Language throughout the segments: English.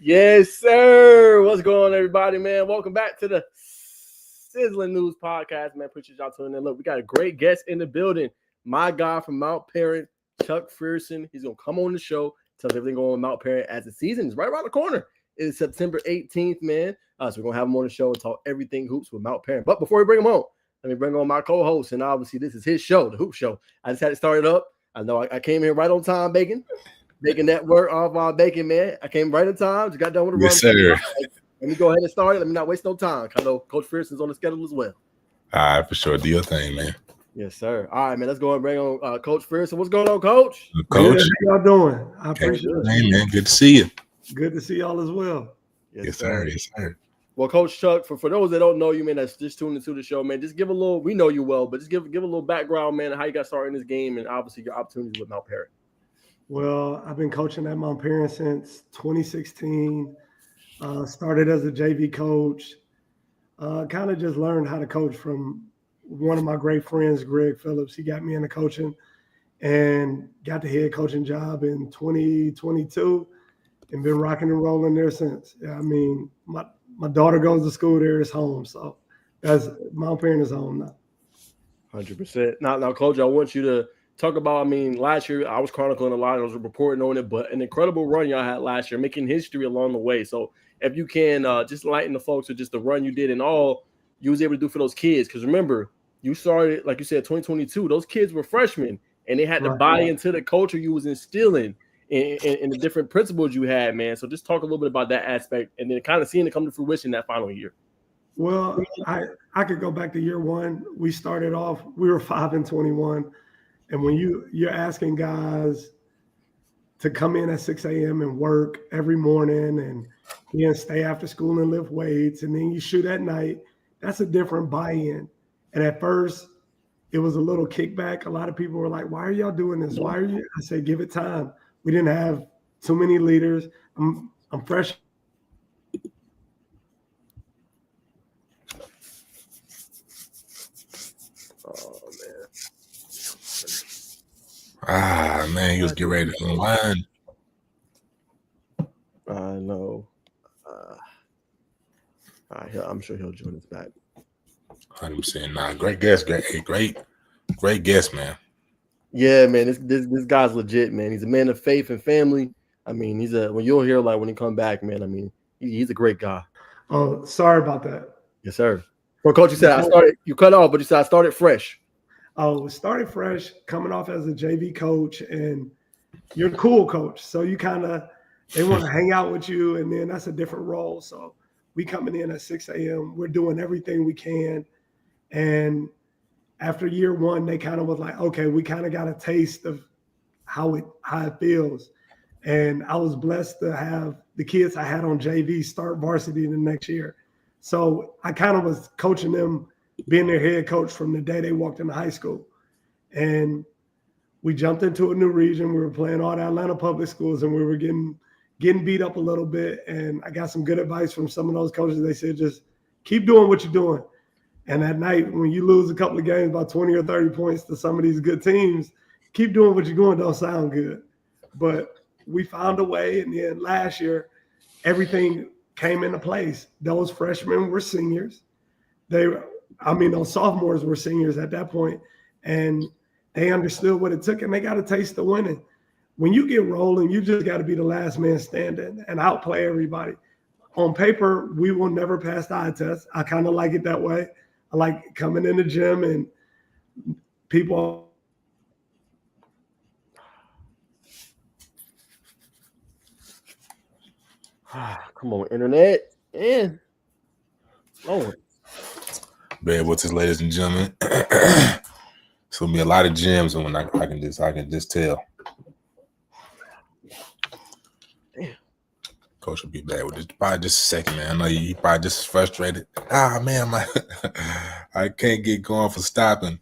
Yes, sir. What's going on, everybody, man? Welcome back to the Sizzling News Podcast, man. Appreciate y'all tuning in. Look, we got a great guest in the building. My guy from Mount Paran, Chuck Frierson. He's going to come on the show, tell us everything going on with Mount Paran as the season is right around the corner. It's September 18th, man. So we're going to have him on the show and talk everything hoops with Mount Paran. But before we bring him on, let me bring on my co-host. And obviously, this is his show, the Hoop Show. I just had to start it up. I know I came here right on time, Bacon Network off Bacon, man. I came right on time. Just got done with the run. Yes, sir. Let me go ahead and start it. Let me not waste no time. I know Coach Frierson's on the schedule as well. All right, for sure. Do your thing, man. Yes, sir. All right, man. Let's go and bring on Coach Frierson. What's going on, Coach? Coach, how y'all doing? I appreciate it. Hey, man. Good to see you. Good to see y'all as well. Yes, sir. Yes, sir. Well, Coach Chuck, for those that don't know you, man, that's just tuned into the show, man, just give a little, we know you well, but just give a little background, man, on how you got started in this game and obviously your opportunities with Mount Paran. Well, I've been coaching at Mount Paran since 2016. Started as a JV coach. Kind of just learned how to coach from one of my great friends, Greg Phillips. He got me into coaching and got the head coaching job in 2022 and been rocking and rolling there since. I mean, my daughter goes to school there. It's home. So that's Mount Paran is home now. 100%. Now, Coach, I want you to talk about, I mean, last year I was chronicling a lot. I was reporting on it, but an incredible run y'all had last year, making history along the way. So if you can just enlighten the folks with just the run you did and all you was able to do for those kids. Because remember, you started, like you said, 2022. Those kids were freshmen, and they had to buy into the culture you was instilling and the different principles you had, man. So just talk a little bit about that aspect and then kind of seeing it come to fruition that final year. Well, I could go back to year one. We started off, we were 5-21. And when you're asking guys to come in at 6 a.m. and work every morning and then stay after school and lift weights, and then you shoot at night, that's a different buy-in. And at first, it was a little kickback. A lot of people were like, why are y'all doing this? Why are you? I said, give it time. We didn't have too many leaders. I'm fresh. Oh, man. Man, he was getting ready to unwind. I know. I'm sure he'll join us back. 100%. Nah, great guest. Great guest, man. Yeah, man. This guy's legit, man. He's a man of faith and family. I mean, when you'll hear like when he come back, man. I mean, he's a great guy. Oh, sorry about that. Yes, sir. Well, Coach, you said you cut off, but you said I started fresh. Oh, started fresh, coming off as a JV coach, and you're a cool coach. So you they want to hang out with you, and then that's a different role. So we coming in at 6 a.m. We're doing everything we can. And after year one, they kind of was like, okay, we kind of got a taste of how it feels. And I was blessed to have the kids I had on JV start varsity the next year. So I kind of was coaching them, being their head coach from the day they walked into high school. And we jumped into a new region. We were playing all the Atlanta public schools, and we were getting beat up a little bit. And I got some good advice from some of those coaches. They said, just keep doing what you're doing. And at night, when you lose a couple of games by 20 or 30 points to some of these good teams, keep doing what you're doing. Don't sound good. But we found a way. And then last year, everything came into place. Those freshmen were seniors. Those sophomores were seniors at that point, and they understood what it took, and they got a taste of winning. When you get rolling, you just got to be the last man standing and outplay everybody. On paper, we will never pass the eye test. I kind of like it that way. I like coming in the gym and people. Come on, internet. Yeah. Oh. Man, what's this, ladies and gentlemen? It's gonna be a lot of gems, and when I can just tell. Damn. Coach will be back with this probably just a second, man. I know you probably just frustrated. Man, I can't get going for stopping.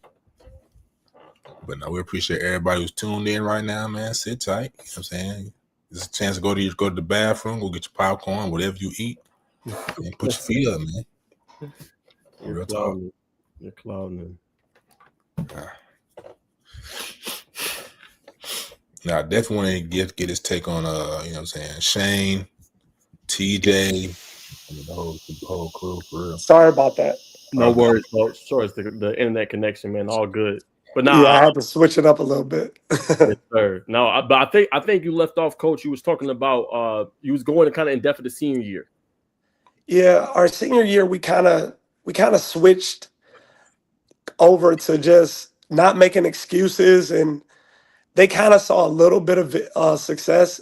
But no, we appreciate everybody who's tuned in right now, man. Sit tight. You know what I'm saying? There's a chance to go to the bathroom, go get your popcorn, whatever you eat, and put your feet up, man. Real talk. You're clouding. Now, I definitely want to get his take on, you know what I'm saying, Shane, TJ, and the whole crew for real. Sorry about that. No worries, folks. Sorry, it's the internet connection, man. All good. But now, Yeah, I had to switch it up a little bit. yes, sir. No, but I think you left off, Coach. You was talking about you was going kind of in depth of the senior year. Yeah, our senior year we kind of switched over to just not making excuses, and they kind of saw a little bit of success,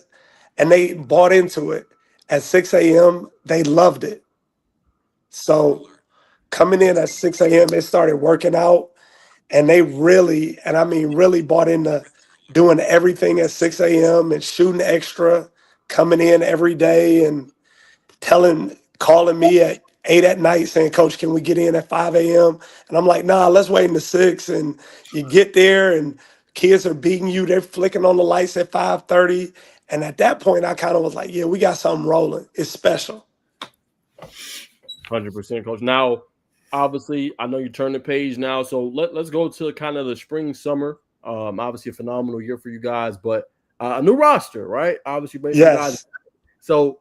and they bought into it. At 6 a.m., they loved it. So coming in at 6 a.m., they started working out, and they really, and I mean really bought into doing everything at 6 a.m. and shooting extra, coming in every day and calling me at 8 at night saying, Coach, can we get in at 5 a.m.? And I'm like, nah, let's wait until 6. And you get there and kids are beating you. They're flicking on the lights at 5:30. And at that point, I kind of was like, yeah, we got something rolling. It's special. 100%, Coach. Now, obviously, I know you turned the page now, so let's go to kind of the spring, summer. Obviously, a phenomenal year for you guys, but a new roster, right? Obviously, Yes. So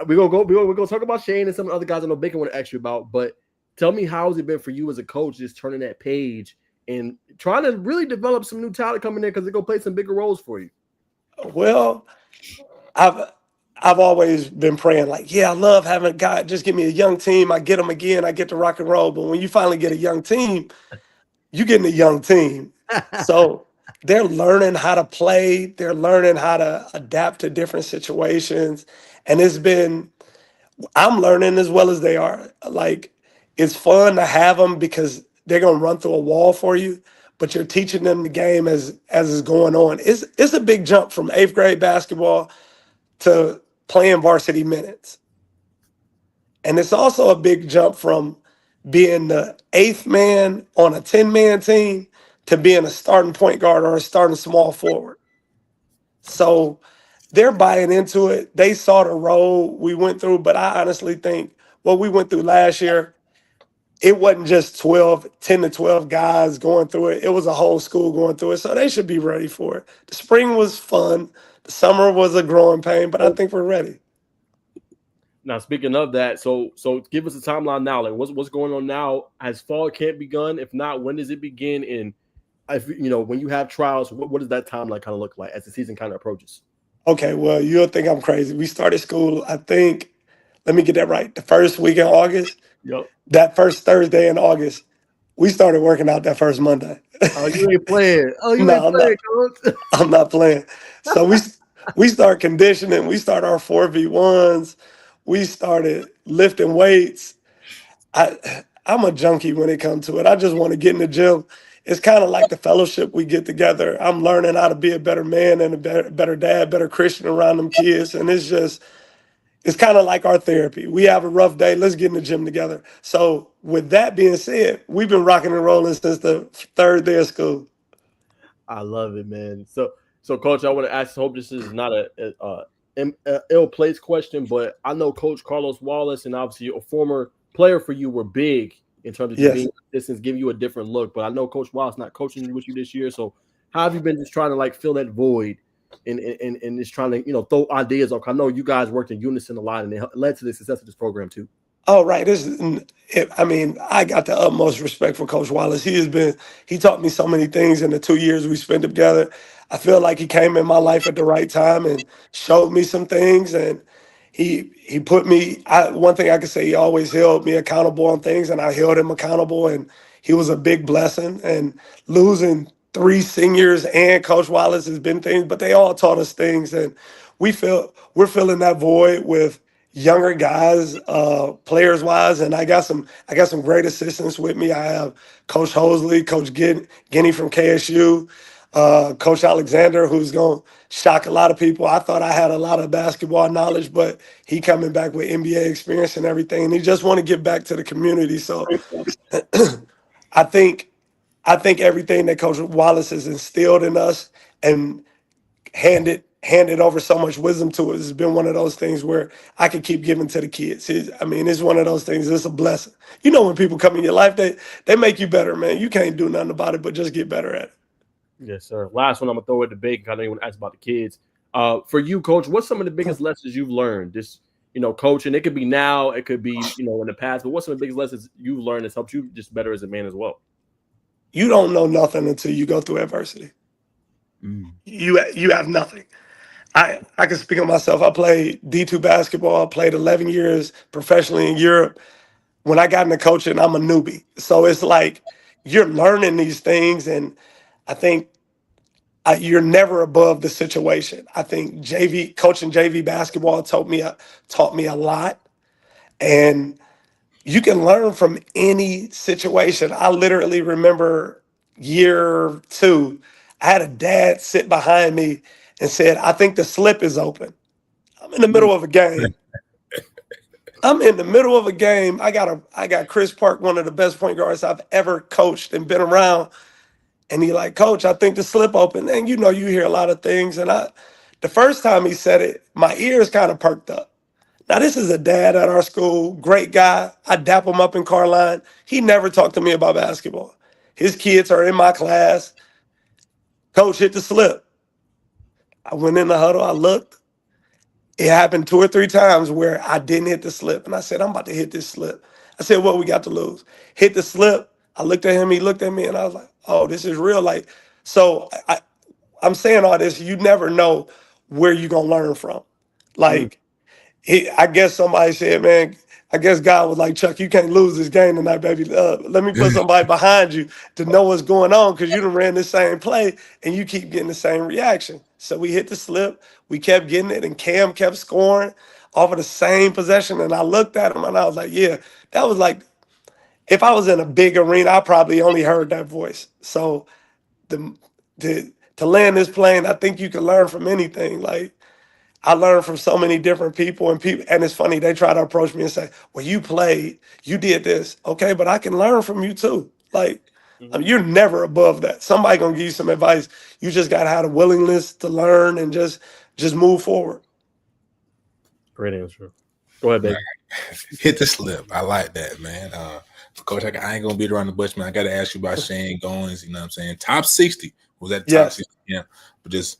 we're gonna talk about Shane and some of the other guys I know Bacon want to ask you about. But tell me, how has it been for you as a coach, just turning that page and trying to really develop some new talent coming in because they're gonna play some bigger roles for you? Well, I've always been praying like, yeah, I love having a guy. Just give me a young team. I get them again. I get to rock and roll. But when you finally get a young team, you're getting a young team. So they're learning how to play. They're learning how to adapt to different situations. And I'm learning as well as they are. Like, it's fun to have them because they're going to run through a wall for you, but you're teaching them the game as it's going on. It's a big jump from 8th grade basketball to playing varsity minutes. And it's also a big jump from being the 8th man on a 10-man team to being a starting point guard or a starting small forward. So they're buying into it. They saw the road we went through, but I honestly think what we went through last year, it wasn't just 10 to 12 guys going through it. It was a whole school going through it. So they should be ready for it. The spring was fun. The summer was a growing pain, but I think we're ready. Now, speaking of that, so give us a timeline now. Like, what's going on now? Has fall camp begun? If not, when does it begin? And if when you have trials, what does that timeline kind of look like as the season kind of approaches? Okay, well, you'll think I'm crazy. We started school, I think, let me get that right, the first week in August. Yep. That first Thursday in August, we started working out that first Monday. Oh, you ain't playing. Oh, you No, ain't playing, Coach. I'm not playing. So we start conditioning. We start our 4v1s. We started lifting weights. I'm a junkie when it comes to it. I just want to get in the gym. It's kind of like the fellowship we get together. I'm learning how to be a better man and a better dad, better Christian around them kids. And it's kind of like our therapy. We have a rough day. Let's get in the gym together. So with that being said, we've been rocking and rolling since the 3rd day of school. I love it, man. So Coach, I want to ask. I hope this is not a ill-placed question, but I know Coach Carlos Wallace and obviously a former player for you were big in terms of being distance, giving you a different look. But I know Coach Wallace not coaching with you this year. So how have you been just trying to like fill that void and just trying to throw ideas off? I know you guys worked in unison a lot, and it led to the success of this program too. Oh, right. I got the utmost respect for Coach Wallace. He taught me so many things in the 2 years we spent together. I feel like he came in my life at the right time and showed me some things. And he put me, one thing I can say, he always held me accountable on things, and I held him accountable. And he was a big blessing. And losing 3 seniors and Coach Wallace has been things, but they all taught us things. And we're filling that void with younger guys, players wise, and I got some great assistants with me. I have Coach Hosley, Coach Guinea from KSU, Coach Alexander, who's going to shock a lot of people. I thought I had a lot of basketball knowledge, but he coming back with NBA experience and everything, and he just want to give back to the community. So I think everything that Coach Wallace has instilled in us and handed over so much wisdom to us has been one of those things where I can keep giving to the kids. It's one of those things. It's a blessing. When people come in your life, they make you better, man. You can't do nothing about it, but just get better at it. Yes, sir. Last one, I'm gonna throw it to Bacon. I know you want to ask about the kids. For you, Coach, what's some of the biggest lessons you've learned? Just coaching? It could be now, it could be, in the past, but what's some of the biggest lessons you've learned that's helped you just better as a man as well? You don't know nothing until you go through adversity. You have nothing. I can speak on myself. I played D2 basketball. I played 11 years professionally in Europe. When I got into coaching, I'm a newbie. So it's like you're learning these things, and I think you're never above the situation. I think coaching JV basketball taught me a lot, and you can learn from any situation. I literally remember year 2, I had a dad sit behind me and said, "I think the slip is open." I'm in the middle of a game. I got Chris Park, one of the best point guards I've ever coached and been around. And he like, "Coach, I think the slip open." And you hear a lot of things. And the first time he said it, my ears kind of perked up. Now, this is a dad at our school, great guy. I dap him up in Carline. He never talked to me about basketball. His kids are in my class. "Coach, hit the slip." I went in the huddle. I looked. It happened 2 or 3 times where I didn't hit the slip. And I said, "I'm about to hit this slip." I said, "What we got to lose?" Hit the slip. I looked at him. He looked at me. And I was like, "Oh, this is real." So I'm saying all this. You never know where you're going to learn from. I guess somebody said, "Man, I guess God was like, Chuck, you can't lose this game tonight, baby. Let me put somebody behind you to know what's going on, because you done ran the same play and you keep getting the same reaction." So we hit the slip. We kept getting it, and Cam kept scoring off of the same possession. And I looked at him and I was like, yeah, that was like, if I was in a big arena, I probably only heard that voice. So to land this plane, I think you can learn from anything. Like, I learned from so many different people, and it's funny, they try to approach me and say, "Well, you played, you did this." Okay, but I can learn from you too. Like, you're never above that. Somebody gonna give you some advice. You just gotta have a willingness to learn and just move forward. Great answer. Go ahead, baby. Hit the slip. I like that, man. Coach, I ain't gonna beat around the bush, man. I gotta ask you about Shane Goins. You know what I'm saying? Top 60 was that top 60? Yeah, but just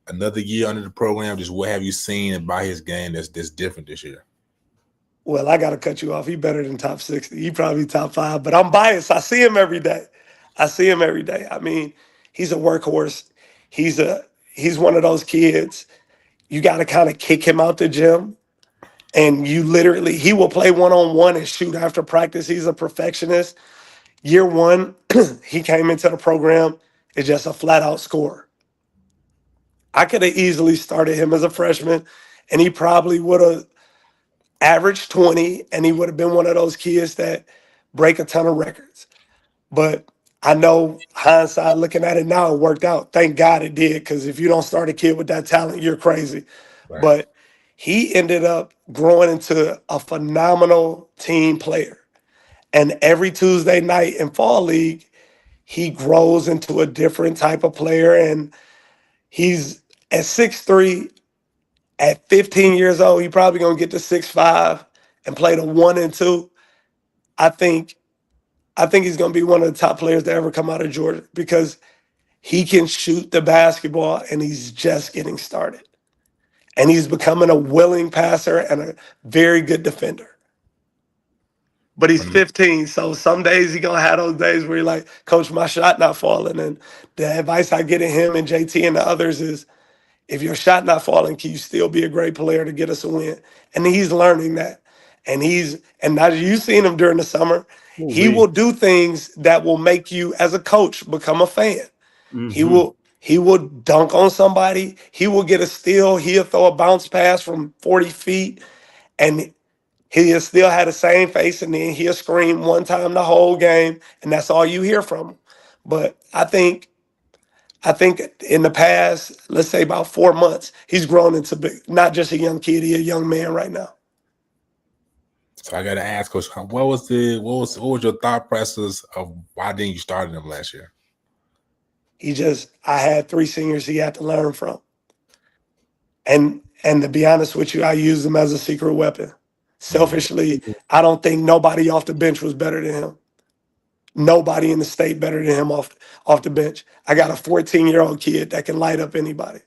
another year under the program. Just what have you seen about his game that's different this year? Well, I got to cut you off. He better than top 60. He probably top 5, but I'm biased. I see him every day. I mean, he's a workhorse. He's one of those kids. You got to kind of kick him out the gym, and he will play one-on-one and shoot after practice. He's a perfectionist. Year 1, he came into the program as just a flat-out scorer. I could have easily started him as a freshman, and he probably would have averaged 20, and he would have been one of those kids that break a ton of records. But I know, hindsight, looking at it now, it worked out. Thank God it did, because if you don't start a kid with that talent, you're crazy. Right. But he ended up growing into a phenomenal team player. And every Tuesday night in Fall League, he grows into a different type of player, and he's at 6'3", at 15 years old, he probably gonna get to 6'5" and play the 1 and 2. I think he's gonna be one of the top players to ever come out of Georgia, because he can shoot the basketball and he's just getting started. And he's becoming a willing passer and a very good defender. But he's 15, so some days he's gonna have those days where you're like, "Coach, my shot not falling." And the advice I get at him and JT and the others is, if your shot not falling, can you still be a great player to get us a win? And he's learning that. And now you've seen him during the summer. He will do things that will make you, as a coach, become a fan. Mm-hmm. He will dunk on somebody. He will get a steal. He'll throw a bounce pass from 40 feet. And he'll still have the same face, and then he'll scream one time the whole game, and that's all you hear from him. But I think in the past, let's say about 4 months, he's grown into not just a young kid, he's a young man right now. So I got to ask, Coach, what was your thought process of why didn't you start him last year? I had 3 seniors he had to learn from. And to be honest with you, I used him as a secret weapon. Selfishly, I don't think nobody off the bench was better than him. Nobody in the state better than him off the bench. I got a 14-year-old kid that can light up anybody.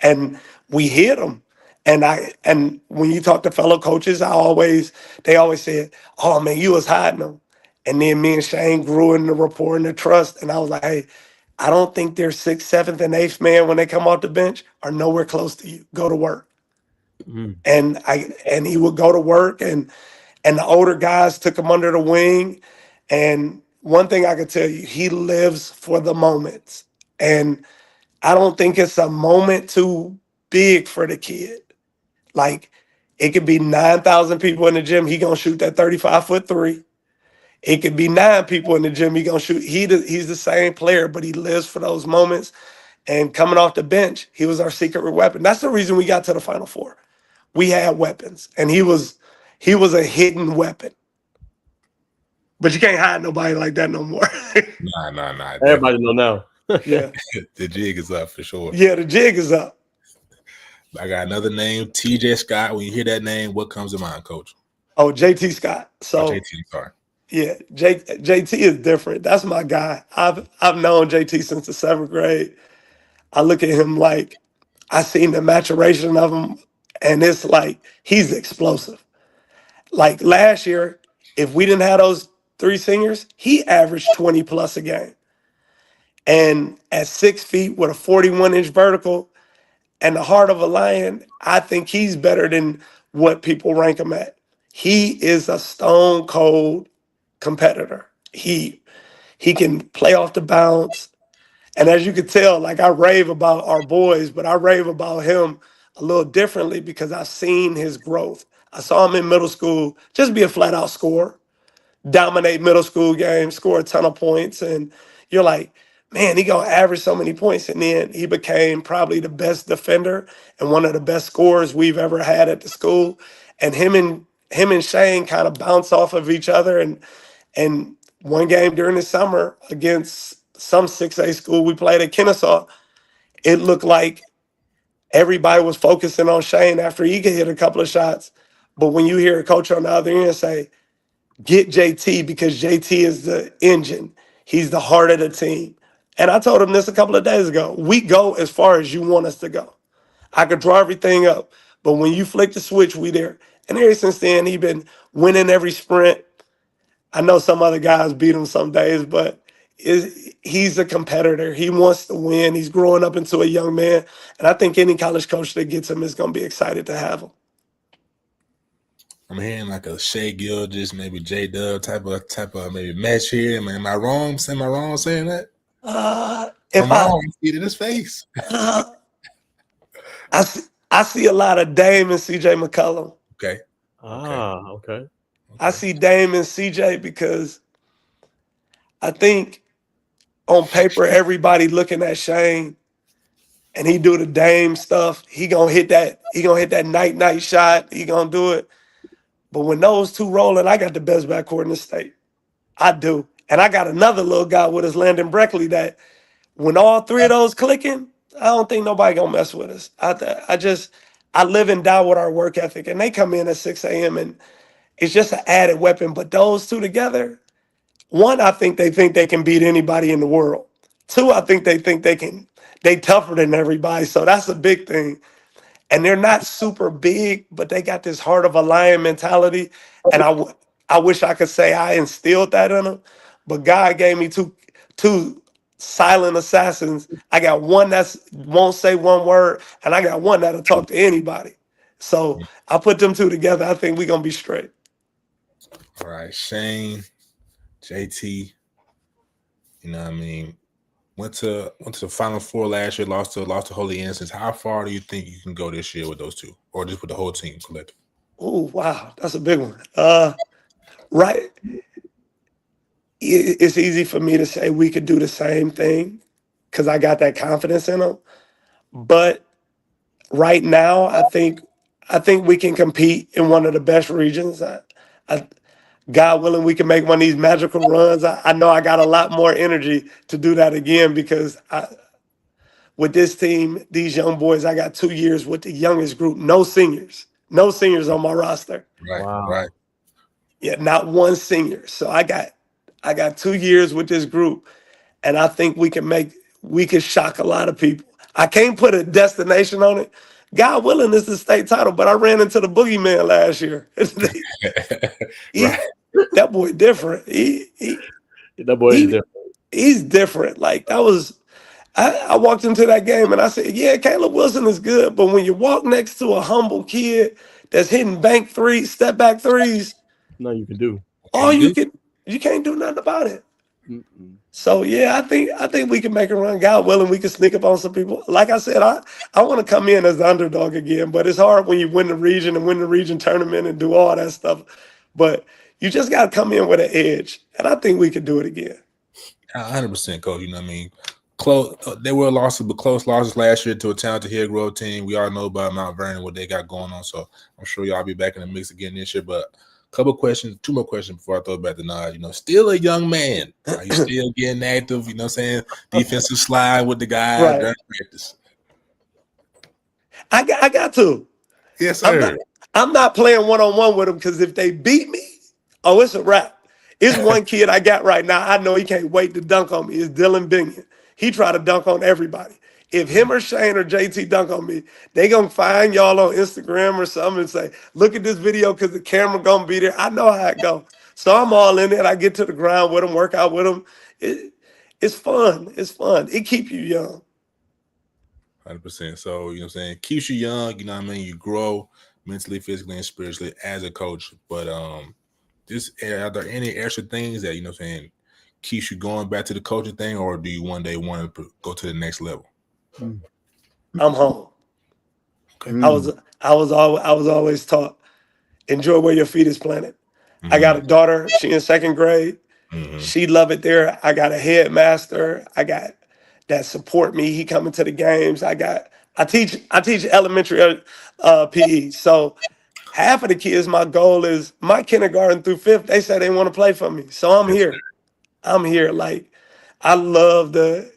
And we hit him. And when you talk to fellow coaches, they always said, "Oh man, you was hiding them." And then me and Shane grew in the rapport and the trust. And I was like, "Hey, I don't think their sixth, seventh, and eighth man when they come off the bench are nowhere close to you. Go to work." Mm. And he would go to work, and the older guys took him under the wing. And one thing I could tell you, he lives for the moments. And I don't think it's a moment too big for the kid. Like, it could be 9,000 people in the gym. He gonna shoot that 35-foot three. It could be 9 people in the gym. He gonna shoot. He's the same player, but he lives for those moments. And coming off the bench, he was our secret weapon. That's the reason we got to the Final Four. We had weapons, and he was a hidden weapon. But you can't hide nobody like that no more. Nah. Everybody know now. Yeah, The jig is up for sure. yeah, the jig is up. I got another name, TJ Scott. When you hear that name, what comes to mind, Coach? Oh, JT Scott. So JT, sorry. yeah, JT is different. That's my guy. I've known JT since the 7th grade. I look at him like I seen the maturation of him, and it's like he's explosive. Like last year, if we didn't have those 3 seniors, he averaged 20 plus a game. And at 6 feet with a 41-inch vertical and the heart of a lion, I think he's better than what people rank him at. He is a stone cold competitor. He can play off the bounce. And as you can tell, like I rave about our boys, but I rave about him a little differently because I've seen his growth. I saw him in middle school just be a flat out scorer, dominate middle school games, score a ton of points. And you're like, man, he gonna average so many points. And then he became probably the best defender and one of the best scorers we've ever had at the school. And him and Shane kind of bounce off of each other. And one game during the summer against some 6A school we played at Kennesaw, it looked like everybody was focusing on Shane after he could hit a couple of shots. But when you hear a coach on the other end say, get JT because JT is the engine. He's the heart of the team. And I told him this a couple of days ago. We go as far as you want us to go. I could draw everything up, but when you flick the switch, we there. And ever since then, he been winning every sprint. I know some other guys beat him some days, but he's a competitor. He wants to win. He's growing up into a young man. And I think any college coach that gets him is going to be excited to have him. I'm hearing like a Shea Gilgeous, maybe J Dub type of maybe match here. Am I wrong? Am I wrong saying that? If I see it in his face. I see a lot of Dame and CJ McCollum. Okay. Okay. I see Dame and CJ because I think on paper everybody looking at Shane and he do the Dame stuff. He gonna hit that night shot. He gonna do it. But when those two rolling, I got the best backcourt in the state. I do. And I got another little guy with us, Landon Breckley, that when all 3 of those clicking, I don't think nobody gonna mess with us. I live and die with our work ethic. And they come in at 6 a.m. and it's just an added weapon. But those two together, one, I think they can beat anybody in the world. 2, I think they tougher than everybody. So that's a big thing. And they're not super big, but they got this heart of a lion mentality. And I wish I could say I instilled that in them. But God gave me two silent assassins. I got one that won't say one word, and I got one that'll talk to anybody. So I put them two together. I think we're going to be straight. All right, Shane, JT, you know what I mean? Went to the Final Four last year, lost to Holy Innocents. How far do you think you can go this year with those two, or just with the whole team collectively? Oh, wow. That's a big one. Right. It's easy for me to say we could do the same thing because I got that confidence in them. But right now, I think we can compete in one of the best regions. God willing, we can make one of these magical runs. I know I got a lot more energy to do that again because with this team, these young boys, I got 2 years with the youngest group, no seniors on my roster. Right, Wow. right. Yeah, not one senior. So I got 2 years with this group, and I think we can shock a lot of people. I can't put a destination on it God willing, it's the state title, but I ran into the boogeyman last year. Right. That boy different. That boy is He different. he's different. Like that was I walked into that game and I said, yeah, Caleb Wilson is good, but when you walk next to a humble kid that's hitting bank threes, step back threes, Nothing you can do. all Can't do. you can't do nothing about it. Mm-mm. So yeah, I think we can make a run. God willing, we can sneak up on some people. Like I said, I want to come in as the underdog again, but it's hard when you win the region and win the region tournament and do all that stuff. But you just got to come in with an edge, and I think we can do it again. 100%, coach. You know what I mean? Close. There were losses, but close losses last year to a talented Hillgrove team. We all know about Mount Vernon, what they got going on. So I'm sure y'all be back in the mix again this year. But two more questions before I throw it back to Naj. You know, still a young man. Are you still getting active? You know what I'm saying? Defensive slide with the guys Right. during practice. I got to. Yes, sir. I'm not playing one-on-one with them because if they beat me, oh, it's a wrap. It's one kid I got right now. I know he can't wait to dunk on me. It's Dylan Binion. He try to dunk on everybody. If him or Shane or JT dunk on me, they going to find y'all on Instagram or something and say, look at this video because the camera going to be there. I know how it go. So I'm all in it. I get to the ground with them, work out with them. It's fun. It's fun. It keep you young. 100%. So, you know what I'm saying? Keeps you young. You know what I mean? You grow mentally, physically, and spiritually as a coach. But are there any extra things that, you know what I'm saying, keeps you going back to the coaching thing, or do you one day want to go to the next level? I'm home. Okay. I was always taught, enjoy where your feet is planted. I got a daughter. She in second grade. She love it there. I got a headmaster. I got that support me. He coming to the games. I teach elementary PE. So half of the kids, my goal is my kindergarten through fifth. They say they want to play for me. So I'm here. I'm here. Like I love the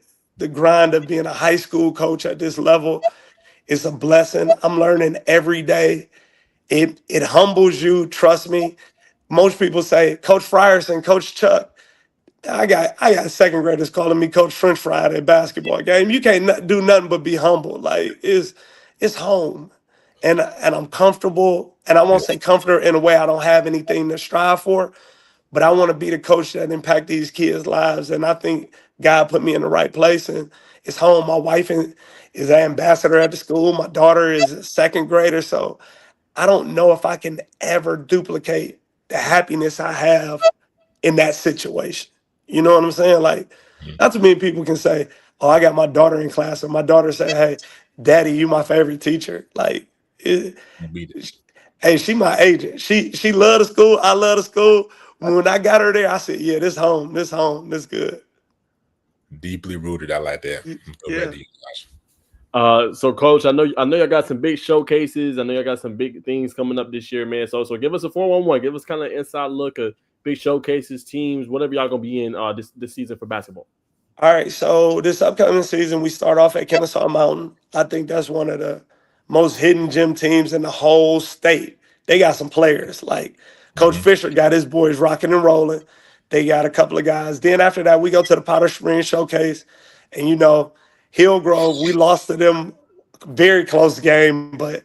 grind of being a high school coach at this level. It's a blessing. I'm learning every day. It humbles you. Trust me. Most people say, Coach Frierson, Coach Chuck. I got second graders calling me Coach French Fry at a basketball game. You can't do nothing but be humble. Like it's home, and I'm comfortable. And I won't say comfortable in a way I don't have anything to strive for, but I want to be the coach that impact these kids' lives. And I think God put me in the right place, and it's home. My wife is an ambassador at the school. My daughter is a second grader, so I don't know if I can ever duplicate the happiness I have in that situation. You know what I'm saying? Like, not too many people can say, "Oh, I got my daughter in class," and my daughter say, "Hey, Daddy, you my favorite teacher." Like, hey, she my agent. She love the school. I love the school. When I got her there, I said, "Yeah, this home, this good." Deeply rooted. I like that. Yeah. So, Coach, I know y'all got some big showcases. I know y'all got some big things coming up this year, man. So give us a 411. Give us kind of an inside look of big showcases, teams, whatever y'all gonna be in this season for basketball. All right, so this upcoming season, we start off at Kennesaw Mountain. I think that's one of the most hidden gem teams in the whole state. They got some players. Like Coach Fisher got his boys rocking and rolling. They got a couple of guys. Then after that, we go to the Powder Springs Showcase. And, Hillgrove, we lost to them very close game, but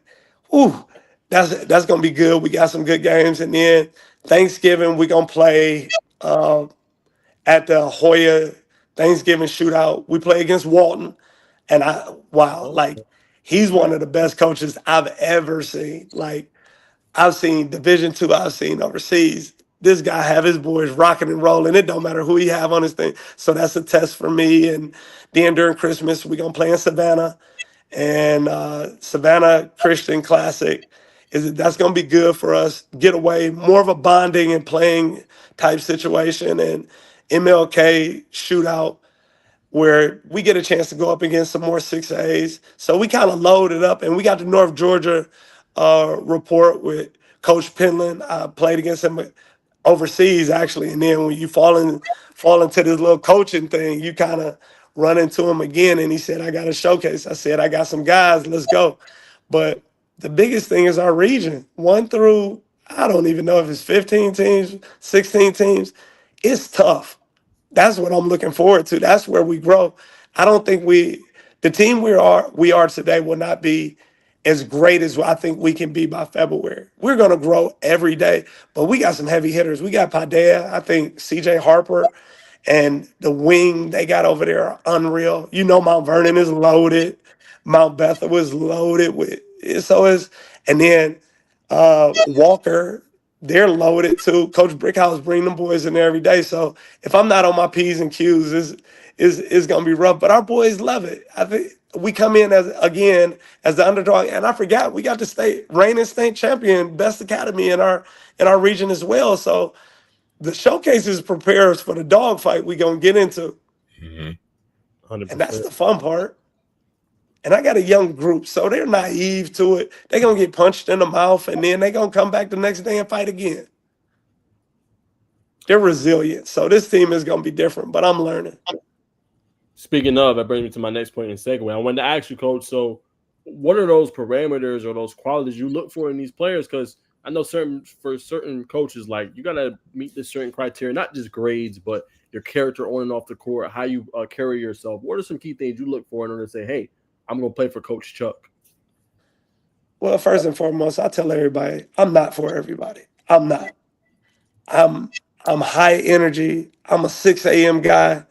that's going to be good. We got some good games. And then Thanksgiving, we're going to play at the Hoya Thanksgiving shootout. We play against Walton. And he's one of the best coaches I've ever seen. Like, I've seen Division II, I've seen overseas. This guy have his boys rocking and rolling. It don't matter who he have on his thing. So that's a test for me. And then during Christmas, we're going to play in Savannah. And Savannah Christian Classic. That's going to be good for us. Get away, more of a bonding and playing type situation. And MLK shootout, where we get a chance to go up against some more 6As. So we kind of loaded up, and we got the North Georgia report with Coach Penland. I played against him overseas, actually. And then when you fall into this little coaching thing, you kind of run into him again. And he said, I got a showcase. I said, I got some guys. Let's go. But the biggest thing is our region. 1 through, I don't even know if it's 15 teams, 16 teams. It's tough. That's what I'm looking forward to. That's where we grow. I don't think the team we are today will not be as great as I think we can be by February. We're going to grow every day, but we got some heavy hitters. We got Padea, I think CJ Harper, and the wing they got over there are unreal. You know, Mount Vernon is loaded. Mount Bethel was loaded with so is, and then Walker, they're loaded too. Coach Brickhouse bring them boys in there every day. So if I'm not on my P's and Q's, is gonna be rough. But our boys love it. I think we come in as the underdog, and I forgot we got the reigning state champion, best academy in our region as well. So the showcases prepare us for the dogfight we gonna get into, and that's the fun part. And I got a young group, so they're naive to it. They're gonna get punched in the mouth, and then they're gonna come back the next day and fight again. They're resilient, so this team is gonna be different. But I'm learning. Speaking of, that brings me to my next point in segue. I wanted to ask you, Coach. So, what are those parameters or those qualities you look for in these players? Because I know for certain coaches, like you got to meet this certain criteria, not just grades, but your character on and off the court, how you carry yourself. What are some key things you look for in order to say, "Hey, I'm going to play for Coach Chuck"? Well, first and foremost, I tell everybody, I'm not for everybody. I'm not. I'm high energy. I'm a 6 a.m. guy.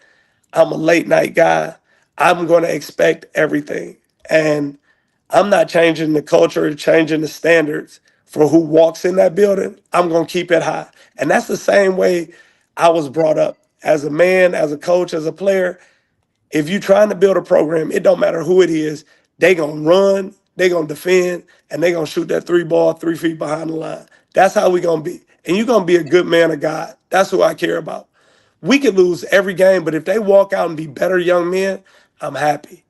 I'm a late night guy. I'm going to expect everything. And I'm not changing the culture, changing the standards for who walks in that building. I'm going to keep it high. And that's the same way I was brought up as a man, as a coach, as a player. If you're trying to build a program, it don't matter who it is, they going to run, they going to defend, and they going to shoot that 3 ball 3 feet behind the line. That's how we going to be. And you're going to be a good man of God. That's who I care about. We could lose every game, but if they walk out and be better young men, I'm happy.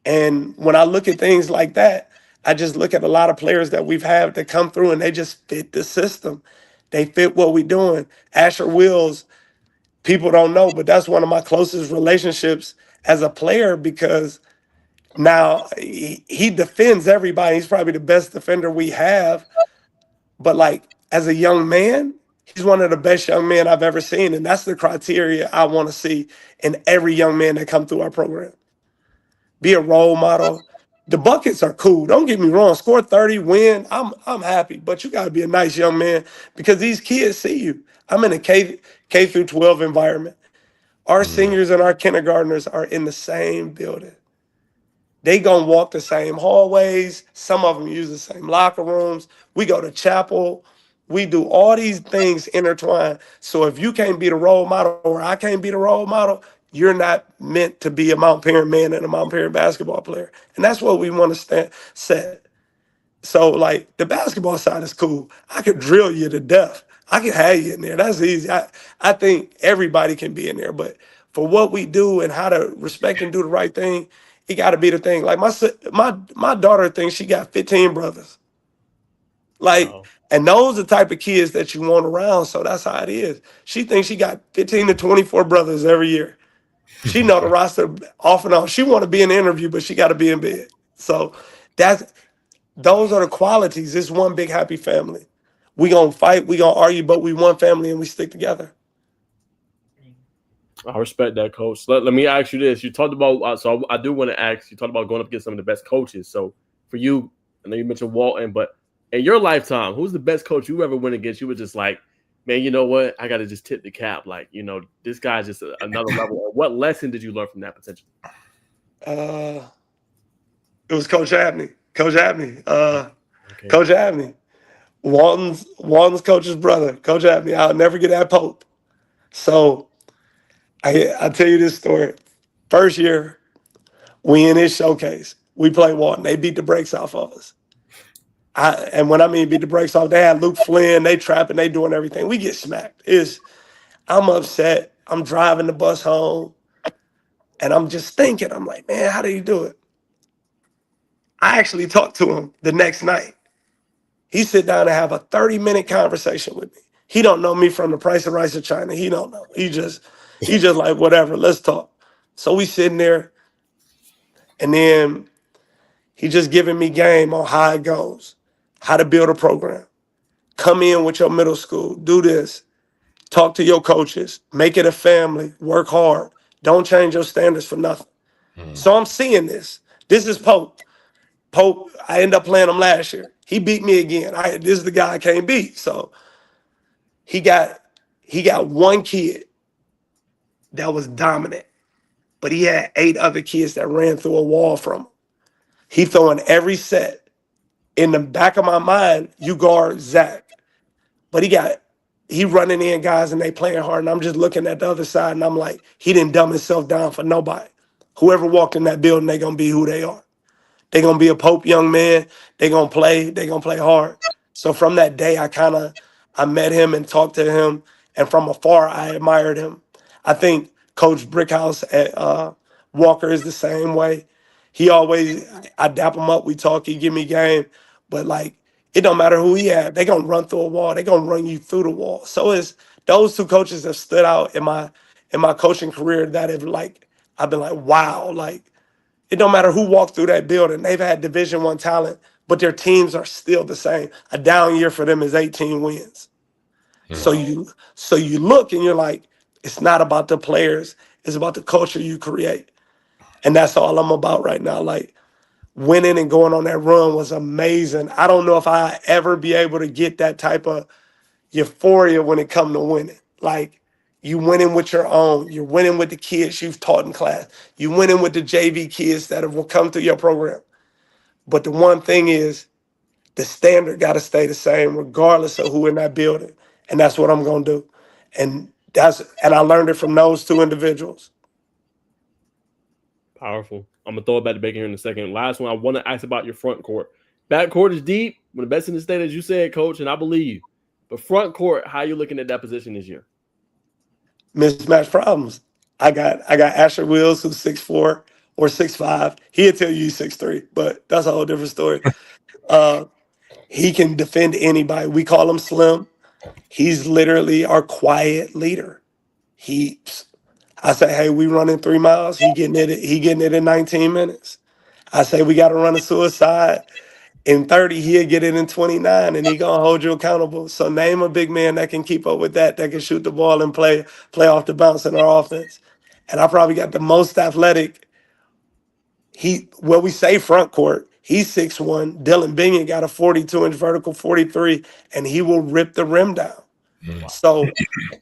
And when I look at things like that, I just look at a lot of players that we've had that come through and they just fit the system. They fit what we're doing. Asher Wills, people don't know, but that's one of my closest relationships as a player because now he defends everybody. He's probably the best defender we have. But like as a young man, he's one of the best young men I've ever seen. And that's the criteria I want to see in every young man that come through our program. Be a role model. The buckets are cool. Don't get me wrong. Score 30, win. I'm happy. But you got to be a nice young man because these kids see you. I'm in a K through 12 environment. Our seniors and our kindergartners are in the same building. They gonna walk the same hallways. Some of them use the same locker rooms. We go to chapel. We do all these things intertwined. So if you can't be the role model or I can't be the role model, you're not meant to be a Mount Perrin man and a Mount Perrin basketball player. And that's what we want to set. So like the basketball side is cool. I could drill you to death. I can have you in there. That's easy. I think everybody can be in there. But for what we do and how to respect and do the right thing, it got to be the thing. Like my daughter thinks she got 15 brothers. Like, and those are the type of kids that you want around. So that's how it is. She thinks she got 15 to 24 brothers every year. She know the roster off and on. She want to be in the interview, but she got to be in bed. So those are the qualities. It's one big happy family. We gonna fight, we gonna argue, but we one family and we stick together. I respect that, Coach. Let me ask you this. You talked about, so I do want to ask, you talked about going up against some of the best coaches. So for you, I know you mentioned Walton, but in your lifetime, who's the best coach you ever went against? You were just like, man, you know what? I got to just tip the cap. Like, you know, this guy's just another level. What lesson did you learn from that potential? It was Coach Abney. Coach Abney. Coach Abney. Walton's coach's brother. Coach Abney. I'll never get that Pope. So I'll tell you this story. First year, we in his showcase. We played Walton. They beat the brakes off of us. And when I mean beat the brakes off, they had Luke Flynn. They trapping. They doing everything. We get smacked. I'm upset. I'm driving the bus home. And I'm just thinking, I'm like, man, how did he do it? I actually talked to him the next night. He sit down and have a 30-minute conversation with me. He don't know me from the Price of Rice of China. He don't know. He just like, whatever, let's talk. So we sitting there, and then he just giving me game on how it goes, how to build a program. Come in with your middle school, do this, talk to your coaches, make it a family, work hard. Don't change your standards for nothing. So I'm seeing this. This is Pope. Pope, I ended up playing him last year. He beat me again. This is the guy I can't beat. So he got one kid that was dominant, but he had 8 other kids that ran through a wall from him. He throwing every set. In the back of my mind, you guard Zach, but he running in guys and they playing hard, and I'm just looking at the other side, and I'm like, he didn't dumb himself down for nobody. Whoever walked in that building, they gonna be who they are. They gonna be a Pope young man. They gonna play hard. So from that day, I met him and talked to him, and from afar, I admired him. I think Coach Brickhouse at Walker is the same way. He always, I dap him up, we talk, he give me game, but like it don't matter who he had, they gonna run through a wall. They gonna run you through the wall. So it's those 2 coaches have stood out in my coaching career that have like I've been like wow, like it don't matter who walked through that building. They've had Division I talent, but their teams are still the same. A down year for them is 18 wins. So you look and you're like, it's not about the players, it's about the culture you create. And that's all I'm about right now. Like winning and going on that run was amazing. I don't know if I ever be able to get that type of euphoria when it comes to winning. Like you winning with your own, you're winning with the kids you've taught in class, you winning with the JV kids that have come through your program. But the one thing is the standard got to stay the same regardless of who in that building. And that's what I'm going to do. And I learned it from those 2 individuals. Powerful. I'm gonna throw it back to Baker here in a second. Last one, I want to ask about your front court. Back court is deep, one of the best in the state, as you said, Coach, and I believe you. But front court, how you looking at that position this year? Mismatch problems. I got Asher Wills, who's 6'4" or 6'5". He'll tell you he's 6'3", but that's a whole different story. He can defend anybody. We call him Slim. He's literally our quiet leader. I say, hey, we running 3 miles. He getting it in 19 minutes. I say we got to run a suicide in 30. He'll get it in 29, and he gonna hold you accountable. So name a big man that can keep up with that can shoot the ball and play off the bounce in our offense. And I probably got the most athletic. We say front court. He's 6'1". Dylan Binion got a 42-inch vertical 43, and he will rip the rim down. So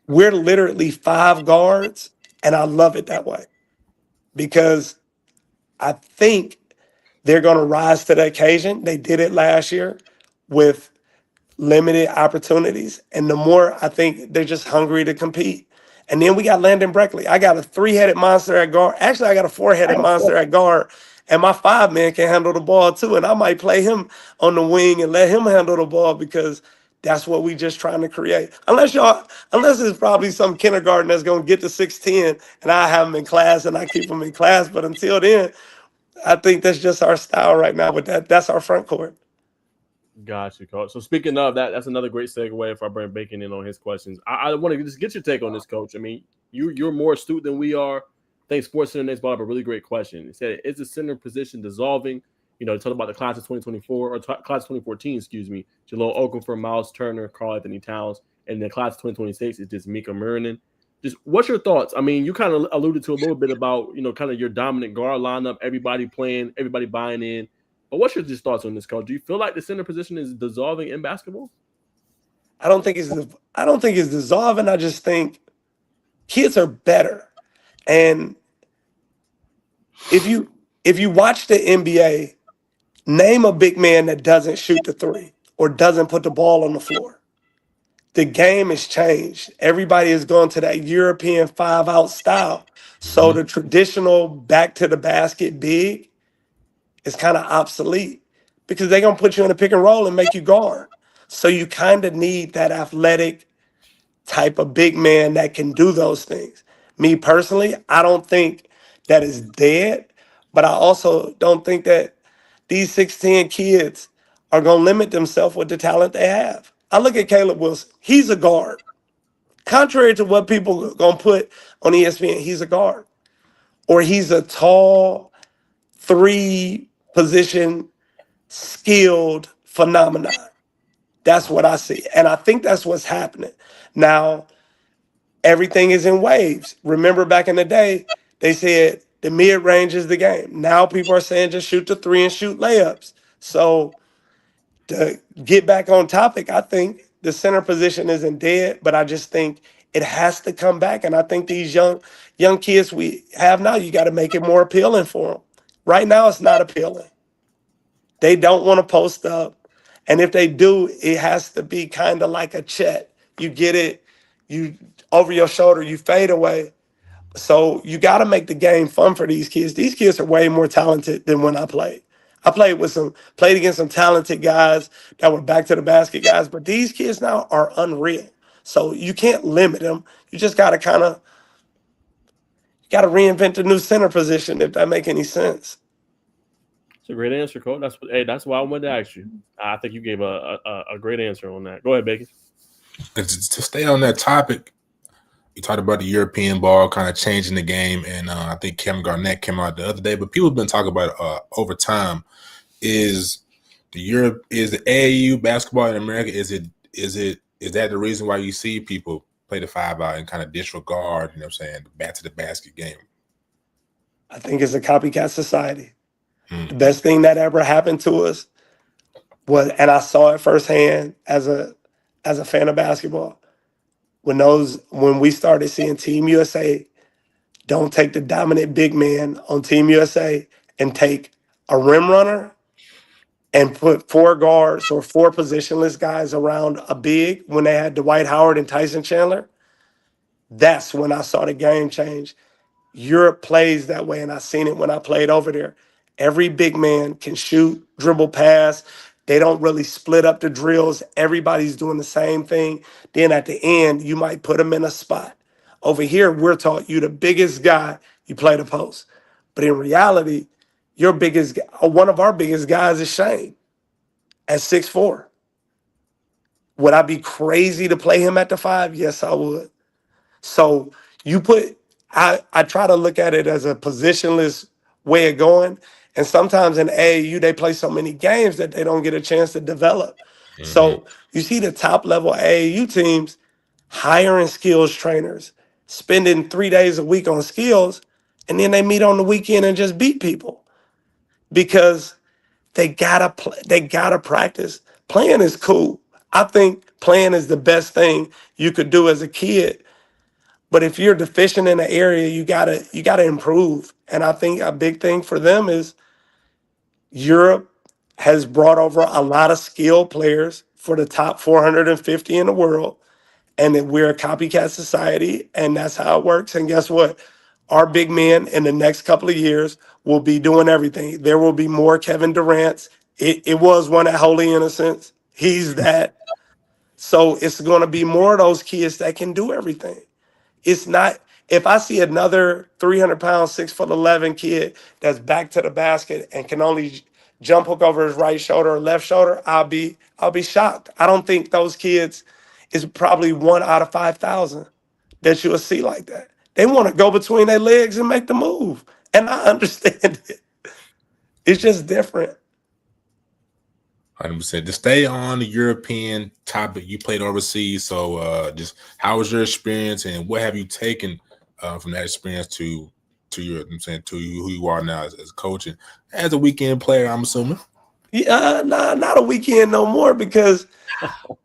we're literally 5 guards, and I love it that way because I think they're going to rise to the occasion. They did it last year with limited opportunities, and the more I think they're just hungry to compete. And then we got Landon Breckley. I got a 3-headed monster at guard. Actually, I got a 4-headed monster at guard, and my 5-man can handle the ball too. And I might play him on the wing and let him handle the ball because that's what we just trying to create. Unless it's probably some kindergarten that's going to get to 6'10", and I have them in class and I keep them in class. But until then, I think that's just our style right now. With that's our front court. Gotcha, Coach. So speaking of that, that's another great segue if I bring Bacon in on his questions. I want to just get your take on this, Coach. I mean, you're more astute than we are. I think Sports Center Next brought up a really great question. He said, is the center position dissolving? You know, talking about the class of 2024 or class of 2014, excuse me. Jaleel Okafor, Miles Turner, Karl Anthony Towns, and the class of 2026 is just Mika Murinen. Just what's your thoughts? I mean, you kind of alluded to a little bit about, kind of your dominant guard lineup, everybody playing, everybody buying in. But what's your just thoughts on this, Coach? Do you feel like the center position is dissolving in basketball? I don't think it's dissolving. I just think kids are better. And if you watch the NBA, name a big man that doesn't shoot the 3 or doesn't put the ball on the floor. The game has changed. Everybody is going to that European 5-out style. So the traditional back to the basket big is kind of obsolete because they're going to put you in a pick and roll and make you guard. So you kind of need that athletic type of big man that can do those things. Me personally, I don't think that is dead, but I also don't think that these 6'10" kids are going to limit themselves with the talent they have. I look at Caleb Wilson. He's a guard. Contrary to what people are going to put on ESPN, he's a guard. Or he's a tall, 3-position, skilled phenomenon. That's what I see. And I think that's what's happening. Now, everything is in waves. Remember back in the day, they said the mid-range is the game. Now people are saying just shoot the 3 and shoot layups. So to get back on topic, I think the center position isn't dead, but I just think it has to come back. And I think these young kids we have now, you got to make it more appealing for them. Right now, it's not appealing. They don't want to post up, and if they do, it has to be kind of like a check. You get it, you over your shoulder, you fade away. So you got to make the game fun for these kids. These kids are way more talented than when I played. I played against some talented guys that were back to the basket guys, but these kids now are unreal. So you can't limit them. You just got to reinvent the new center position if that make any sense. It's a great answer, Coach. That's why I wanted to ask you. I think you gave a great answer on that. Go ahead, Bacon. And to stay on that topic, you talked about the European ball kind of changing the game, and I think Kevin Garnett came out the other day. But people have been talking about over time. Is the AAU basketball in America? Is that the reason why you see people play the 5 out and kind of disregard, you know what I'm saying, the back to the basket game? I think it's a copycat society. The best thing that ever happened to us was, and I saw it firsthand as a fan of basketball, when we started seeing Team USA don't take the dominant big man on Team USA and take a rim runner and put 4 guards or 4 positionless guys around a big when they had Dwight Howard and Tyson Chandler. That's when I saw the game change. Europe plays that way, and I seen it when I played over there. Every big man can shoot, dribble, pass. They don't really split up the drills. Everybody's doing the same thing. Then at the end, you might put them in a spot. Over here, we're taught you the biggest guy, you play the post. But in reality, one of our biggest guys is Shane at 6'4". Would I be crazy to play him at the 5? Yes, I would. So I try to look at it as a positionless way of going. And sometimes in AAU, they play so many games that they don't get a chance to develop. Mm-hmm. So you see the top level AAU teams hiring skills trainers, spending 3 days a week on skills, and then they meet on the weekend and just beat people because they gotta practice. Playing is cool. I think playing is the best thing you could do as a kid. But if you're deficient in an area, you gotta improve. And I think a big thing for them is Europe has brought over a lot of skilled players for the top 450 in the world, and that we're a copycat society, and that's how it works. And guess what? Our big men in the next couple of years will be doing everything. There will be more Kevin Durant's. It was one at Holy Innocents. He's that. So it's going to be more of those kids that can do everything. It's not, if I see another 300-pound, 6'11" kid that's back to the basket and can only jump hook over his right shoulder or left shoulder, I'll be shocked. I don't think those kids is probably 1 out of 5,000 that you'll see like that. They want to go between their legs and make the move. And I understand it. It's just different. 100%. To stay on the European topic, you played overseas, so just how was your experience, and what have you taken from that experience to your, I'm saying, to who you are now as a coach and as a weekend player, I'm assuming? Yeah, not a weekend no more because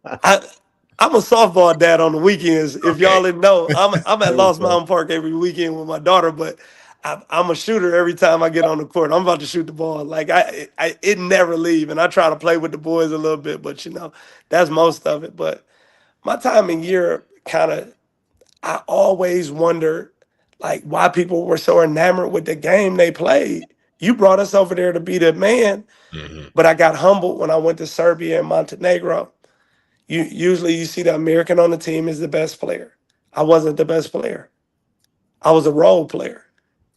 I'm a softball dad on the weekends. If y'all didn't know, I'm at Lost Mountain Park every weekend with my daughter, but I'm a shooter every time I get on the court. I'm about to shoot the ball. Like it never leave, and I try to play with the boys a little bit, but that's most of it. But my time in Europe I always wondered like why people were so enamored with the game they played. You brought us over there to be the man, but I got humbled when I went to Serbia and Montenegro. Usually you see the American on the team is the best player. I wasn't the best player. I was a role player.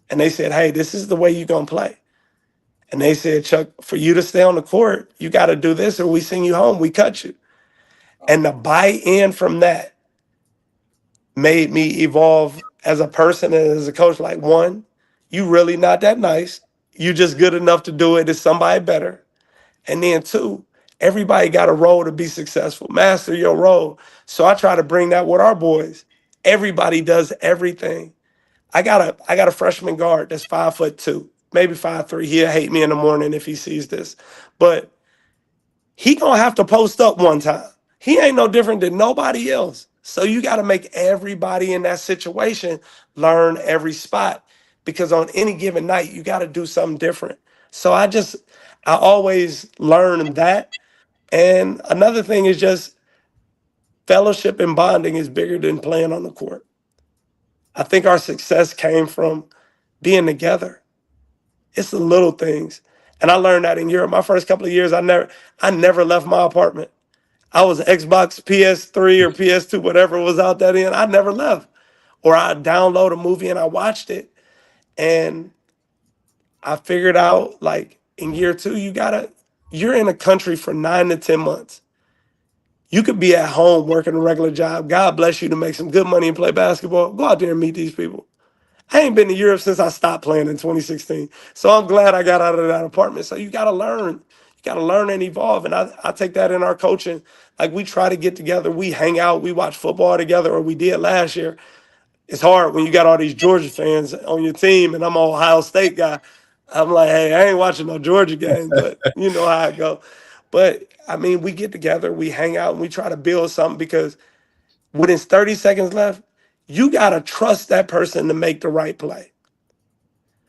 And they said, hey, this is the way you're going to play. And they said, Chuck, for you to stay on the court, you got to do this or we send you home. We cut you. And the buy-in from that made me evolve as a person and as a coach. Like, one, you really not that nice. You just good enough to do it. It's somebody better. And then two, everybody got a role to be successful. Master your role. So I try to bring that with our boys. Everybody does everything. I got a freshman guard that's 5'2". maybe 5'3". He'll hate me in the morning if he sees this. But he gonna have to post up one time. He ain't no different than nobody else. So you got to make everybody in that situation learn every spot, because on any given night you got to do something different. So I always learn that. And another thing is just fellowship and bonding is bigger than playing on the court. I think our success came from being together. It's the little things. And I learned that in Europe. My first couple of years, I never left my apartment. I was Xbox, PS3 or PS2, whatever was out that in. I never left. Or I'd download a movie and I watched it. And I figured out, like, in year 2, you're in a country for 9 to 10 months. You could be at home working a regular job. God bless you to make some good money and play basketball. Go out there and meet these people. I ain't been to Europe since I stopped playing in 2016. So I'm glad I got out of that apartment. So you got to learn. You got to learn and evolve. And I take that in our coaching. Like, we try to get together. We hang out. We watch football together, or we did last year. It's hard when you got all these Georgia fans on your team, and I'm an Ohio State guy. I'm like, hey, I ain't watching no Georgia games, but you know how it go. But, I mean, we get together, we hang out, and we try to build something, because when it's 30 seconds left, you got to trust that person to make the right play.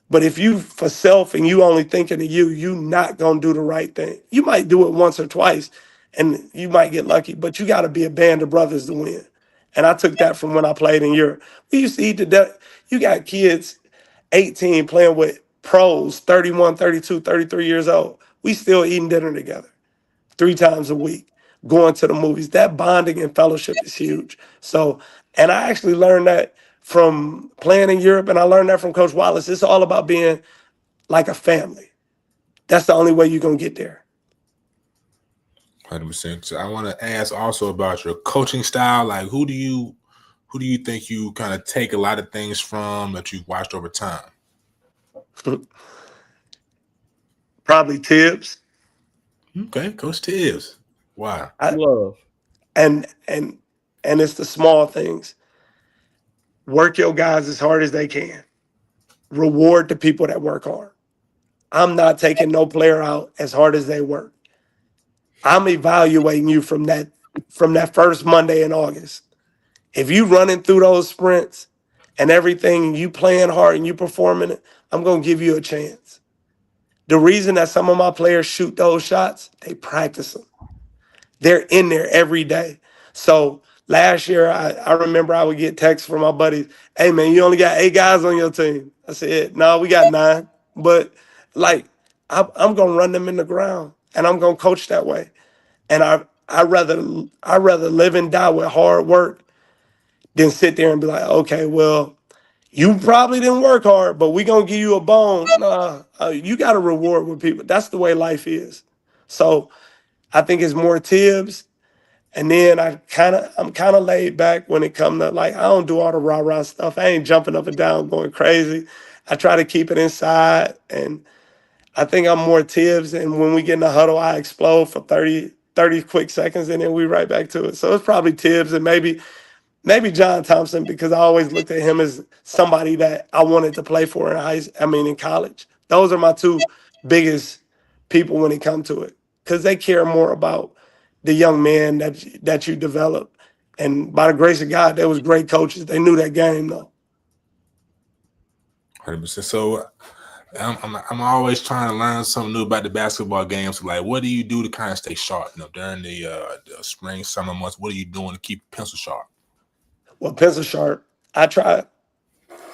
But if you for self and you only thinking of you not going to do the right thing. You might do it once or twice and you might get lucky, but you got to be a band of brothers to win. And I took that from when I played in Europe. We used to eat to death. You got kids 18 playing with pros, 31, 32, 33 years old. We still eating dinner together 3 times a week, going to the movies. That bonding and fellowship is huge. So, and I actually learned that from playing in Europe, and I learned that from Coach Wallace. It's all about being like a family. That's the only way you're going to get there. 100%. So I want to ask also about your coaching style. Like, who do you think you kind of take a lot of things from that you've watched over time? Probably Tibbs. Okay, Coach Tibbs. Why? Love. And it's the small things. Work your guys as hard as they can. Reward the people that work hard. I'm not taking no player out as hard as they work. I'm evaluating you from that first Monday in August. If you running through those sprints and everything, and you playing hard and you performing it, I'm going to give you a chance. The reason that some of my players shoot those shots, they practice them. They're in there every day. So last year, I remember I would get texts from my buddies, hey, man, you only got 8 guys on your team. I said, no, we got 9. But, like, I'm going to run them in the ground, and I'm going to coach that way. And I rather live and die with hard work than sit there and be like, okay, well, you probably didn't work hard, but we going to give you a bone. Nah, you got to reward with people. That's the way life is. So I think it's more Tibbs. And then I'm kind of laid back when it comes to, like, I don't do all the rah-rah stuff. I ain't jumping up and down going crazy. I try to keep it inside. And I think I'm more Tibbs. And when we get in the huddle, I explode for 30 quick seconds, and then we right back to it. So it's probably Tibbs and maybe John Thompson, because I always looked at him as somebody that I wanted to play for in college. Those are my 2 biggest people when it comes to it, because they care more about the young man that you develop. And by the grace of God, they was great coaches. They knew that game, though. 100%. So I'm always trying to learn something new about the basketball game. So, like, what do you do to kind of stay sharp? During the spring, summer months, what are you doing to keep pencil sharp? Well, pencil sharp, I try.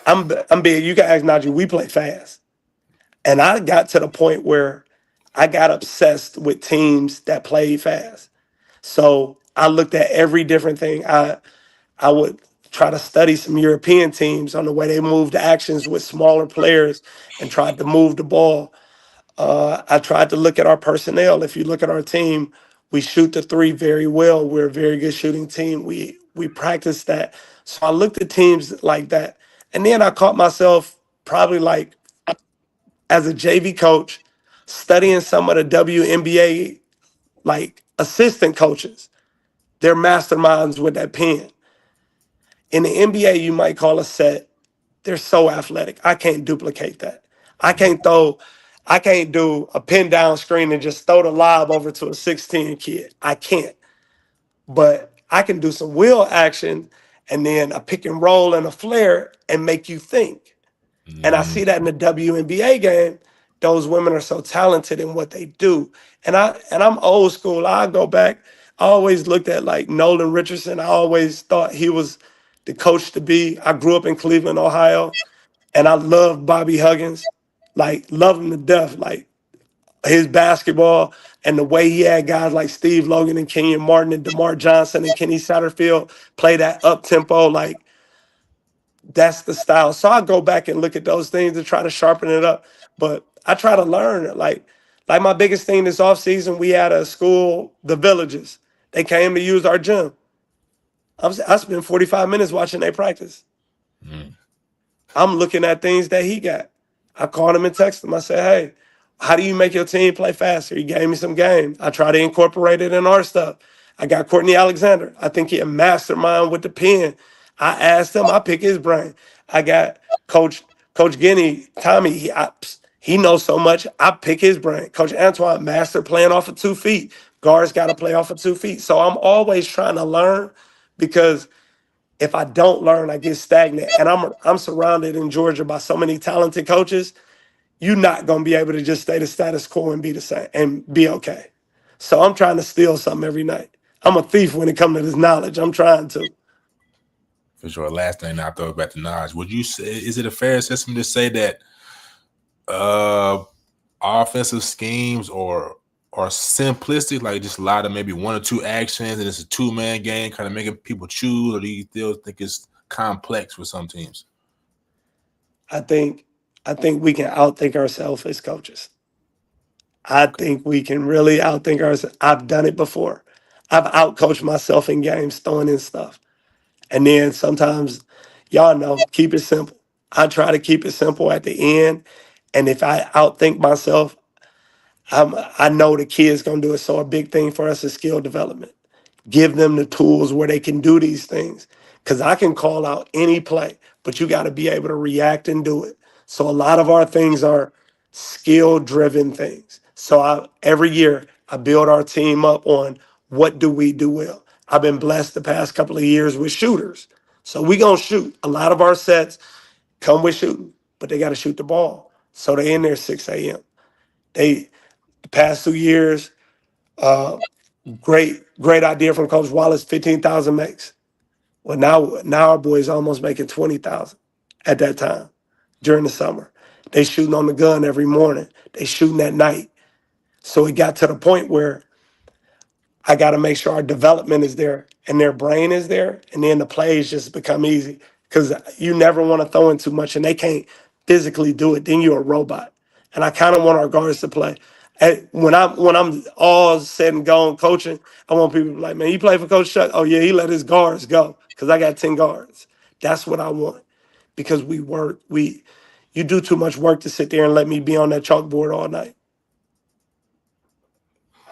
I'm big. You can ask Najee. We play fast. And I got to the point where I got obsessed with teams that played fast. So I looked at every different thing. I would try to study some European teams on the way they moved actions with smaller players and tried to move the ball. I tried to look at our personnel. If you look at our team, we shoot the 3 very well. We're a very good shooting team. We practice that. So I looked at teams like that. And then I caught myself probably, like, as a JV coach, studying some of the WNBA, like, assistant coaches. They're masterminds with that pen. In the NBA, you might call a set. They're so athletic. I can't duplicate that. I can't do a pin down screen and just throw the lob over to a 16 kid. I can't. But I can do some wheel action and then a pick and roll and a flare and make you think. And I see that in the WNBA game. Those women are so talented in what they do. And I'm old school. I go back. I always looked at like Nolan Richardson. I always thought he was the coach to be. I grew up in Cleveland, Ohio, and I loved Bobby Huggins. Like, love him to death. Like, his basketball and the way he had guys like Steve Logan and Kenyon Martin and DeMar Johnson and Kenny Satterfield play that up tempo, like, that's the style. So I go back and look at those things to try to sharpen it up. But I try to learn. Like my biggest thing this offseason, we had a school, the Villages. They came to use our gym. I spent 45 minutes watching they practice. I'm looking at things that he got. I called him and texted him. I said, hey, how do you make your team play faster? He gave me some game. I try to incorporate it in our stuff. I got Courtney Alexander. I think he a mastermind with the pen. I asked him. I pick his brain. I got Coach Guinea, Tommy. He knows so much. I pick his brain. Coach Antoine, master playing off of 2 feet. Guards got to play off of 2 feet. So I'm always trying to learn because if I don't learn, I get stagnant. And I'm surrounded in Georgia by so many talented coaches. You're not gonna be able to just stay the status quo and be the same and be okay. So I'm trying to steal something every night. I'm a thief when it comes to this knowledge. I'm trying to. For sure. Last thing I thought about the knowledge. Would you say, is it a fair assessment to say that offensive schemes are simplistic, like just a lot of maybe 1 or 2 actions, and it's a 2-man game, kind of making people choose, or do you still think it's complex for some teams? I think we can outthink ourselves as coaches. I think we can really outthink ourselves. I've done it before. I've outcoached myself in games, throwing in stuff. And then sometimes, y'all know, keep it simple. I try to keep it simple at the end. And if I outthink myself, I know the kid's gonna do it. So a big thing for us is skill development. Give them the tools where they can do these things. Because I can call out any play, but you got to be able to react and do it. So a lot of our things are skill-driven things. So every year I build our team up on what do we do well. I've been blessed the past couple of years with shooters. So we gonna shoot. A lot of our sets come with shooting, but they got to shoot the ball. So they in there 6 a.m. The past 2 years, great idea from Coach Wallace, 15,000 makes. Well, now our boys almost making 20,000 at that time during the summer. They shooting on the gun every morning. They shooting at night. So it got to the point where I got to make sure our development is there and their brain is there, and then the plays just become easy because you never want to throw in too much, and they can't physically do it. Then you're a robot. And I kind of want our guards to play. When I'm all said and gone coaching, I want people to be like, man, you play for Coach Chuck? Oh yeah, he let his guards go because I got 10 guards. That's what I want because you do too much work to sit there and let me be on that chalkboard all night.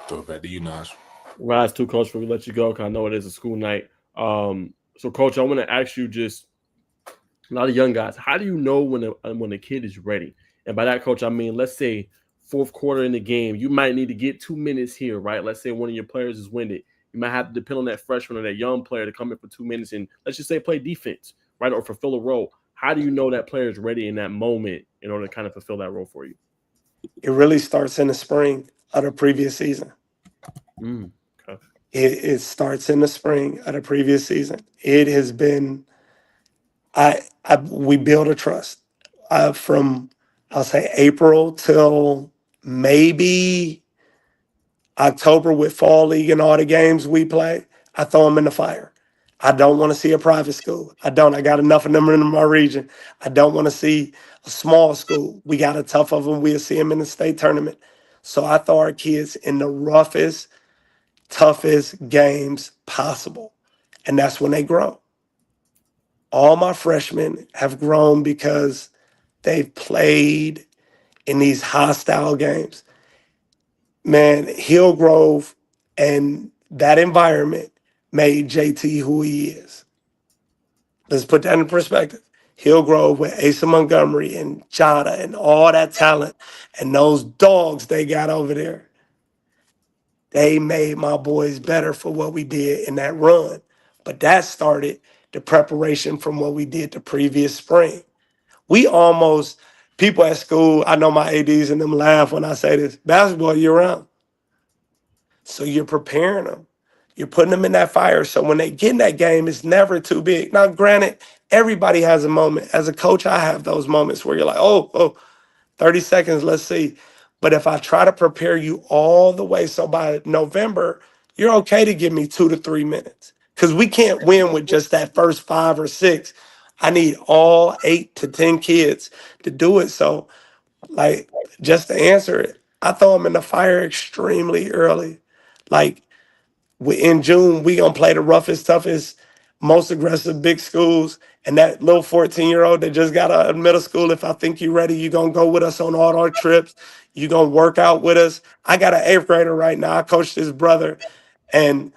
Throw it back to you, Naj. Rise to Coach, before we let you go, because I know it is a school night. So, Coach, I want to ask you just a lot of young guys. How do you know when a kid is ready? And by that, Coach, I mean, let's say 4th quarter in the game, you might need to get 2 minutes here, right? Let's say one of your players is winded. You might have to depend on that freshman or that young player to come in for 2 minutes and let's just say play defense, right, or fulfill a role. How do you know that player is ready in that moment in order to kind of fulfill that role for you? It really starts in the spring of the previous season. Okay. It starts in the spring of the previous season. It has been, we build a trust from, I'll say April till maybe October with fall league and all the games we play. I throw them in the fire. I don't want to see a private school. I got enough of them in my region. I don't want to see a small school. We got a tough of them. We'll see them in the state tournament. So I throw our kids in the roughest, toughest games possible. And that's when they grow. All my freshmen have grown because they've played in these hostile games. Man, Hillgrove and that environment made JT who he is. Let's put that in perspective. Hillgrove with Asa Montgomery and Jada and all that talent and those dogs they got over there, they made my boys better for what we did in that run. But that started the preparation from what we did the previous spring. We almost, people at school, I know my ADs and them laugh when I say this, basketball year round. So you're preparing them. You're putting them in that fire. So when they get in that game, it's never too big. Now, granted, everybody has a moment. As a coach, I have those moments where you're like, oh, 30 seconds, let's see. But if I try to prepare you all the way, so by November, you're okay to give me 2 to 3 minutes. Because we can't win with just that first 5 or 6. I need all 8 to 10 kids to do it. So, like, just to answer it, I throw them in the fire extremely early. Like, in June, we gonna play the roughest, toughest, most aggressive big schools. And that little 14-year-old that just got out of middle school, if I think you're ready, you're gonna go with us on all our trips. You're gonna work out with us. I got an 8th grader right now. I coached his brother, and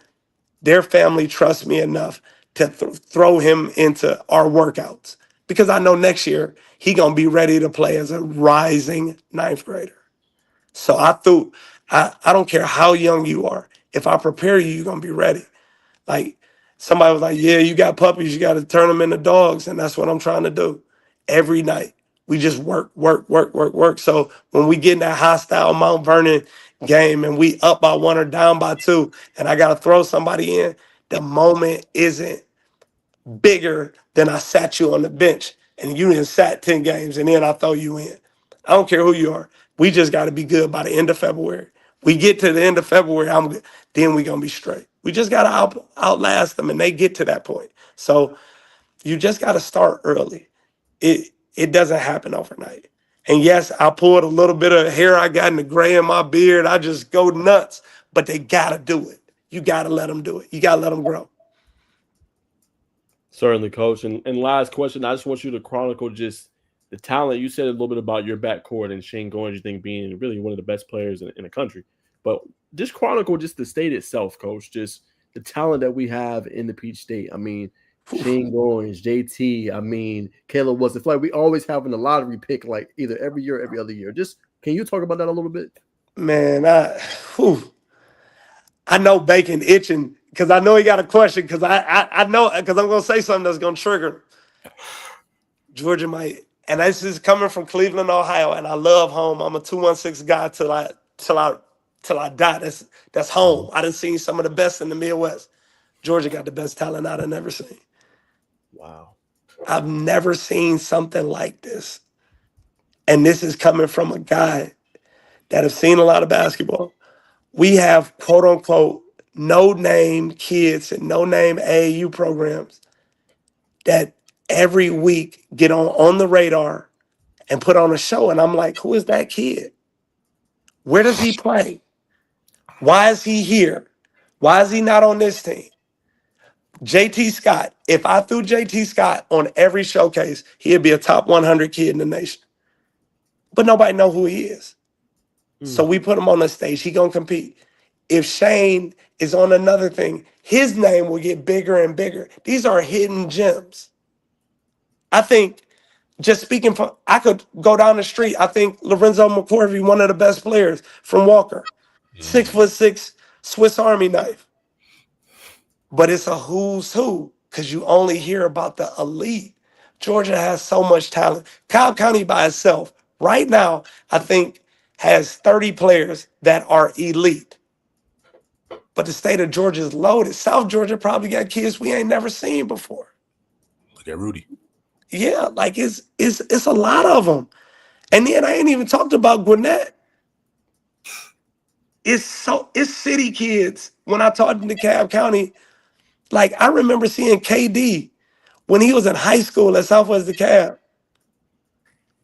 their family trusts me enough to throw him into our workouts because I know next year he gonna be ready to play as a rising 9th grader. So I don't care how young you are. If I prepare you, you're gonna be ready. Like somebody was like, yeah, you got puppies, you got to turn them into dogs. And that's what I'm trying to do every night. We just work, work, work, work, work. So when we get in that hostile Mount Vernon game and we up by 1 or down by 2, and I got to throw somebody in, the moment isn't bigger than I sat you on the bench and you didn't sat 10 games and then I throw you in. I don't care who you are. We just got to be good by the end of February. We get to the end of February, then we going to be straight. We just got to outlast them and they get to that point. So you just got to start early. It doesn't happen overnight. And yes, I pulled a little bit of hair I got in the gray in my beard. I just go nuts, but they got to do it. You got to let them do it. You got to let them grow. Certainly, coach. And last question, I just want you to chronicle just the talent. You said a little bit about your backcourt and Shane Goins, you think being really one of the best players in the country. But just chronicle just the state itself, coach. Just the talent that we have in the Peach State. I mean, Shane Goins, JT. I mean, Caleb was like we always having a lottery pick like either every year or every other year. Just can you talk about that a little bit? Man, I know Bacon itching because I know he got a question because I know because I'm gonna say something that's gonna trigger him. Georgia might, and this is coming from Cleveland, Ohio, and I love home. I'm a 216 guy till I die. That's home. I done seen some of the best in the Midwest. Georgia got the best talent I've never seen. Wow. I've never seen something like this. And this is coming from a guy that have seen a lot of basketball. We have quote unquote no-name kids and no-name AAU programs that every week get on the radar and put on a show. And I'm like, who is that kid? Where does he play? Why is he here? Why is he not on this team? JT Scott, if I threw JT Scott on every showcase, he'd be a top 100 kid in the nation. But nobody know who he is. So we put him on the stage. He gonna compete. If Shane is on another thing, his name will get bigger and bigger. These are hidden gems. I think, just speaking for, I could go down the street. I think Lorenzo McCorvey, one of the best players from Walker, 6'6" Swiss Army knife. But it's a who's who because you only hear about the elite. Georgia has so much talent. Cobb County by itself, right now, I think has 30 players that are elite. But the state of Georgia is loaded. South Georgia probably got kids we ain't never seen before. Look at Rudy. Yeah, like it's a lot of them. And then I ain't even talked about Gwinnett. It's city kids. When I talked to Cobb County, like I remember seeing KD when he was in high school at Southwest DeKalb.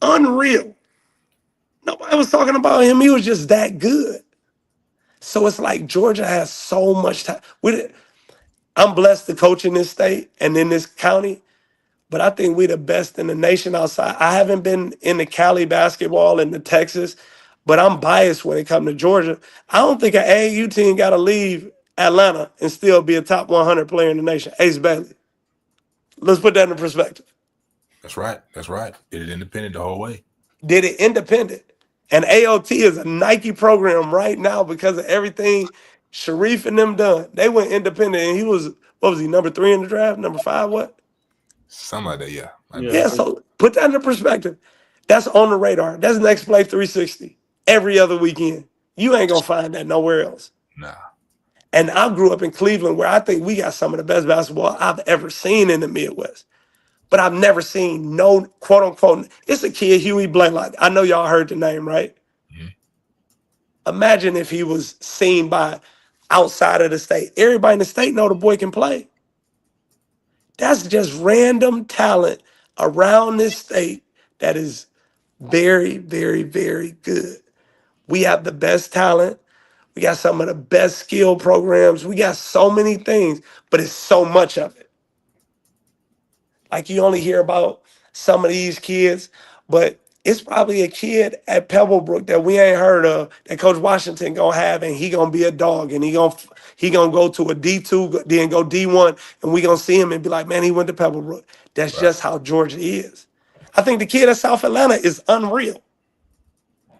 Unreal. Nobody was talking about him. He was just that good. So it's like Georgia has so much time. I'm blessed to coach in this state and in this county, but I think we're the best in the nation outside. I haven't been in the Cali basketball and the Texas, but I'm biased when it comes to Georgia. I don't think an AAU team got to leave Atlanta and still be a top 100 player in the nation. Ace Bailey. Let's put that in perspective. That's right. Did it independent the whole way. Did it independent. And AOT is a Nike program right now because of everything Sharif and them done. They went independent, and he was, what was he, number 3 in the draft? Number 5, what? Something like that, yeah. Yeah. So put that into perspective. That's on the radar. That's Next Play 360 every other weekend. You ain't going to find that nowhere else. Nah. And I grew up in Cleveland, where I think we got some of the best basketball I've ever seen in the Midwest. But I've never seen no quote unquote. It's a kid, Huey Blaylock. I know y'all heard the name, right? Mhm. Imagine if he was seen by outside of the state. Everybody in the state know the boy can play. That's just random talent around this state that is very, very, very good. We have the best talent. We got some of the best skill programs. We got so many things, but it's so much of it. Like, you only hear about some of these kids, but it's probably a kid at Pebblebrook that we ain't heard of that Coach Washington gonna have, and he gonna be a dog, and he gonna go to a D2, then go D1, and we gonna see him and be like, man, he went to Pebblebrook. That's Right. just how Georgia is. I think the kid at South Atlanta is unreal.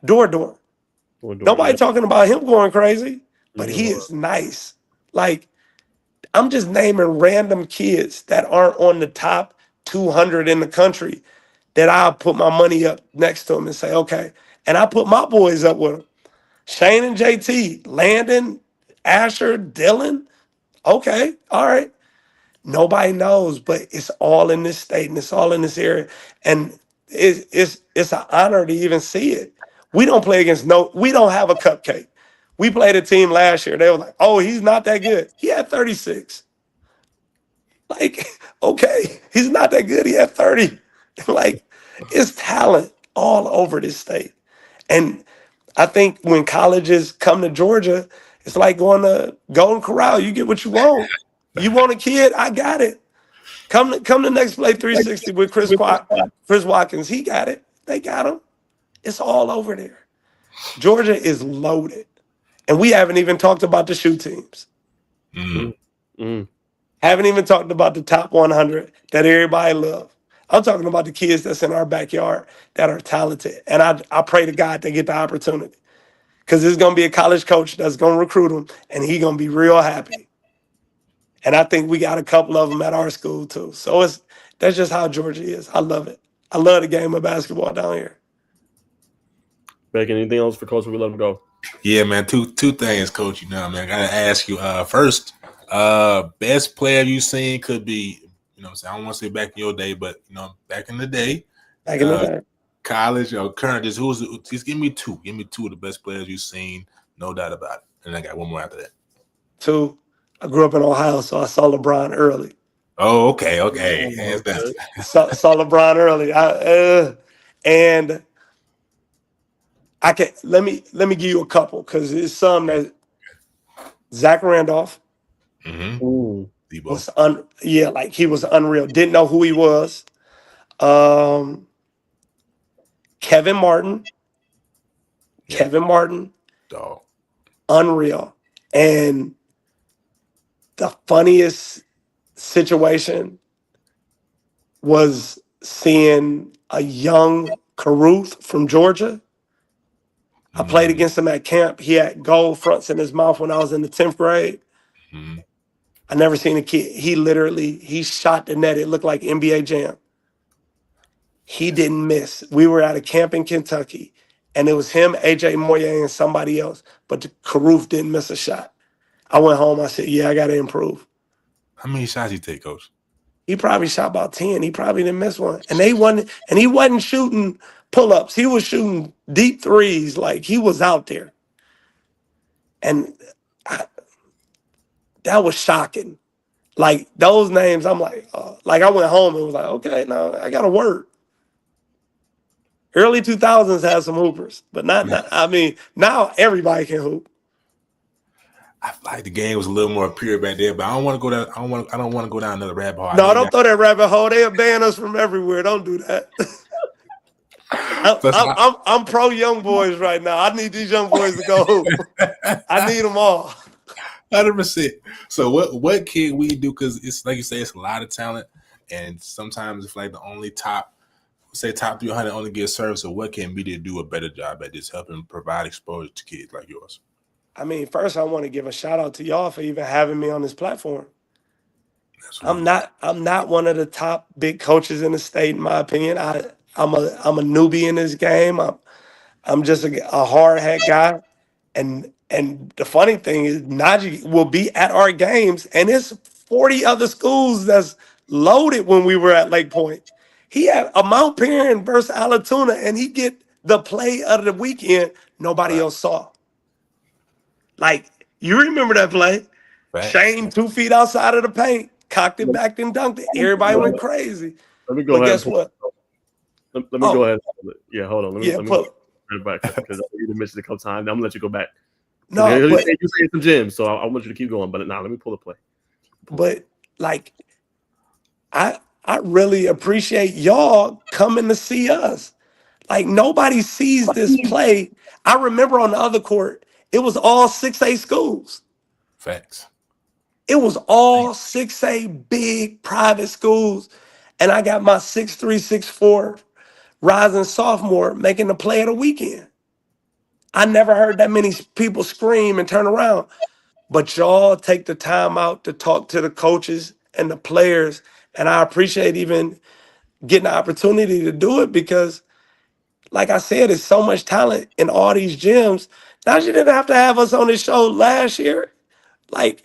Door. Nobody talking about him going crazy, but he is nice. Like, I'm just naming random kids that aren't on the top 200 in the country that I'll put my money up next to them and say, okay. And I put my boys up with them. Shane and JT, Landon, Asher, Dylan. Okay, all right. Nobody knows, but it's all in this state and it's all in this area. And it's an honor to even see it. We don't play against we don't have a cupcake. We played a team last year. They were like, oh, he's not that good. He had 36. Like, okay, he's not that good. He had 30. Like, it's talent all over this state. And I think when colleges come to Georgia, it's like going to Golden Corral. You get what you want. You want a kid? I got it. Come to Next Play 360 with Chris Watkins. He got it. They got him. It's all over there. Georgia is loaded. And we haven't even talked about the shoe teams. Haven't even talked about the top 100 that everybody loves. I'm talking about the kids that's in our backyard that are talented. And I pray to God they get the opportunity. Because there's going to be a college coach that's going to recruit them, and he's going to be real happy. And I think we got a couple of them at our school, too. So that's just how Georgia is. I love it. I love the game of basketball down here. Beck, anything else for Coach? We let him go. Yeah, man. Two things, Coach. You know, man. I gotta ask you. First, best player you've seen could be, you know, I don't want to say back in your day, but you know, back in the day, college or current. Just give me two. Give me two of the best players you've seen, no doubt about it. And I got one more after that. Two. I grew up in Ohio, so I saw LeBron early. Oh, okay. Saw LeBron early. And I can let me give you a couple because it's some that Zach Randolph was like he was unreal. Didn't know who he was. Kevin Martin. Dog. Unreal. And the funniest situation was seeing a young Caruth from Georgia. I played against him at camp. He had gold fronts in his mouth when I was in the 10th grade. I never seen a kid. He shot the net. It looked like NBA Jam. He didn't miss. We were at a camp in Kentucky, and it was him, AJ Moye, and somebody else. But the Caruth didn't miss a shot. I went home. I said, yeah, I got to improve. How many shots he take, Coach? He probably shot about 10. He probably didn't miss one. And he wasn't shooting pull-ups. He was shooting deep threes. Like, he was out there. And that was shocking. Like, those names, I'm like I went home and was like, okay, now I got to work. Early 2000s had some hoopers, but not I mean, now everybody can hoop. I feel like the game was a little more pure back there, but I don't want to go down. I don't want to go down another rabbit hole. No, don't throw that rabbit hole. They'll ban us from everywhere. Don't do that. I'm pro young boys right now. I need these young boys to go hoop. I need them all. 100%. So what can we do? Because it's like you say, it's a lot of talent, and sometimes it's like the only top say top 300 only get service, so what can media do a better job at this helping provide exposure to kids like yours? I mean, first I want to give a shout out to y'all for even having me on this platform. Absolutely. I'm not one of the top big coaches in the state, in my opinion. I'm a newbie in this game. I'm just a hard hat guy. And the funny thing is Najee will be at our games and it's 40 other schools that's loaded when we were at Lake Point. He had a Mount Perrin versus Alatoona and he get the play of the weekend nobody Right. else saw. Like, you remember that play? Facts. Shane 2 feet outside of the paint, cocked it back and dunked it. Everybody went crazy. Let me go But ahead. guess what? Let me go ahead. Yeah, hold on. Yeah, Let me pull. go back because you mentioned it a couple times. I'm gonna let you go back. No, you but say some gems, so I want you to keep going. But now let me pull the play. but like I really appreciate y'all coming to see us. Like nobody sees this play. I remember on the other court, it was all 6A schools. Facts. It was all 6A big private schools. And I got my 6'3", 6'4" rising sophomore making the play of the weekend. I never heard that many people scream and turn around. But y'all take the time out to talk to the coaches and the players. And I appreciate even getting the opportunity to do it because, like I said, there's so much talent in all these gyms. Now you didn't have to have us on this show last year. Like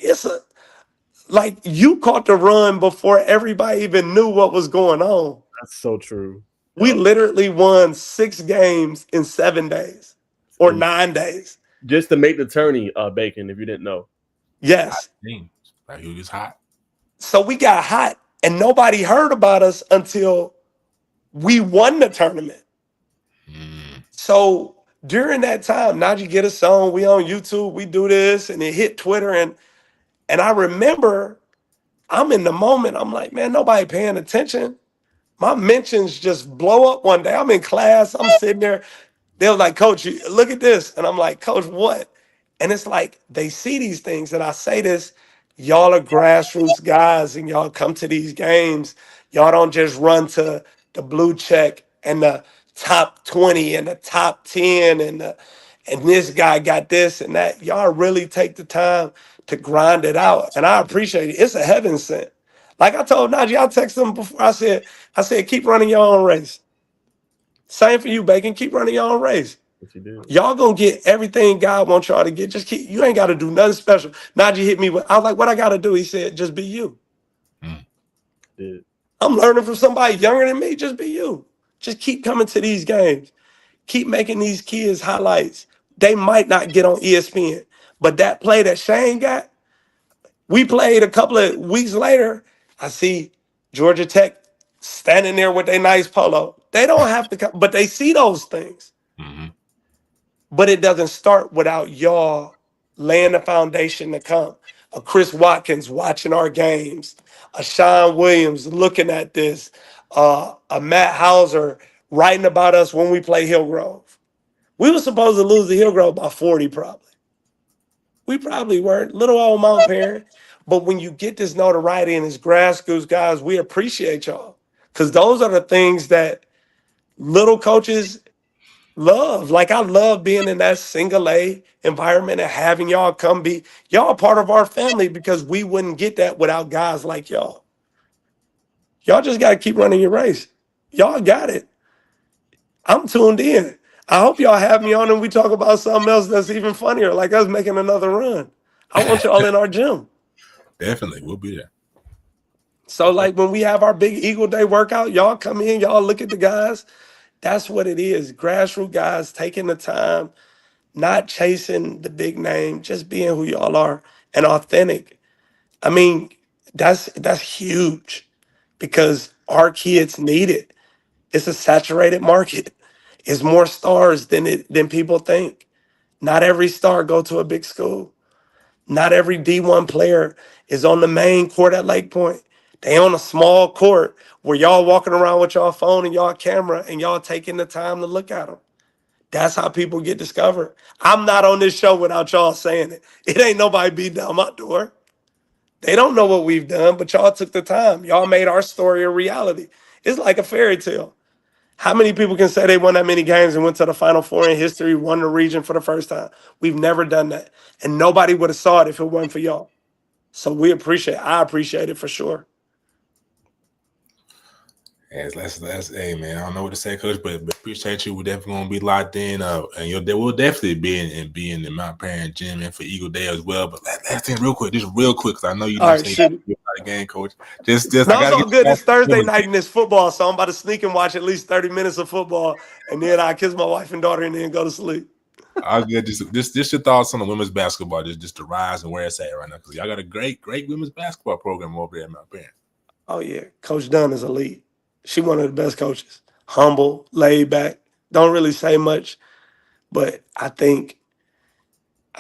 you caught the run before everybody even knew what was going on. That's so true. We literally won 6 games in 7 days or 9 days. Just to make the tourney, Bacon, if you didn't know. Yes. Like he was hot. So we got hot and nobody heard about us until we won the tournament. So during that time, Najee get a song, we on YouTube, we do this, and it hit Twitter. And I remember I'm in the moment, I'm like, man, nobody paying attention. My mentions just blow up one day. I'm in class, I'm sitting there. They were like, Coach, look at this. And I'm like, Coach, what? And it's like they see these things. And I say this, y'all are grassroots guys and y'all come to these games. Y'all don't just run to the blue check and the top 20 and the top 10 and this guy got this and that. Y'all really take the time to grind it out. And I appreciate it. It's a heaven sent. Like I told Najee, I texted him before. I said, keep running your own race. Same for you, Bacon. Keep running your own race. Yes, you did. Y'all gonna get everything God wants y'all to get. Just keep. You ain't got to do nothing special. Najee hit me with. I was like, "What I got to do?" He said, "Just be you." Did. I'm learning from somebody younger than me. Just be you. Just keep coming to these games. Keep making these kids highlights. They might not get on ESPN, but that play that Shane got, we played a couple of weeks later. I see Georgia Tech standing there with their nice polo. They don't have to come, but they see those things. But it doesn't start without y'all laying the foundation to come. A Chris Watkins watching our games, a Sean Williams looking at this, a Matt Hauser writing about us when we play Hillgrove. We were supposed to lose to Hillgrove by 40 probably. We probably weren't. Little old Mount Perrin. But when you get this notoriety and this grassroots guys, we appreciate y'all. Because those are the things that little coaches love. Like I love being in that single A environment and having y'all come be y'all part of our family because we wouldn't get that without guys like y'all. Y'all just got to keep running your race. Y'all got it. I'm tuned in. I hope y'all have me on and we talk about something else that's even funnier, like us making another run. I want y'all in our gym. Definitely, we'll be there. So like when we have our big Eagle Day workout, y'all come in, y'all look at the guys. That's what it is. Grassroots guys taking the time, not chasing the big name, just being who y'all are and authentic. I mean, that's huge because our kids need it. It's a saturated market. It's more stars than people think. Not every star go to a big school. Not every D1 player is on the main court at Lake Point. They on a small court where y'all walking around with y'all phone and y'all camera and y'all taking the time to look at them. That's how people get discovered. I'm not on this show without y'all saying it. It ain't nobody beat down my door. They don't know what we've done, but y'all took the time. Y'all made our story a reality. It's like a fairy tale. How many people can say they won that many games and went to the Final Four in history, won the region for the first time? We've never done that. And nobody would have saw it if it wasn't for y'all. So I appreciate it for sure. Hey man, I don't know what to say, Coach, but appreciate you. We're definitely gonna be locked in, and we'll definitely be in the Mount Paran gym and for Eagle Day as well. But last thing, real quick, because I know you All know right, say shoot. you're not a game coach. Just No, I it's gotta all get good. It's Thursday night back. and it's football, so I'm about to sneak and watch at least 30 minutes of football, and then I kiss my wife and daughter and then go to sleep. I was just your thoughts on the women's basketball, just the rise and where it's at right now, because y'all got a great women's basketball program over there at Mount Paran. Oh yeah, Coach Dunn is elite. She one of the best coaches. Humble, laid back, don't really say much, but I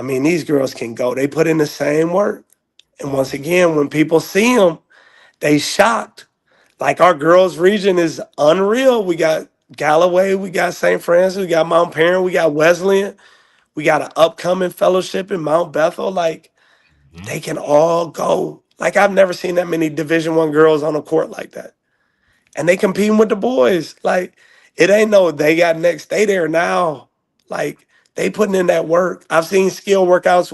mean, these girls can go. They put in the same work, and once again, when people see them, they shocked. Like our girls' region is unreal. We got Galloway, we got St. Francis, we got Mount Paran, we got Wesleyan, we got an upcoming fellowship in Mount Bethel. Like they can all go. Like I've never seen that many Division I girls on a court like that. And they competing with the boys. Like it ain't no they got next. They there now. Like they putting in that work. I've seen skill workouts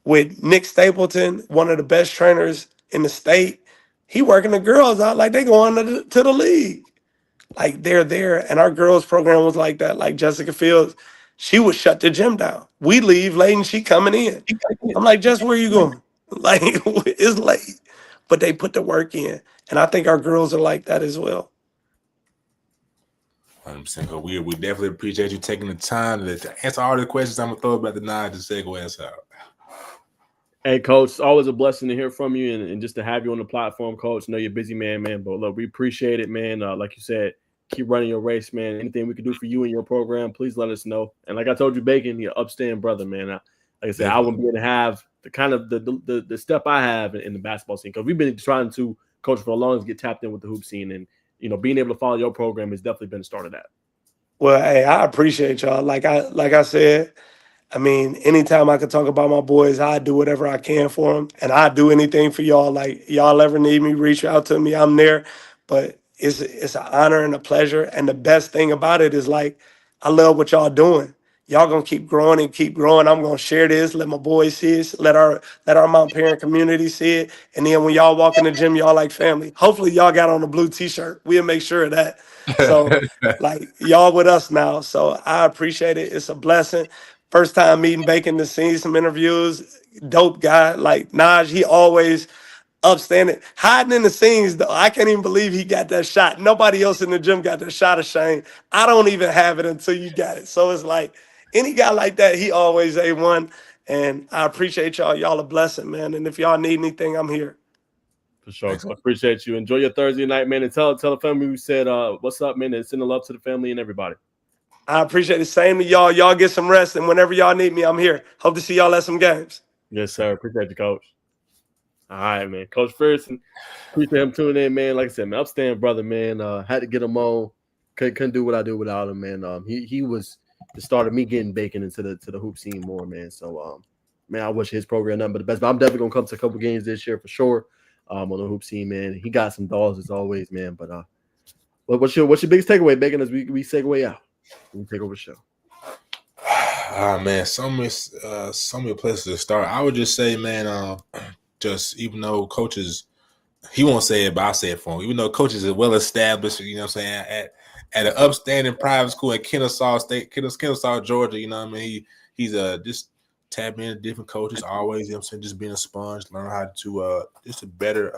with Nick Stapleton, one of the best trainers in the state. He working the girls out like they going to the league. Like they're there. And our girls program was like that. Like Jessica Fields, she would shut the gym down. We leave late and she coming in. I'm like, Jess, where you going? Like it's late. But they put the work in. And I think our girls are like that as well. 100%. We definitely appreciate you taking the time to answer all the questions. I'm gonna throw about the nine to segue us out. Hey, Coach, it's always a blessing to hear from you and just to have you on the platform, Coach. I know you're a busy man, but look, we appreciate it, man. Like you said, keep running your race, man. Anything we can do for you and your program, please let us know. And like I told you, Bacon, you're an upstanding brother, man. Like I said, I wouldn't be able to have the kind of the step I have in the basketball scene, because we've been trying to, Coach, for a long time, get tapped in with the hoop scene, and being able to follow your program has definitely been the start of that. Well, hey, I appreciate y'all. Like I said, I mean, anytime I can talk about my boys, I do whatever I can for them, and I do anything for y'all. Like y'all ever need me, reach out to me. I'm there. But it's an honor and a pleasure. And the best thing about it is like I love what y'all doing. Y'all gonna keep growing and keep growing. I'm gonna share this, let my boys see it, let our Mount Parent community see it. And then when y'all walk in the gym, y'all like family. Hopefully y'all got on a blue t-shirt. We'll make sure of that. So like y'all with us now. So I appreciate it. It's a blessing. First time meeting Bacon to see some interviews. Dope guy. Like Naj, he always upstanding. Hiding in the scenes, though. I can't even believe he got that shot. Nobody else in the gym got the shot of Shane. I don't even have it until you got it. So it's like any guy like that, he always A1. And I appreciate y'all. Y'all a blessing, man. And if y'all need anything, I'm here. For sure. So I appreciate you. Enjoy your Thursday night, man. And tell the family we said what's up, man, and send the love to the family and everybody. I appreciate it. Same to y'all. Y'all get some rest. And whenever y'all need me, I'm here. Hope to see y'all at some games. Yes, sir. Appreciate you, Coach. All right, man. Coach Frierson, appreciate him tuning in, man. Like I said, man, upstanding brother, man. Had to get him on. Couldn't do what I do without him, man. He was the start of me getting Bacon into the hoop scene more, man. So, man, I wish his program nothing but the best. But I'm definitely gonna come to a couple games this year for sure. On the hoop scene, man. He got some dogs as always, man. But what's your biggest takeaway, Bacon, as we segue out? We take over the show. Man, so many places to start. I would just say, man, just even though coaches, he won't say it, but I'll say it for him. Even though coaches are well established, you know what I'm saying, at an upstanding private school at Kennesaw, Georgia, you know what I mean? He's just tapping into different coaches always, you know what I'm saying, just being a sponge, learn how to just to better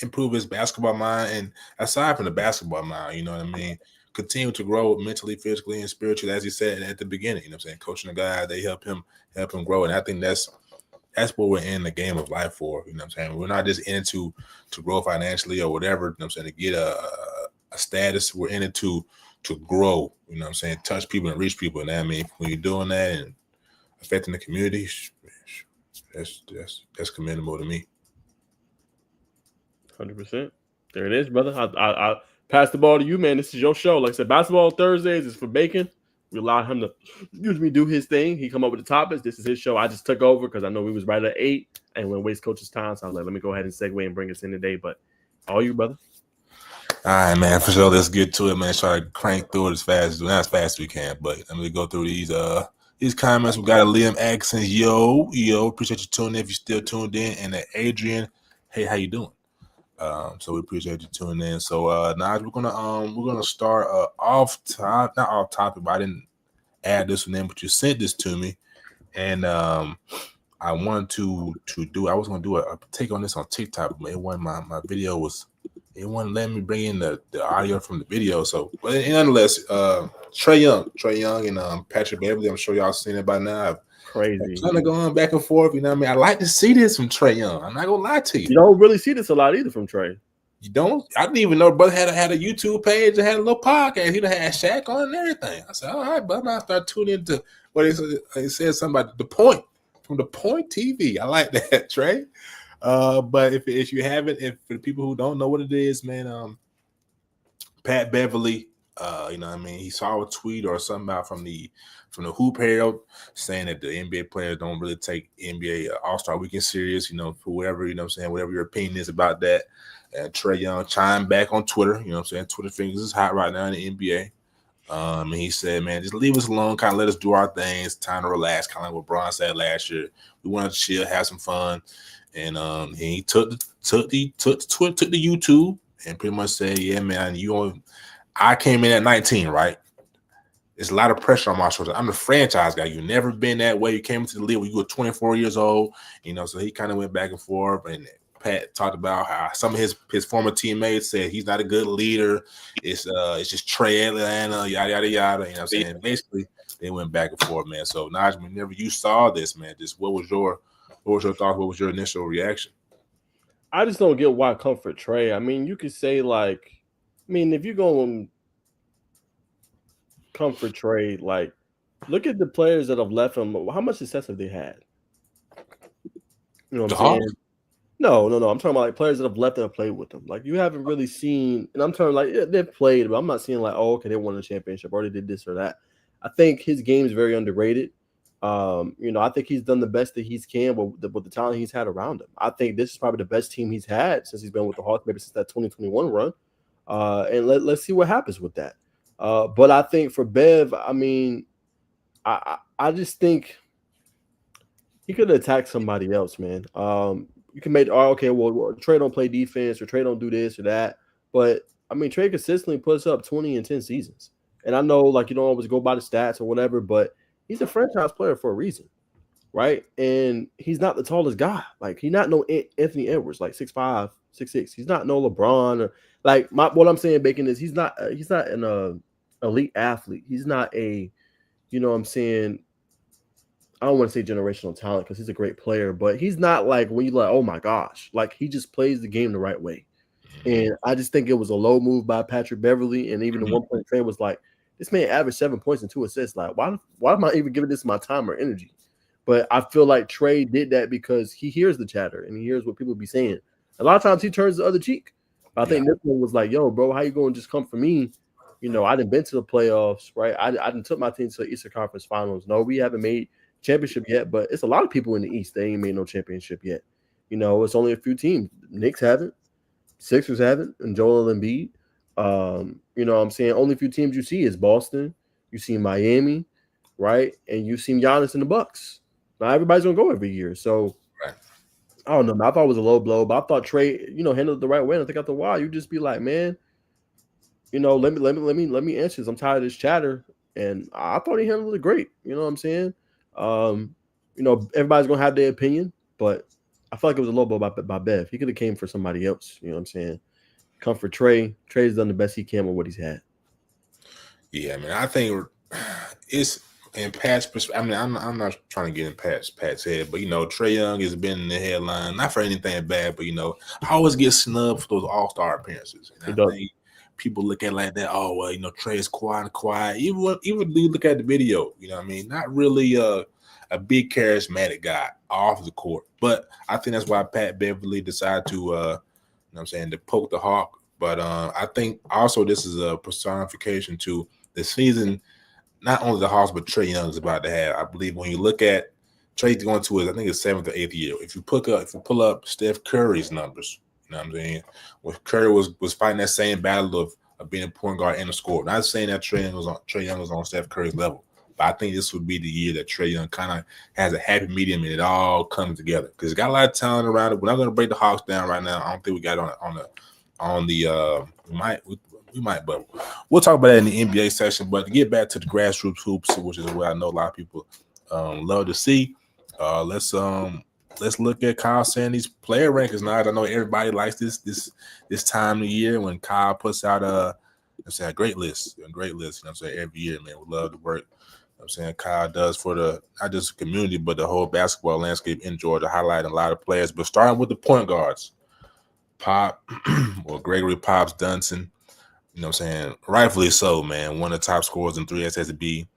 improve his basketball mind, and aside from the basketball mind, you know what I mean, continue to grow mentally, physically, and spiritually, as he said at the beginning, you know what I'm saying, coaching the guy, they help him grow, and I think that's what we're in the game of life for, you know what I'm saying? We're not just in it to grow financially or whatever, you know what I'm saying, to get a status. We're in it to grow, you know what I'm saying, touch people and reach people. And I mean, when you're doing that and affecting the community, that's commendable to me. 100%. There it is, brother. I pass the ball to you, man. This is your show. Like I said, basketball Thursdays is for Bacon. We allow him to do his thing. He come up with the topics. This is his show. I just took over because I know we was right at 8 and we waste coach's time. So I was like, let me go ahead and segue and bring us in today. But all you, brother. All right, man. For sure, let's get to it, man. Try to crank through it not as fast as we can, but let me go through these comments. We got a Liam Atkins, yo, appreciate you tuning in if you're still tuned in, and Adrian, hey, how you doing? So we appreciate you tuning in. So now we're gonna start not off topic, but I didn't add this one in, but you sent this to me, and I wanted I was gonna do a take on this on TikTok, but it wasn't my video was. It wouldn't let me bring in the audio from the video. So, but nonetheless, Trey Young, and Patrick Beverly. I'm sure y'all seen it by now. Crazy. Kind of going back and forth. You know what I mean? I like to see this from Trey Young. I'm not gonna lie to you. You don't really see this a lot either from Trey. You don't? I didn't even know brother had a YouTube page and had a little podcast. He'd have had Shaq on and everything. I said, all right, but I start tuning into what he said something about the point from the Point TV. I like that, Trey. But if you haven't, for the people who don't know what it is, man, Pat Beverly, you know what I mean, he saw a tweet or something out from the Hoop Herald saying that the NBA players don't really take NBA All-Star Weekend serious, you know, for whatever, you know what I'm saying, whatever your opinion is about that. And Trey Young chimed back on Twitter, you know what I'm saying, Twitter fingers is hot right now in the NBA. And he said, man, just leave us alone, kind of let us do our things, time to relax, kind of like what Bron said last year. We want to chill, have some fun. And he took the Twitter, took the YouTube, and pretty much said, "Yeah, man, I came in at 19, right? There's a lot of pressure on my shoulders. I'm the franchise guy. You've never been that way. You came into the league when you were 24 years old, you know." So he kind of went back and forth, and Pat talked about how some of his former teammates said he's not a good leader. It's just Trey Atlanta, yada yada yada. You know what I'm saying? Basically, they went back and forth, man. So Naj, whenever you saw this, man, just what was your thoughts? What was your initial reaction? I just don't get why comfort Trey. I mean, you could say if you're going to comfort Trey, look at the players that have left him. How much success have they had? You know what I'm saying? No. I'm talking about players that have left and have played with them. You haven't really seen, and I'm talking they've played, but I'm not seeing okay, they won a championship or they did this or that. I think his game is very underrated. I think he's done the best that he can with the talent he's had around him. I think this is probably the best team he's had since he's been with the Hawks, maybe since that 2021 run. And let's see what happens with that. But I think for Bev, I mean, I just think he could attack somebody else, man. You can make, Trey don't play defense or Trey don't do this or that. But, I mean, Trey consistently puts up 20 and 10 seasons. And I know, you don't always go by the stats or whatever, but he's a franchise player for a reason, right? And he's not the tallest guy. He's not no Anthony Edwards, 6'5", 6'6". He's not no LeBron or what I'm saying, Bacon, is he's not an elite athlete. He's not a, you know what I'm saying, I don't want to say generational talent because he's a great player, but he's not when you're oh my gosh, he just plays the game the right way. And I just think it was a low move by Patrick Beverly, and even the 1 point trade was this man averaged 7 points and 2 assists. Why am I even giving this my time or energy? But I feel like Trey did that because he hears the chatter and he hears what people be saying. A lot of times he turns the other cheek. I think this one was yo, bro, how you going to just come for me? You know, I didn't been to the playoffs, right? I didn't took my team to the Eastern Conference Finals. No, we haven't made championship yet, but it's a lot of people in the East. They ain't made no championship yet. You know, it's only a few teams. Knicks haven't. Sixers haven't. And Joel Embiid. You know what I'm saying? Only few teams you see is Boston. You see Miami, right? And you see Giannis in the Bucks. Now everybody's gonna go every year. So I don't know. Man. I thought it was a low blow, but I thought Trey, handled it the right way. And I think after a while, you just be like, man, let me answer this. I'm tired of this chatter. And I thought he handled it great. You know what I'm saying? Everybody's gonna have their opinion, but I feel like it was a low blow by Bev. He could have came for somebody else. You know what I'm saying? Comfort Trey. Trey's done the best he can with what he's had. Yeah, man. I think it's in Pat's perspective. I mean, I'm not trying to get in Pat's head, but Trey Young has been in the headline, not for anything bad, but I always get snubbed for those All-Star appearances. And I think people look at it like that. Oh well, Trey is quiet. Even you look at the video, you know what I mean? Not really a big charismatic guy off the court, but I think that's why Pat Beverly decided to. To poke the hawk. But I think also this is a personification to the season, not only the Hawks, but Trey Young is about to have. I believe when you look at Trey's going to his 7th or 8th year. If you pull up Steph Curry's numbers, You know what I'm saying? When Curry was fighting that same battle of being a point guard and a scorer. Not saying that Trae Young was on Steph Curry's level, but I think this would be the year that Trae Young kind of has a happy medium and it all comes together. Because he's got a lot of talent around it. We're not going to break the Hawks down right now. I don't think we got we might, but we'll talk about that in the NBA section. But to get back to the grassroots hoops, which is what I know a lot of people love to see, let's look at Kyle Sandy's player rankings now. I know everybody likes this time of year when Kyle puts out a great list. You know what I'm saying? Every year, man, we love the work. You know what I'm saying Kyle does for the not just the community, but the whole basketball landscape in Georgia, highlighting a lot of players. But starting with the point guards, Pop or Gregory Pops Dunson. You know what I'm saying? Rightfully so, man. One of the top scorers in 3S SB.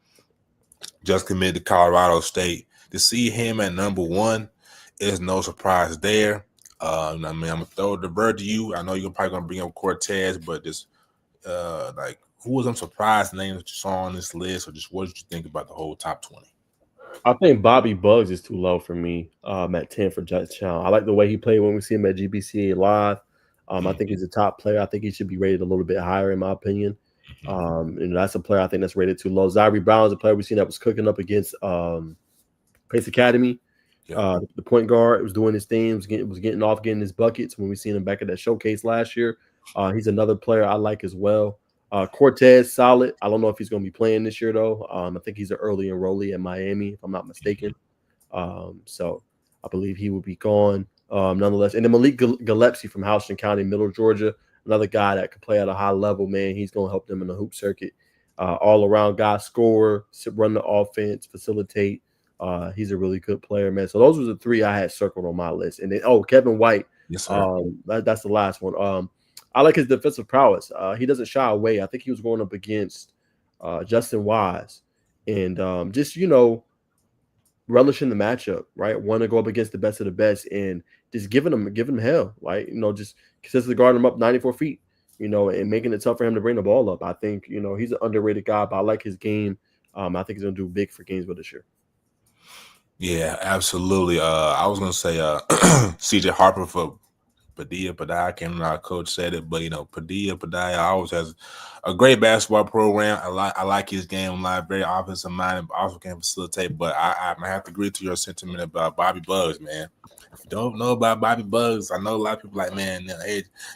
Just committed to Colorado State. To see him at number 1 is no surprise there. I mean, I'm going to throw the bird to you. I know you're probably going to bring up Cortez, but just who was some surprised names that you saw on this list, or just what did you think about the whole top 20? I think Bobby Bugs is too low for me at 10 for Georgetown. I like the way he played when we see him at GBCA Live. I think he's a top player. I think he should be rated a little bit higher, in my opinion. And that's a player I think that's rated too low. Zyrie Brown is a player we've seen that was cooking up against Pace Academy. Yeah. The point guard was doing his thing, was getting his buckets when we seen him back at that showcase last year. He's another player I like as well. Cortez, solid. I don't know if he's going to be playing this year, though. I think he's an early enrollee at Miami, if I'm not mistaken. So I believe he will be gone nonetheless. And then Malik Gillespie from Houston County, Middle Georgia, another guy that could play at a high level, man. He's going to help them in the hoop circuit. All-around guy, scorer, run the offense, facilitate. He's a really good player, man. So those were the 3 I had circled on my list. And then, Kevin White. Yes, sir. That's the last one. I like his defensive prowess. He doesn't shy away. I think he was going up against Justin Wise. And just, relishing the matchup, right? Want to go up against the best of the best and just giving him hell, right? Just consistently guarding him up 94 feet, and making it tough for him to bring the ball up. I think, he's an underrated guy, but I like his game. I think he's going to do big for Gainesville this year. Yeah, absolutely. I was going to say CJ Harper for Padilla. I can't remember how coach said it, but Padilla always has a great basketball program. I like his game. Very offensive minded, also can facilitate. But I have to agree to your sentiment about Bobby Bugs, man. If you don't know about Bobby Bugs, I know a lot of people like, man,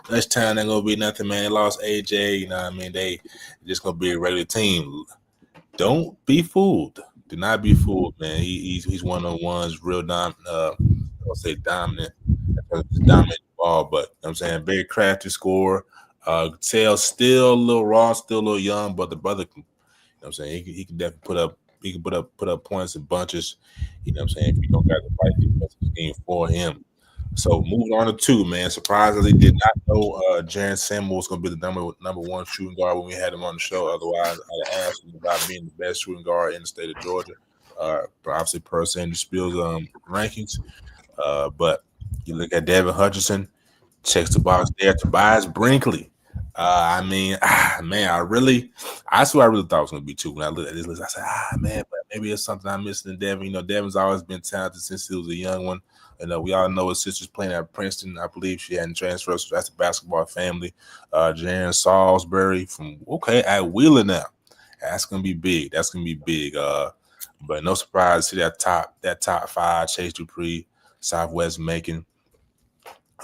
this time ain't gonna be nothing, man. They lost AJ, you know what I mean? They just gonna be a regular team. Don't be fooled. Do not be fooled, man. He's one of the ones real dominant. I don't say dominant. Dominant ball, but I'm saying very crafty scorer. Tell still a little raw, still a little young, but the brother can, I'm saying he can definitely put up points in bunches. You know what I'm saying? If you don't got the right defensive game for him. So moving on to 2, man. Surprisingly, did not know Jaren Samuel was going to be the number 1 shooting guard when we had him on the show. Otherwise, I'd asked him about being the best shooting guard in the state of Georgia. Obviously, per Sanders Spiel's rankings. But you look at Devin Hutchinson, checks the box there. Tobias Brinkley. Man, that's what I really thought it was going to be too. When I looked at this list, I said, man, but maybe it's something I'm missing in Devin. Devin's always been talented since he was a young one. We all know his sister's playing at Princeton. I believe she hadn't transferred, so that's a basketball family. Jaren Salisbury at Wheeler now. That's going to be big. But no surprise to see that top 5, Chase Dupree, Southwest Macon.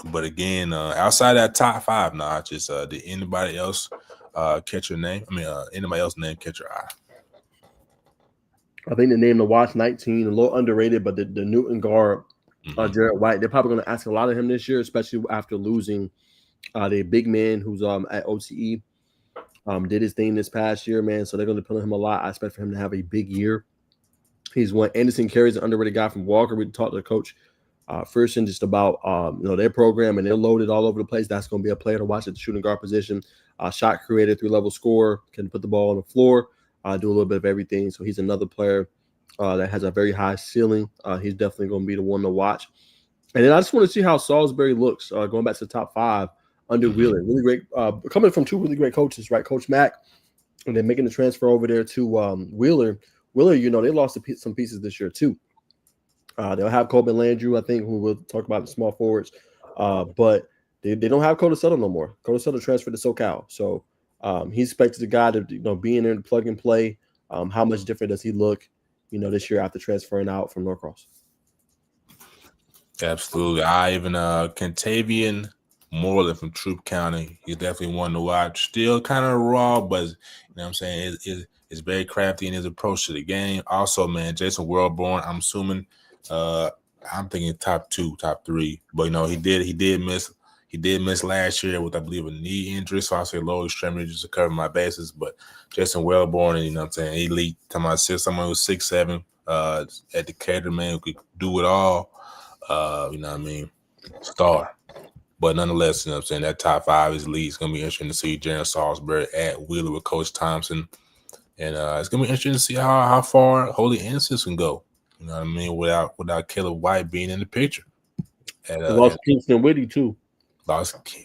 But again, outside that top 5, did anybody else catch your name? Anybody else name catch your eye? I think the name to watch 19, a little underrated, but the Newton guard, Jared White, they're probably going to ask a lot of him this year, especially after losing the big man who's at OCE. Did his thing this past year, man. So they're going to put on him a lot. I expect for him to have a big year. He's one. Anderson Carey's an underrated guy from Walker. We talked to Coach Frierson just about their program, and they're loaded all over the place. That's going to be a player to watch at the shooting guard position. Shot creator, 3-level scorer, can put the ball on the floor, do a little bit of everything. So he's another player that has a very high ceiling. He's definitely going to be the one to watch. And then I just want to see how Salisbury looks going back to the top 5 under Wheeler. Really great, coming from 2 really great coaches, right? Coach Mack, and then making the transfer over there to Wheeler. Wheeler, they lost some pieces this year too. They'll have Coleman Landrew, I think, who we'll talk about the small forwards. But They don't have Coda Settle no more. Coda Settle transferred to SoCal, so he's expected the guy to be in there and plug and play. How much different does he look, this year after transferring out from Norcross? Absolutely. I even Kentavian Moreland from Troup County. He's definitely one to watch. Still kind of raw, but what I'm saying is very crafty in his approach to the game. Also, man, Jason Wellborn, I'm assuming I'm thinking top 2, top 3. But he did miss last year with, I believe, a knee injury. So I say lower extremity just to cover my bases. But Jason Wellborn, elite. Talking about someone who's 6'7", at Decatur, man, who could do it all. Star. But nonetheless, that top 5 is elite. It's going to be interesting to see Jaron Salisbury at Wheeler with Coach Thompson. And it's going to be interesting to see how far Holy Innocents can go, without Caleb White being in the picture. Lost Kingston Whitty, too.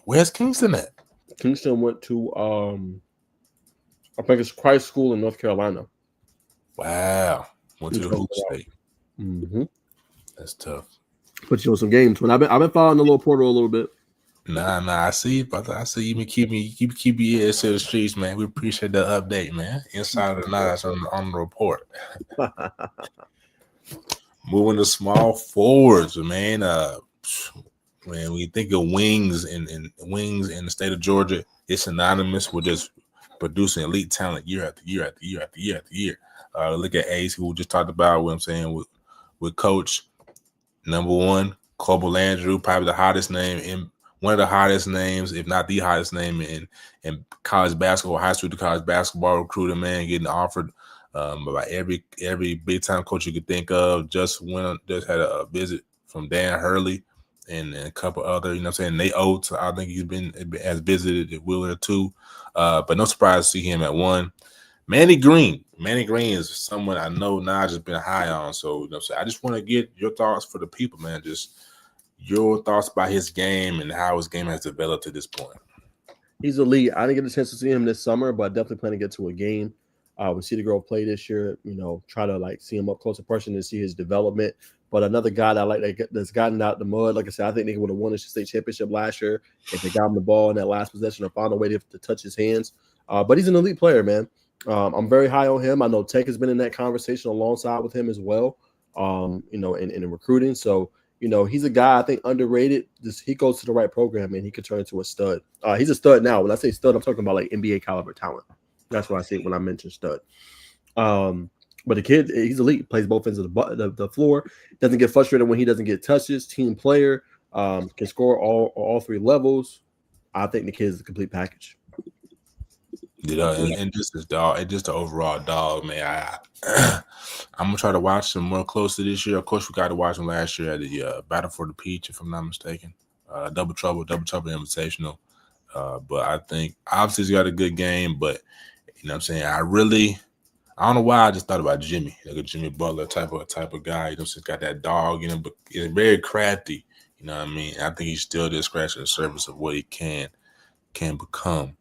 Where's Kingston at? Kingston went to, I think it's Christ School in North Carolina. Wow. Went to the Hoop State. Mm-hmm. That's tough. Put you on some games. When I've been following the little portal a little bit. Nah, I see, brother. I see you been keep your ears to the streets, man. We appreciate the update, man. Inside of the knowledge on the report. Moving to small forwards, man. When we think of wings and wings in the state of Georgia, it's synonymous with just producing elite talent year after year after year after year after year. Look at Ace, who we just talked about. What I'm saying with Coach. Number 1, Coble Landrew, probably the hottest name one of the hottest names, if not the hottest name in college basketball, high school to college basketball recruiting, man, getting offered by every big time coach you could think of. Just had a visit from Dan Hurley and a couple other, Nate Oates. I think has visited at Wheeler too. But no surprise to see him at 1. Manny Green is someone I know Naj has been high on. So, I just want to get your thoughts for the people, man. Just your thoughts about his game and how his game has developed to this point. He's elite. I didn't get a chance to see him this summer, but I definitely plan to get to a game. We see the girl play this year, try to see him up close and personal and see his development. But another guy that I like that's gotten out the mud, like I said, I think they would have won the state championship last year if they got him the ball in that last possession or found a way to touch his hands. But he's an elite player, man. I'm very high on him. I know Tech has been in that conversation alongside with him as well, in recruiting. So, he's a guy I think underrated. He goes to the right program and he could turn into a stud. He's a stud now. When I say stud, I'm talking about like NBA caliber talent. That's what I say when I mention stud. But the kid, he's elite. Plays both ends of the floor. Doesn't get frustrated when he doesn't get touches. Team player. Can score all 3 levels. I think the kid is a complete package. And just his dog, and just the overall dog, man. I'm gonna try to watch him more closely this year. Of course, we got to watch him last year at the Battle for the Peach, if I'm not mistaken. Double Trouble Invitational. But I think obviously he's got a good game, but I don't know why I just thought about Jimmy, like a Jimmy Butler type of guy. He's got that dog, but he's very crafty. I think he's still just scratching the surface of what he can become.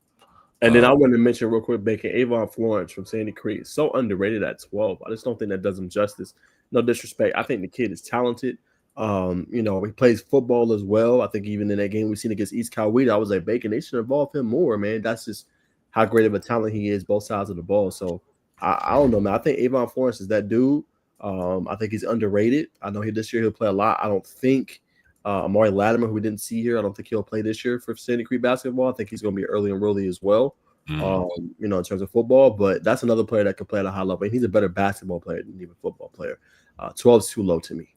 And then I want to mention real quick, Bacon, Avon Florence from Sandy Creek, so underrated at 12. I just don't think that does him justice. No disrespect. I think the kid is talented. He plays football as well. I think even in that game we seen against East Coweta, I was like, Bacon, they should involve him more, man. That's just how great of a talent he is, both sides of the ball. So I don't know, man. I think Avon Florence is that dude. I think he's underrated. I know this year he'll play a lot. I don't think Amari Latimer, who we didn't see here, I don't think he'll play this year for Sandy Creek basketball. I think he's going to be early and early as well, in terms of football. But that's another player that can play at a high level. And he's a better basketball player than even football player. 12 is too low to me.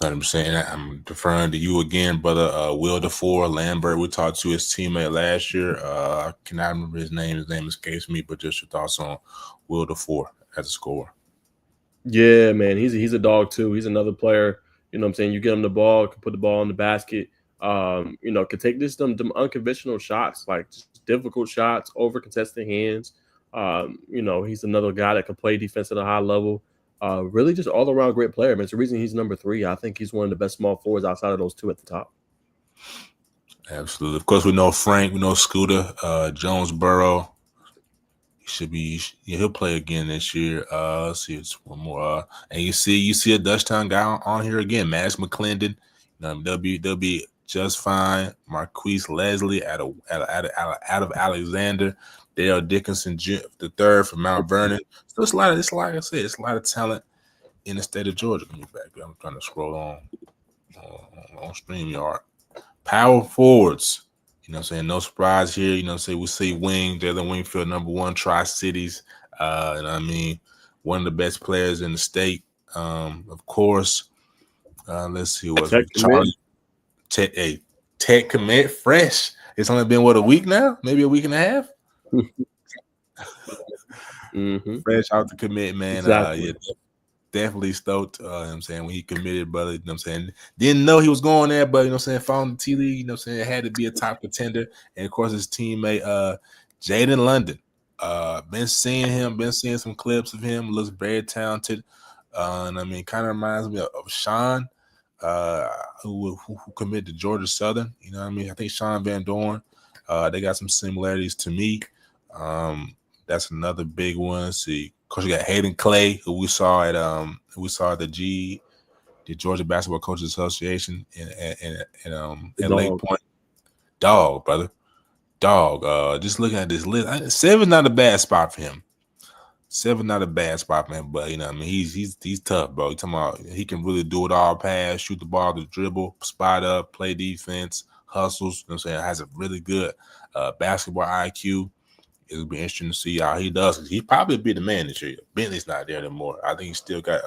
100%. I'm deferring to you again, brother. Will DeFore Lambert, we talked to his teammate last year. I cannot remember his name. His name escapes me, but just your thoughts on Will DeFore as a scorer. Yeah, man. He's a dog, too. He's another player. You know what I'm saying? You get him the ball, can put the ball in the basket, can take them unconventional shots, like just difficult shots, over contested hands. He's another guy that can play defense at a high level. Really just all around great player, man. It's the reason he's number 3. I think he's one of the best small forwards outside of those 2 at the top. Absolutely. Of course, we know Frank, we know Scooter, Jonesboro. He'll play again this year. Let's see, it's one more. And you see a Dutchtown guy on here again, Max McClendon. They'll be just fine. Marquise Leslie out of Alexander. Dale Dickinson the third from Mount Vernon. So it's like I said, it's a lot of talent in the state of Georgia. Let me back. I'm trying to scroll on StreamYard. Power forwards. You know what I'm saying? No surprise here. You know what I'm saying? We see Wing, Jalen Wingfield, number one, Tri-Cities. And I mean, one of the best players in the state. Of course. Let's see what's Charlie. Tech commit fresh. It's only been a week now? Maybe a week and a half? Fresh out the commit, man. Exactly. Yeah, definitely stoked. You know what I'm saying, when he committed, brother. You know what I'm saying? Didn't know he was going there, but you know what I'm saying, found the T League, you know what I'm saying, had to be a top contender. And of course his teammate Jaden London. Been seeing some clips of him, looks very talented. And I mean, kind of reminds me of Sean, who committed to Georgia Southern. You know what I mean? I think Sean Van Dorn. They got some similarities to me. That's another big one. See, of course, you got Hayden Clay, who we saw at the Georgia Basketball Coaches Association in Lake Point. Dog, brother. Dog. Just looking at this list, 7's not a bad spot for him. 7's not a bad spot for him, but you know what I mean, he's tough, bro. You talking about he can really do it all: pass, shoot the ball, the dribble, spot up, play defense, hustles. You know what I'm saying? Has a really good basketball IQ. It'll be interesting to see how he does. He probably be the man this year. Bentley's not there anymore. I think he still got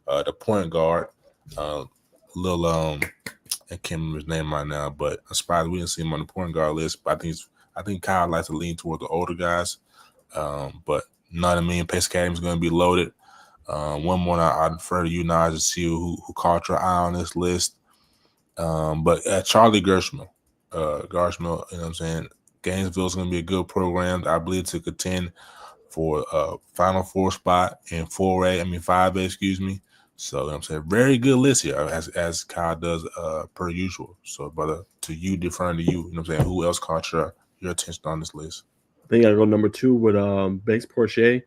the point guard. I can't remember his name right now, but I'm surprised we didn't see him on the point guard list. But I think Kyle likes to lean toward the older guys. But you know what I mean? Pace Academy is going to be loaded. One more, I'd defer to you now to see who caught your eye on this list. But Charlie Gershman, you know what I'm saying? Gainesville is going to be a good program, I believe, to contend for Final Four spot in 5A, excuse me. So, you know what I'm saying, very good list here, as Kyle does per usual. So, brother, to you, deferring to you, you know what I'm saying, who else caught your attention on this list? I think I go number 2 with Banks Porcher.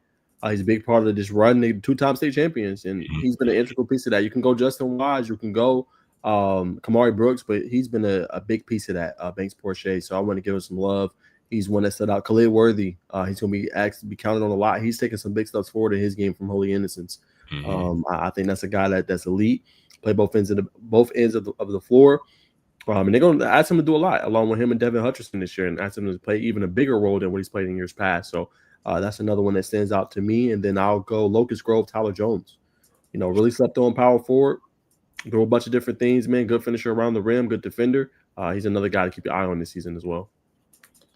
He's a big part of this run. They're 2-time state champions, and he's been an integral piece of that. You can go Justin Wise, you can go Kamari Brooks, but he's been a big piece of that, Banks Porcher. So I want to give him some love. He's one that stood out. Khalid Worthy, he's going to be asked to be counted on a lot. He's taking some big steps forward in his game from Holy Innocents. I think that's a guy that's elite. Play both ends of the floor. And they're going to ask him to do a lot, along with him and Devin Hutcherson this year, and ask him to play even a bigger role than what he's played in years past. So that's another one that stands out to me. And then I'll go Locust Grove, Tyler Jones. You know, really slept on power forward. Do a bunch of different things, man. Good finisher around the rim, good defender. He's another guy to keep your eye on this season as well.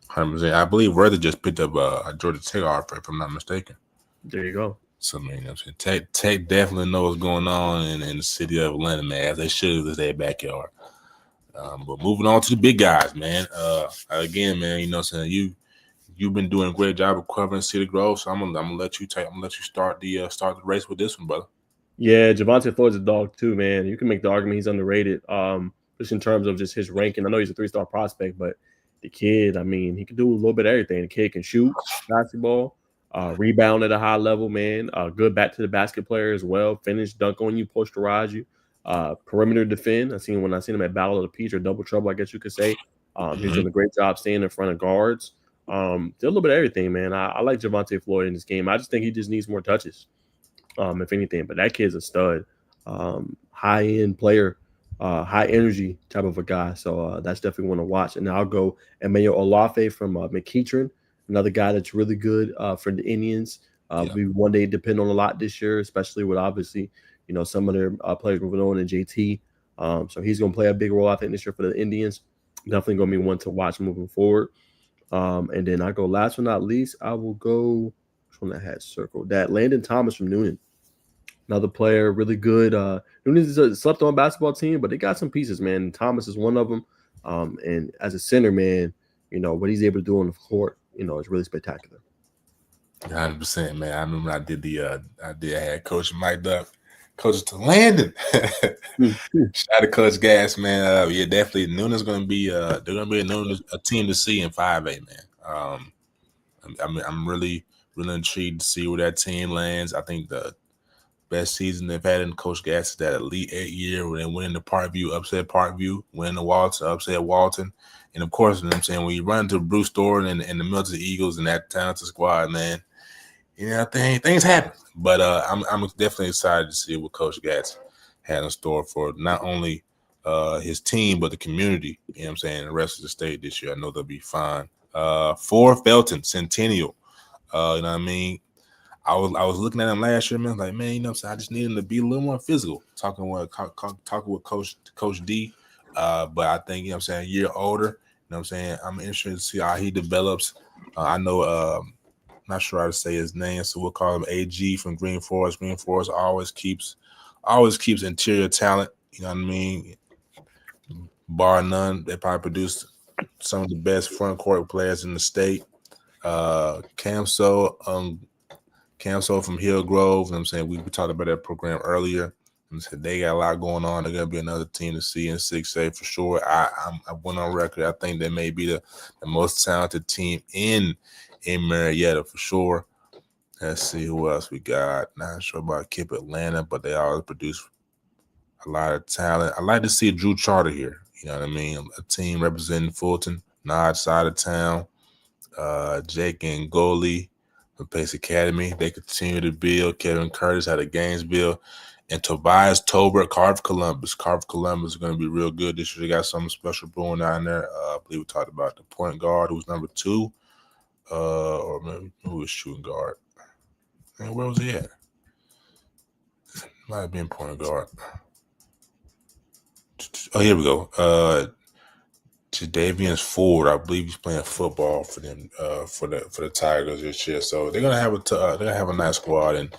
100%. I believe Worthy just picked up a Georgia Tech offer, if I'm not mistaken. There you go. So, man, you know what I'm saying? Tech definitely knows what's going on in the city of Atlanta, man, as they should with their backyard. But moving on to the big guys, man. Again, man, you know what I'm saying? You've been doing a great job of covering Cedar Grove, so I'm gonna let you start the race with this one, brother. Yeah, Javante Floyd's a dog too, man. You can make the argument he's underrated, just in terms of just his ranking. I know he's a 3-star prospect, but the kid, I mean, he can do a little bit of everything. The kid can shoot basketball, rebound at a high level, man. Good back to the basket player as well. Finish, dunk on you, posterize you. Perimeter defend. I seen him at Battle of the Peach or Double Trouble, I guess you could say. He's doing a great job staying in front of guards. Did a little bit of everything, man. I like Javante Floyd in this game. I just think he just needs more touches, if anything. But that kid's a stud, high-end player, high energy type of a guy. So that's definitely one to watch. And I'll go Emmanuel Olafe from McEachern, another guy that's really good for the Indians. We one day depend on a lot this year, especially with obviously, you know, some of their players moving on in JT. So he's going to play a big role, I think, this year for the Indians. Definitely going to be one to watch moving forward. And then I go last but not least, I will go – which one I had circled? That Landon Thomas from Noonan. Another player, really good. Noonan is a slept-on basketball team, but they got some pieces, man. Thomas is one of them. And as a center, man, you know, what he's able to do on the court, you know, is really spectacular. 100%, man. I remember I had Coach Mike Duck. Coach to Landon. Shout out to Coach Gas, man. Yeah, definitely. Noonan's gonna be they're gonna be a team to see in 5A, man. I'm really intrigued to see where that team lands. I think the best season they've had in Coach Gass's that Elite 8 year when they went into Parkview, upset Parkview, went into Walton, upset Walton. And, of course, you know what I'm saying, when you run into Bruce Thornton and the Milton Eagles and that talented squad, man, you know, things happen. But I'm definitely excited to see what Coach Gatz had in store for not only his team but the community, you know what I'm saying, the rest of the state this year. I know they'll be fine. For Felton, Centennial, you know what I mean? I was looking at him last year, man, like, man, you know what I'm saying, I just need him to be a little more physical, talking with Coach D. But I think, you know what I'm saying, a year older, you know what I'm saying, I'm interested to see how he develops. I know not sure how to say his name, so we'll call him AG from Green Forest. Green Forest always keeps interior talent, you know what I mean? Bar none, they probably produce some of the best front court players in the state. Camso from Hillgrove, you know what I'm saying? We talked about that program earlier. And said they got a lot going on. They're gonna be another team to see in 6A for sure. I went on record. I think they may be the most talented team in Marietta for sure. Let's see who else we got. Not sure about Kip Atlanta, but they always produce a lot of talent. I like to see Drew Charter here. You know what I mean? A team representing Fulton, Nod side of town. Jake and Goalie from Pace Academy. They continue to build. Kevin Curtis out of Gainesville. And Tobias Tolbert, Carver Columbus. Carver Columbus is going to be real good this year. They got something special brewing down there. I believe we talked about the point guard who was number 2. Or maybe who was shooting guard. And where was he at? Might have been point guard. Oh, here we go. Jadavian Ford, I believe he's playing football for them, for the Tigers this year. So they're gonna have a nice squad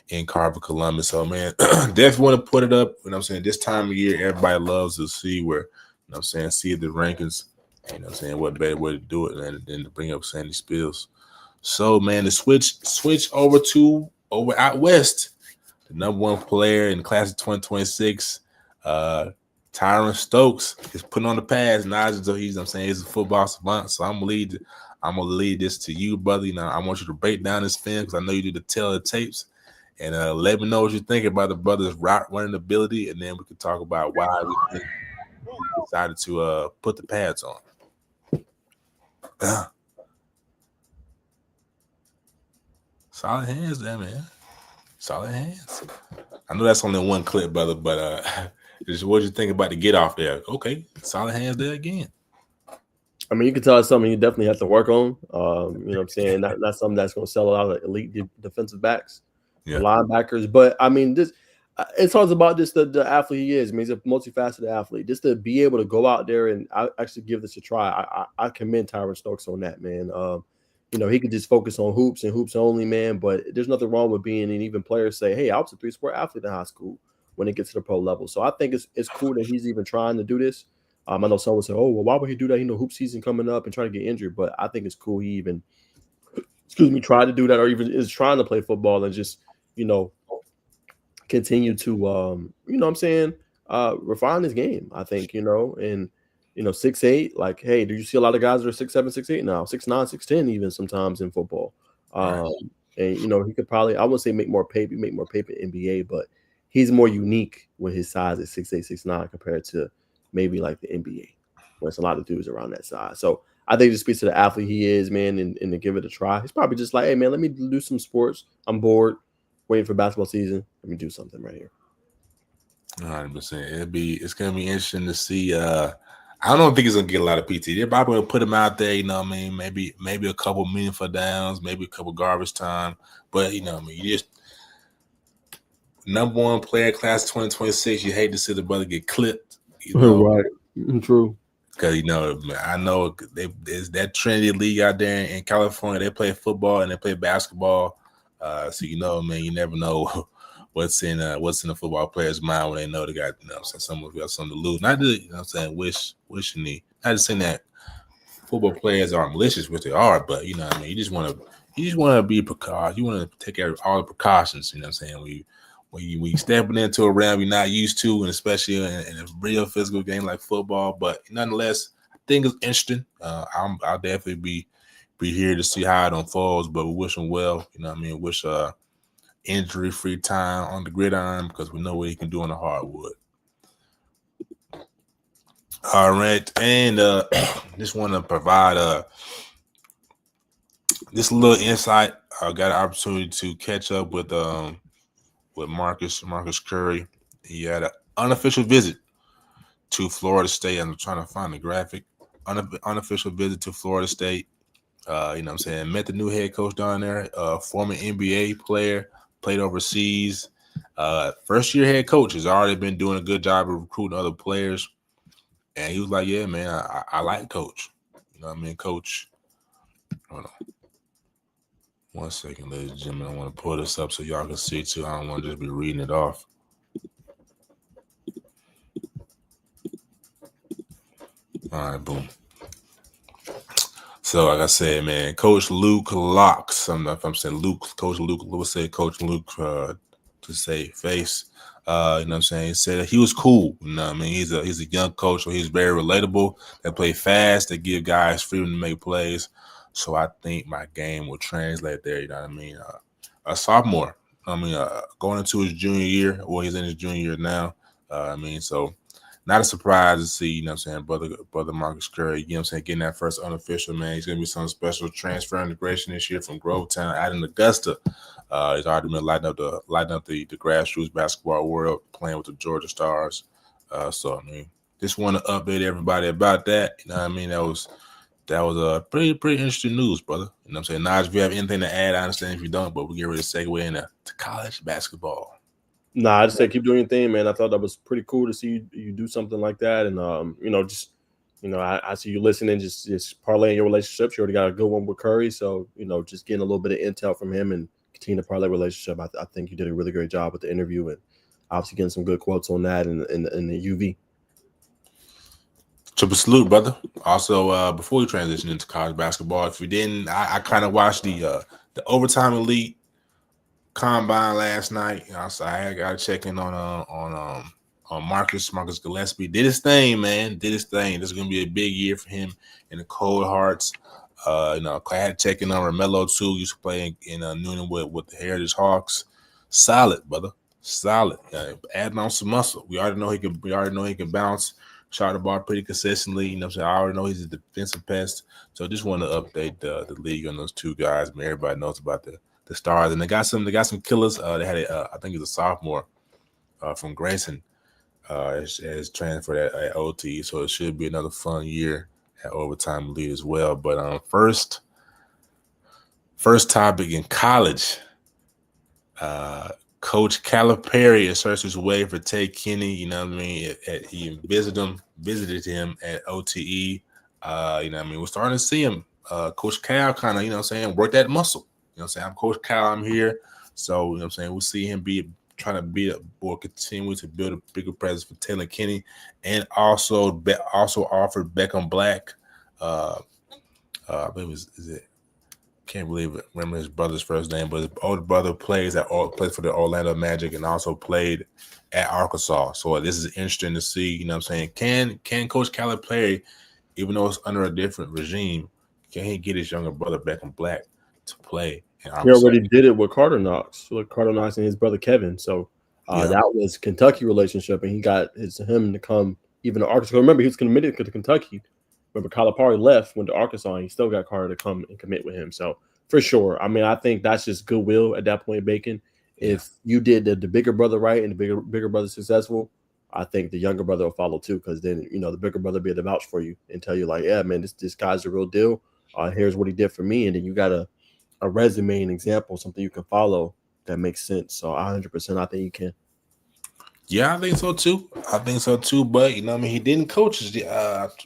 in Carver, Columbus. So man, definitely want to put it up. You know what I'm saying? This time of year, everybody loves to see where, you know what I'm saying, see the rankings. You know what I'm saying? What better way to do it than to bring up Sandy Spills. So man, to switch over out west, the number 1 player in the class of 2026, Tyron Stokes is putting on the pads. He's a football savant. So I'm gonna lead this to you, brother. You know, I want you to break down this film because I know you do the tell the tapes, and let me know what you think about the brother's route running ability, and then we can talk about why we decided to put the pads on. Solid hands there, man. Solid hands. I know that's only one clip, brother, but just what you think about the get off there? Okay, solid hands there again. I mean, you can tell it's something you definitely have to work on. You know what I'm saying? Not something that's going to sell a lot of elite defensive backs, linebackers. But I mean, it's all about just the athlete he is. I mean, he's a multifaceted athlete. Just to be able to go out there and actually give this a try, I commend Tyron Stokes on that, man. You know, he could just focus on hoops and hoops only, man. But there's nothing wrong with being, and even players say, hey, I was a 3-sport athlete in high school when it gets to the pro level. So I think it's cool that he's even trying to do this. I know someone said, oh, well, why would he do that? You know, hoop season coming up and trying to get injured. But I think it's cool he even, tried to do that, or even is trying to play football and just, you know, continue to, you know what I'm saying, refine his game, I think, you know, and, you know, 6'8", like, hey, do you see a lot of guys that are 6'7", 6'8" now, 6'9", 6'10", even sometimes in football. And, you know, he could probably, I wouldn't say make more paper in NBA, but he's more unique with his size at 6'8", 6'9", compared to maybe like the NBA, where it's a lot of dudes around that size. So I think it just speaks to the athlete he is, man, and to give it a try. He's probably just like, hey, man, let me do some sports. I'm bored, waiting for basketball season. Let me do something right here. 100%. It's gonna be interesting to see. I don't think he's gonna get a lot of PT. They're probably gonna put him out there, you know what I mean? Maybe a couple meaningful downs, maybe a couple garbage time. But you know what I mean, you just number 1 player class 2026, you hate to see the brother get clipped. You know? Right. True. Because, you know, I know there's that Trinity League out there in California. They play football and they play basketball. So, you know, man, you never know what's in a football player's mind when they know they got, you know, someone got something to lose. Not to, you know what I'm saying, wishing the, not just saying that football players are malicious, which they are, but, you know what I mean, you just want to be precautious. You want to take care of all the precautions, you know what I'm saying, when you stepping into a realm you're not used to, and especially in a real physical game like football. But nonetheless, I think it's interesting. I'll definitely be here to see how it unfolds. But we wish him well. You know what I mean? Wish injury-free time on the gridiron because we know what he can do on the hardwood. All right, and just want to provide this little insight. I got an opportunity to catch up with Marcus Curry. He had an unofficial visit to Florida State. I'm trying to find the graphic. Unofficial visit to Florida State. You know what I'm saying? Met the new head coach down there, former NBA player, played overseas. First year head coach has already been doing a good job of recruiting other players. And he was like, yeah, man, I like Coach. You know what I mean? Coach. Hold on. 1 second, ladies and gentlemen. I want to pull this up so y'all can see too. I don't want to just be reading it off. All right, boom. So, like I said, man, Coach Luke Locks. If I'm saying Luke, Coach Luke, let's say Coach Luke to say face. You know what I'm saying? He said he was cool. You know what I mean? He's a young coach, so he's very relatable. They play fast. They give guys freedom to make plays. So I think my game will translate there. You know what I mean? A sophomore. Going into his junior year. Well, he's in his junior year now. So not a surprise to see, you know what I'm saying, brother Marcus Curry, you know what I'm saying, getting that first unofficial, man. He's going to be some special transfer integration this year from Grovetown out in Augusta. He's already been lighting up the grassroots basketball world, playing with the Georgia Stars. Just want to update everybody about that. You know what I mean? That was a pretty interesting news, brother. You know what I'm saying? Naj, if you have anything to add, I understand if you don't, but we get ready to segue into college basketball. Nah, I just say keep doing your thing, man. I thought that was pretty cool to see you do something like that, and I see you listening, just parlaying your relationships. You already got a good one with Curry, so just getting a little bit of intel from him and continue to parlay relationship. I think you did a really great job with the interview, and obviously getting some good quotes on that in the UV. Triple salute, brother. Also, before we transition into college basketball, if you didn't, I kind of watched the Overtime Elite Combine last night. So I got to check in on Marcus Gillespie. Did his thing, man. Did his thing. This is gonna be a big year for him in the Cold Hearts. I had to check in on Romello too. Used to play in Noonan with the Heritage Hawks. Solid, brother. Solid. Adding on some muscle. We already know he can bounce. Shot the ball pretty consistently. You know what I'm saying? I already know he's a defensive pest. So just want to update the league on those two guys. Man, everybody knows about the Stars, and they got some killers. They had I think he's a sophomore from Grayson as transferred at OT, so it should be another fun year at Overtime Elite as well. But first topic in college, Coach Calipari asserts his way for Tay Kenny. You know what I mean? He visited him at OTE. You know what I mean? We're starting to see him. Coach Cal kind of, you know what I'm saying, work that muscle. You know what I'm saying? I'm Coach Cal, I'm here. So, you know what I'm saying, we'll see him trying to beat up or continue to build a bigger presence for Taylor Kinney, and also offered Beckham Black. I believe is it? Can't remember his brother's first name, but his older brother plays for the Orlando Magic and also played at Arkansas. So this is interesting to see. You know what I'm saying? Can Coach Calipari, even though it's under a different regime, can he get his younger brother Beckham Black to play? He already did it with Carter Knox and his brother Kevin. So that was Kentucky relationship, and he got him to come even to Arkansas. Remember, he was committed to Kentucky. Remember, Calipari left, went to Arkansas, and he still got Carter to come and commit with him. So for sure, I mean, I think that's just goodwill at that point, Bacon. If you did the bigger brother right and the bigger brother successful, I think the younger brother will follow too, because then the bigger brother will be able to vouch for you and tell you like, yeah, man, this guy's the real deal. Here's what he did for me, and then you got a resume, an example, something you can follow that makes sense. So 100%, I think you can. Yeah, I think so too. But I mean, he didn't coach his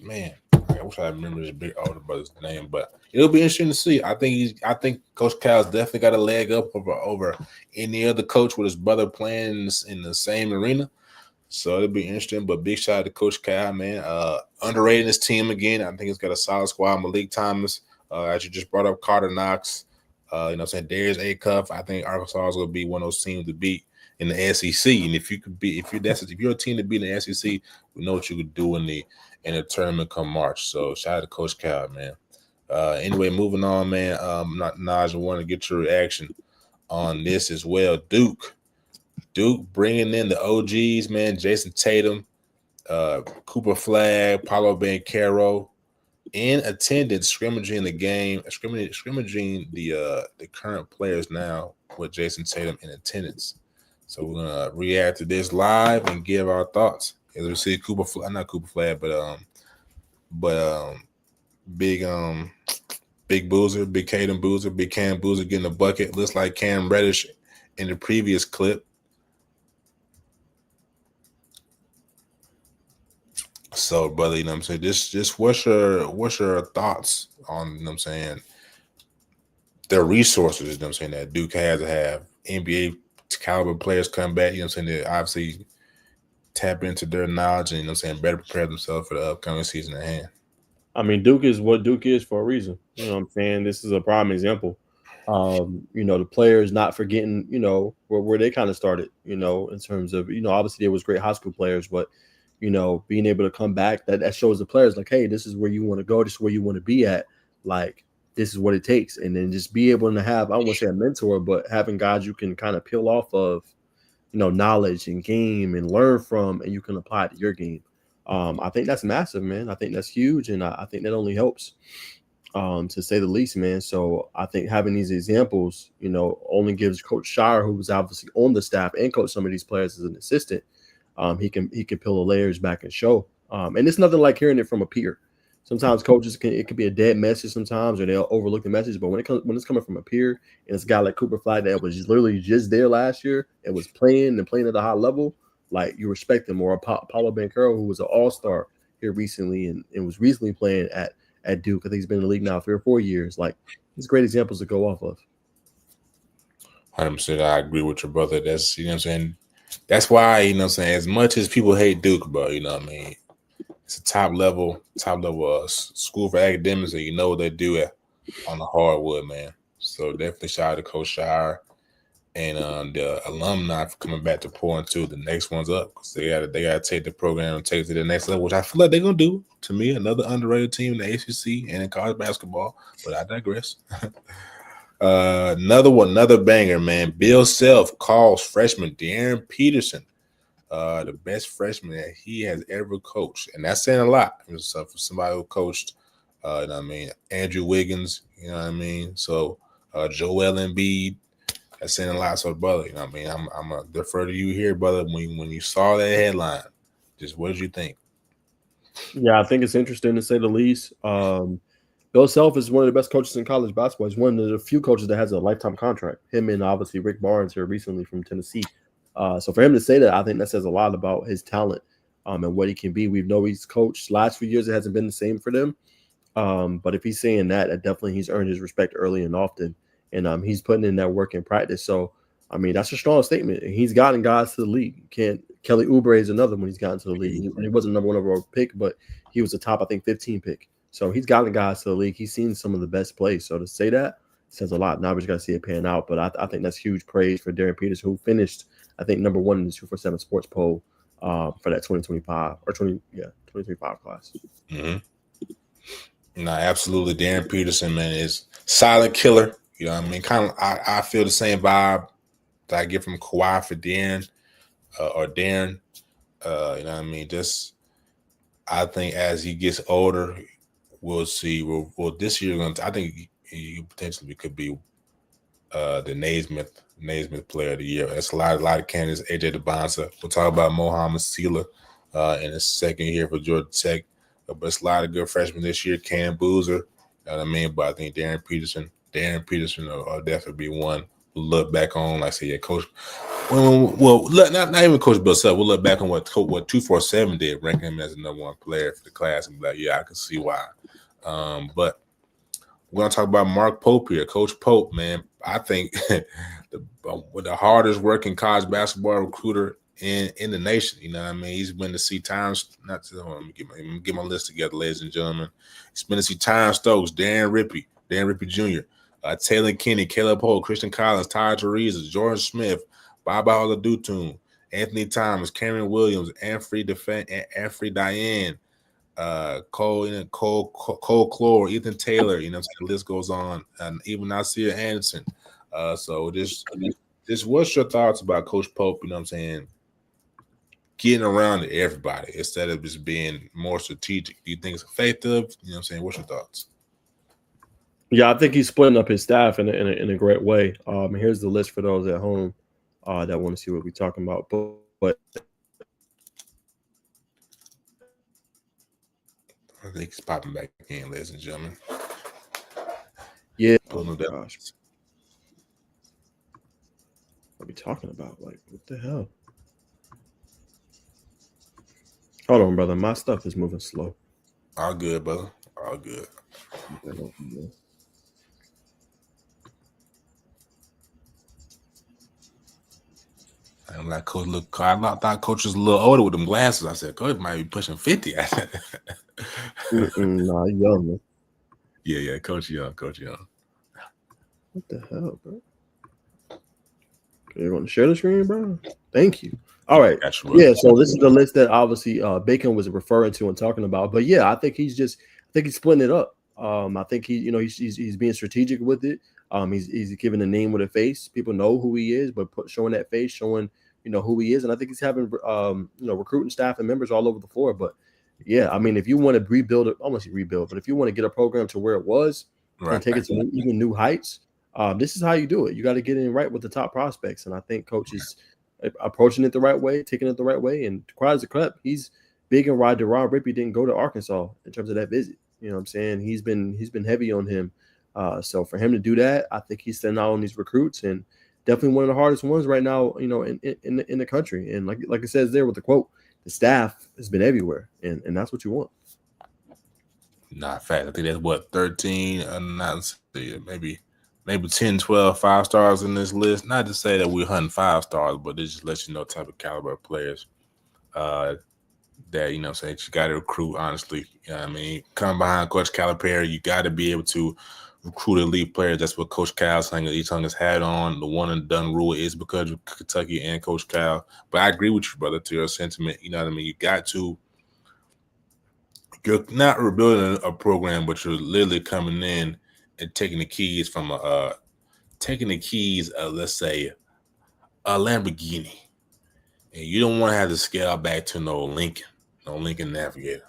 man. I wish I remember his big older brother's name, but it'll be interesting to see. I think Coach Cal's definitely got a leg up over any other coach with his brother playing in the same arena. So it'll be interesting. But big shout out to Coach Cal, man. Underrating his team again. I think he's got a solid squad. Malik Thomas, as you just brought up, Carter Knox. You know what I'm saying? Darius Acuff. I think Arkansas is going to be one of those teams to beat in the SEC. And if you're a team to beat in the SEC, we know what you could do in the tournament come March. So shout out to Coach Cal, man. Anyway, moving on, man. Naj, I want to get your reaction on this as well. Duke bringing in the OGs, man. Jason Tatum, Cooper Flagg, Paulo Banchero in attendance, scrimmaging the game, scrimmaging the current players now with Jason Tatum in attendance. So we're gonna react to this live and give our thoughts. As we see not Cooper Flagg, but Big Boozer, Big Caden Boozer, Big Cam Boozer getting a bucket. Looks like Cam Reddish in the previous clip. So, brother, you know what I'm saying? Just what's your thoughts on, you know what I'm saying, the resources, you know what I'm saying, that Duke has to have NBA caliber players come back, you know what I'm saying, they obviously tap into their knowledge and, you know what I'm saying, better prepare themselves for the upcoming season at hand. I mean, Duke is what Duke is for a reason. You know what I'm saying? This is a prime example. The players not forgetting, where they kind of started, in terms of, obviously there was great high school players, but, being able to come back, that shows the players like, hey, this is where you want to go. This is where you want to be at. Like, this is what it takes. And then just be able to have, I don't want to say a mentor, but having guys you can kind of peel off of, knowledge and game and learn from, and you can apply it to your game. I think that's massive, man. I think that's huge. And I think that only helps, to say the least, man. So I think having these examples, only gives Coach Shire, who was obviously on the staff and coach some of these players as an assistant, he can peel the layers back and show. And it's nothing like hearing it from a peer. Sometimes coaches it could be a dead message sometimes, or they'll overlook the message. But when it's coming from a peer, and it's a guy like Cooper Flagg that was literally just there last year and was playing at a high level, like, you respect him. Or Paulo Banchero, who was an all-star here recently and was recently playing at Duke. I think he's been in the league now 3 or 4 years. Like, these great examples to go off of. 100%, I agree with your brother. That's, you know what I'm saying, that's why, you know what I'm saying, as much as people hate Duke, bro, you know what I mean, it's a top level school for academics, and you know what they do on the hardwood, man. So definitely shout out to Coach Shire and the alumni for coming back to pour into the next ones up, because they gotta take the program and take it to the next level, which I feel like they're gonna do. To me, another underrated team in the ACC and in college basketball, but I digress. Another banger, man. Bill Self calls freshman Darren Peterson the best freshman that he has ever coached, and that's saying a lot. So for somebody who coached, Andrew Wiggins, you know what I mean. So Joel Embiid, that's saying a lot. So, brother, you know what I mean. I'm gonna defer to you here, brother. When you saw that headline, just what did you think? Yeah, I think it's interesting to say the least. Bill Self is one of the best coaches in college basketball. He's one of the few coaches that has a lifetime contract. Him and obviously Rick Barnes here recently from Tennessee. So for him to say that, I think that says a lot about his talent and what he can be. We know he's coached last few years. It hasn't been the same for them. But if he's saying that, definitely he's earned his respect early and often. And he's putting in that work in practice. So, I mean, that's a strong statement. He's gotten guys to the league. Kelly Oubre is another one he's gotten to the league. He wasn't number one overall pick, but he was a top, I think, 15 pick. So he's gotten guys to the league. He's seen some of the best plays. So to say that says a lot. Now we just got to see it pan out. But I think that's huge praise for Darren Peters, who finished, I think, number one in the 247 Sports poll for that 2025 class. Mm-hmm. No, absolutely. Darren Peterson, man, is silent killer. You know what I mean? Kind of, I feel the same vibe that I get from Kawhi for Darren or Darren. You know what I mean? Just, I think as he gets older, we'll see. Well, this year, I think he potentially could be the Naismith Player of the Year. That's a lot of candidates. AJ DeBonsa. We'll talk about Mohamed Sila in his second year for Georgia Tech. But it's a lot of good freshmen this year. Cam Boozer. You know what I mean? But I think Darren Peterson will definitely be one we'll look back on. Like I said, yeah, Coach. Well, not even Coach Bill Self. We'll look back on what 247 did, ranking him as the number one player for the class, and be like, yeah, I can see why. But we're gonna talk about Mark Pope here, Coach Pope, man. I think the hardest working college basketball recruiter in the nation. You know what I mean? He's been to see times. Let me get my list together, ladies and gentlemen. He's been to see Tyron Stokes, Darren Rippey Jr., Taylor Kinney, Caleb Holt, Christian Collins, Ty Teresa, Jordan Smith, Baba Oladutum, Anthony Thomas, Cameron Williams, Anfrey Diane, Cole Clore, Ethan Taylor. You know, the list goes on, and even Nasir Anderson. So this what's your thoughts about Coach Pope? You know what I'm saying? Getting around to everybody instead of just being more strategic. Do you think it's effective? You know what I'm saying? What's your thoughts? Yeah, I think he's splitting up his staff in a great way. Here's the list for those at home that want to see what we're talking about. But I think he's popping back in, ladies and gentlemen. yeah, oh my gosh, what are we talking about? Like, what the hell? Hold on, brother. My stuff is moving slow. All good, brother. All good. I'm like, Coach, look, I thought Coach was a little older with them glasses. I said, Coach might be pushing 50. Nah, young, man. Yeah, Coach young. What the hell, bro? You want to share the screen, bro? Thank you. All right. Yeah, so this is the list that obviously Bacon was referring to and talking about. But yeah, I think he's splitting it up. I think he's being strategic with it. He's giving a name with a face. People know who he is, but showing that face, showing who he is, and I think he's having recruiting staff and members all over the floor. But yeah, I mean, if you want to rebuild it, almost rebuild, but if you want to get a program to where it was and take it to even new heights, this is how you do it. You got to get in right with the top prospects, and I think Coach is approaching it the right way, taking it the right way. And quiet as a crap, he's big and wide. Deron Rippey didn't go to Arkansas in terms of that visit. You know what I'm saying? He's been heavy on him. So for him to do that, I think he's sending out on these recruits, and definitely one of the hardest ones right now, in the country. And like it says there with the quote, the staff has been everywhere, and that's what you want. Not fact. I think that's what 13, not maybe 10, 12 5-stars in this list. Not to say that we're hunting 5-stars, but it just lets you know the type of caliber of players that say you got to recruit. Honestly, I mean, come behind Coach Calipari, you got to be able to recruit elite players. That's what Coach Cal's hung his hat on. The one and done rule is because of Kentucky and Coach Cal. But I agree with you, brother, to your sentiment. You know what I mean? You got to. You're not rebuilding a program, but you're literally coming in and taking the keys from let's say a Lamborghini, and you don't want to have to scale back to no Lincoln Navigator.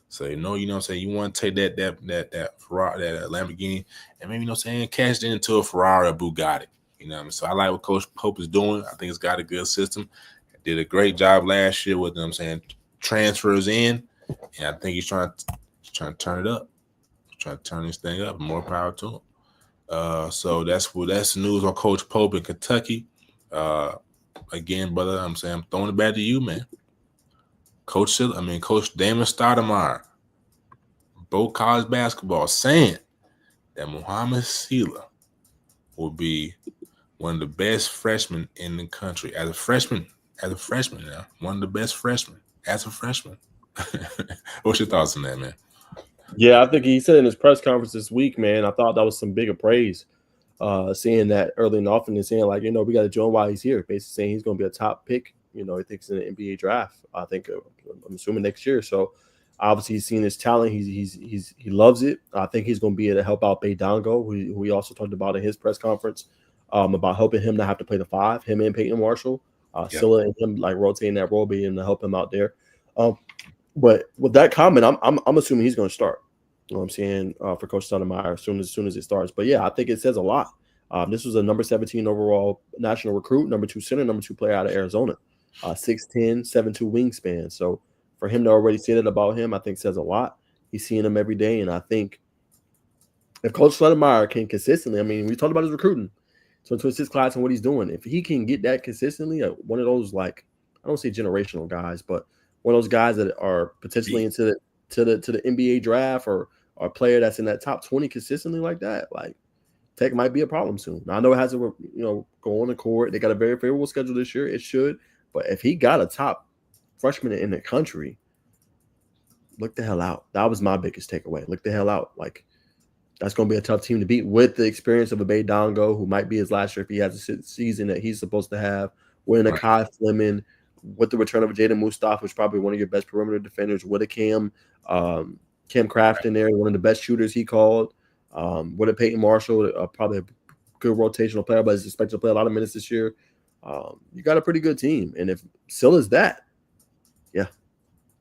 So you know what I'm saying, you want to take that Ferrari, that Lamborghini, and maybe cash it into a Ferrari or Bugatti. You know what I mean? So I like what Coach Pope is doing. I think it's got a good system. Did a great job last year with transfers in, and I think he's trying to turn it up. Trying to turn this thing up. More power to him. So that's the news on Coach Pope in Kentucky. Again, brother, I'm throwing it back to you, man. Coach Damon Stoudemire, both college basketball, saying that Muhammad Sila will be one of the best freshmen in the country. As a freshman now, one of the best freshmen as a freshman. What's your thoughts on that, man? Yeah, I think he said in his press conference this week, man, I thought that was some bigger praise. Seeing that early in the offseason and saying, like, we got to join while he's here. Basically saying he's going to be a top pick, he thinks in the NBA draft. I think, I'm assuming next year. So obviously he's seen his talent. He loves it. I think he's going to be able to help out Baydongo, who he also talked about in his press conference, about helping him not have to play the 5, him and Peyton Marshall. Silla and him like rotating that role, being to help him out there. But with that comment, I'm assuming he's going to start. You know what I'm saying, for Coach Stoudemire as soon as it starts. But yeah, I think it says a lot. This was a number 17 overall national recruit, number 2 center, number 2 player out of Arizona, 6'10", 7'2" wingspan. So for him to already say that about him, I think says a lot. He's seeing him every day, and I think if Coach Stoudemire can consistently, we talked about his recruiting, so to his class and what he's doing, if he can get that consistently, one of those, like, I don't say generational guys, but one of those guys that are potentially into the NBA draft, or a player that's in that top 20 consistently like that, like, Tech might be a problem soon. Now, I know it has to, go on the court. They got a very favorable schedule this year. It should. But if he got a top freshman in the country, look the hell out. That was my biggest takeaway. Look the hell out. Like, that's going to be a tough team to beat with the experience of a Baydongo, who might be his last year if he has a season that he's supposed to have. Winning a Kai Fleming, with the return of Jaden Mustafa, who's probably one of your best perimeter defenders, with a Cam Craft in there, one of the best shooters he called. With a Peyton Marshall, probably a good rotational player, but is expected to play a lot of minutes this year. You got a pretty good team, and if Scylla's that, yeah,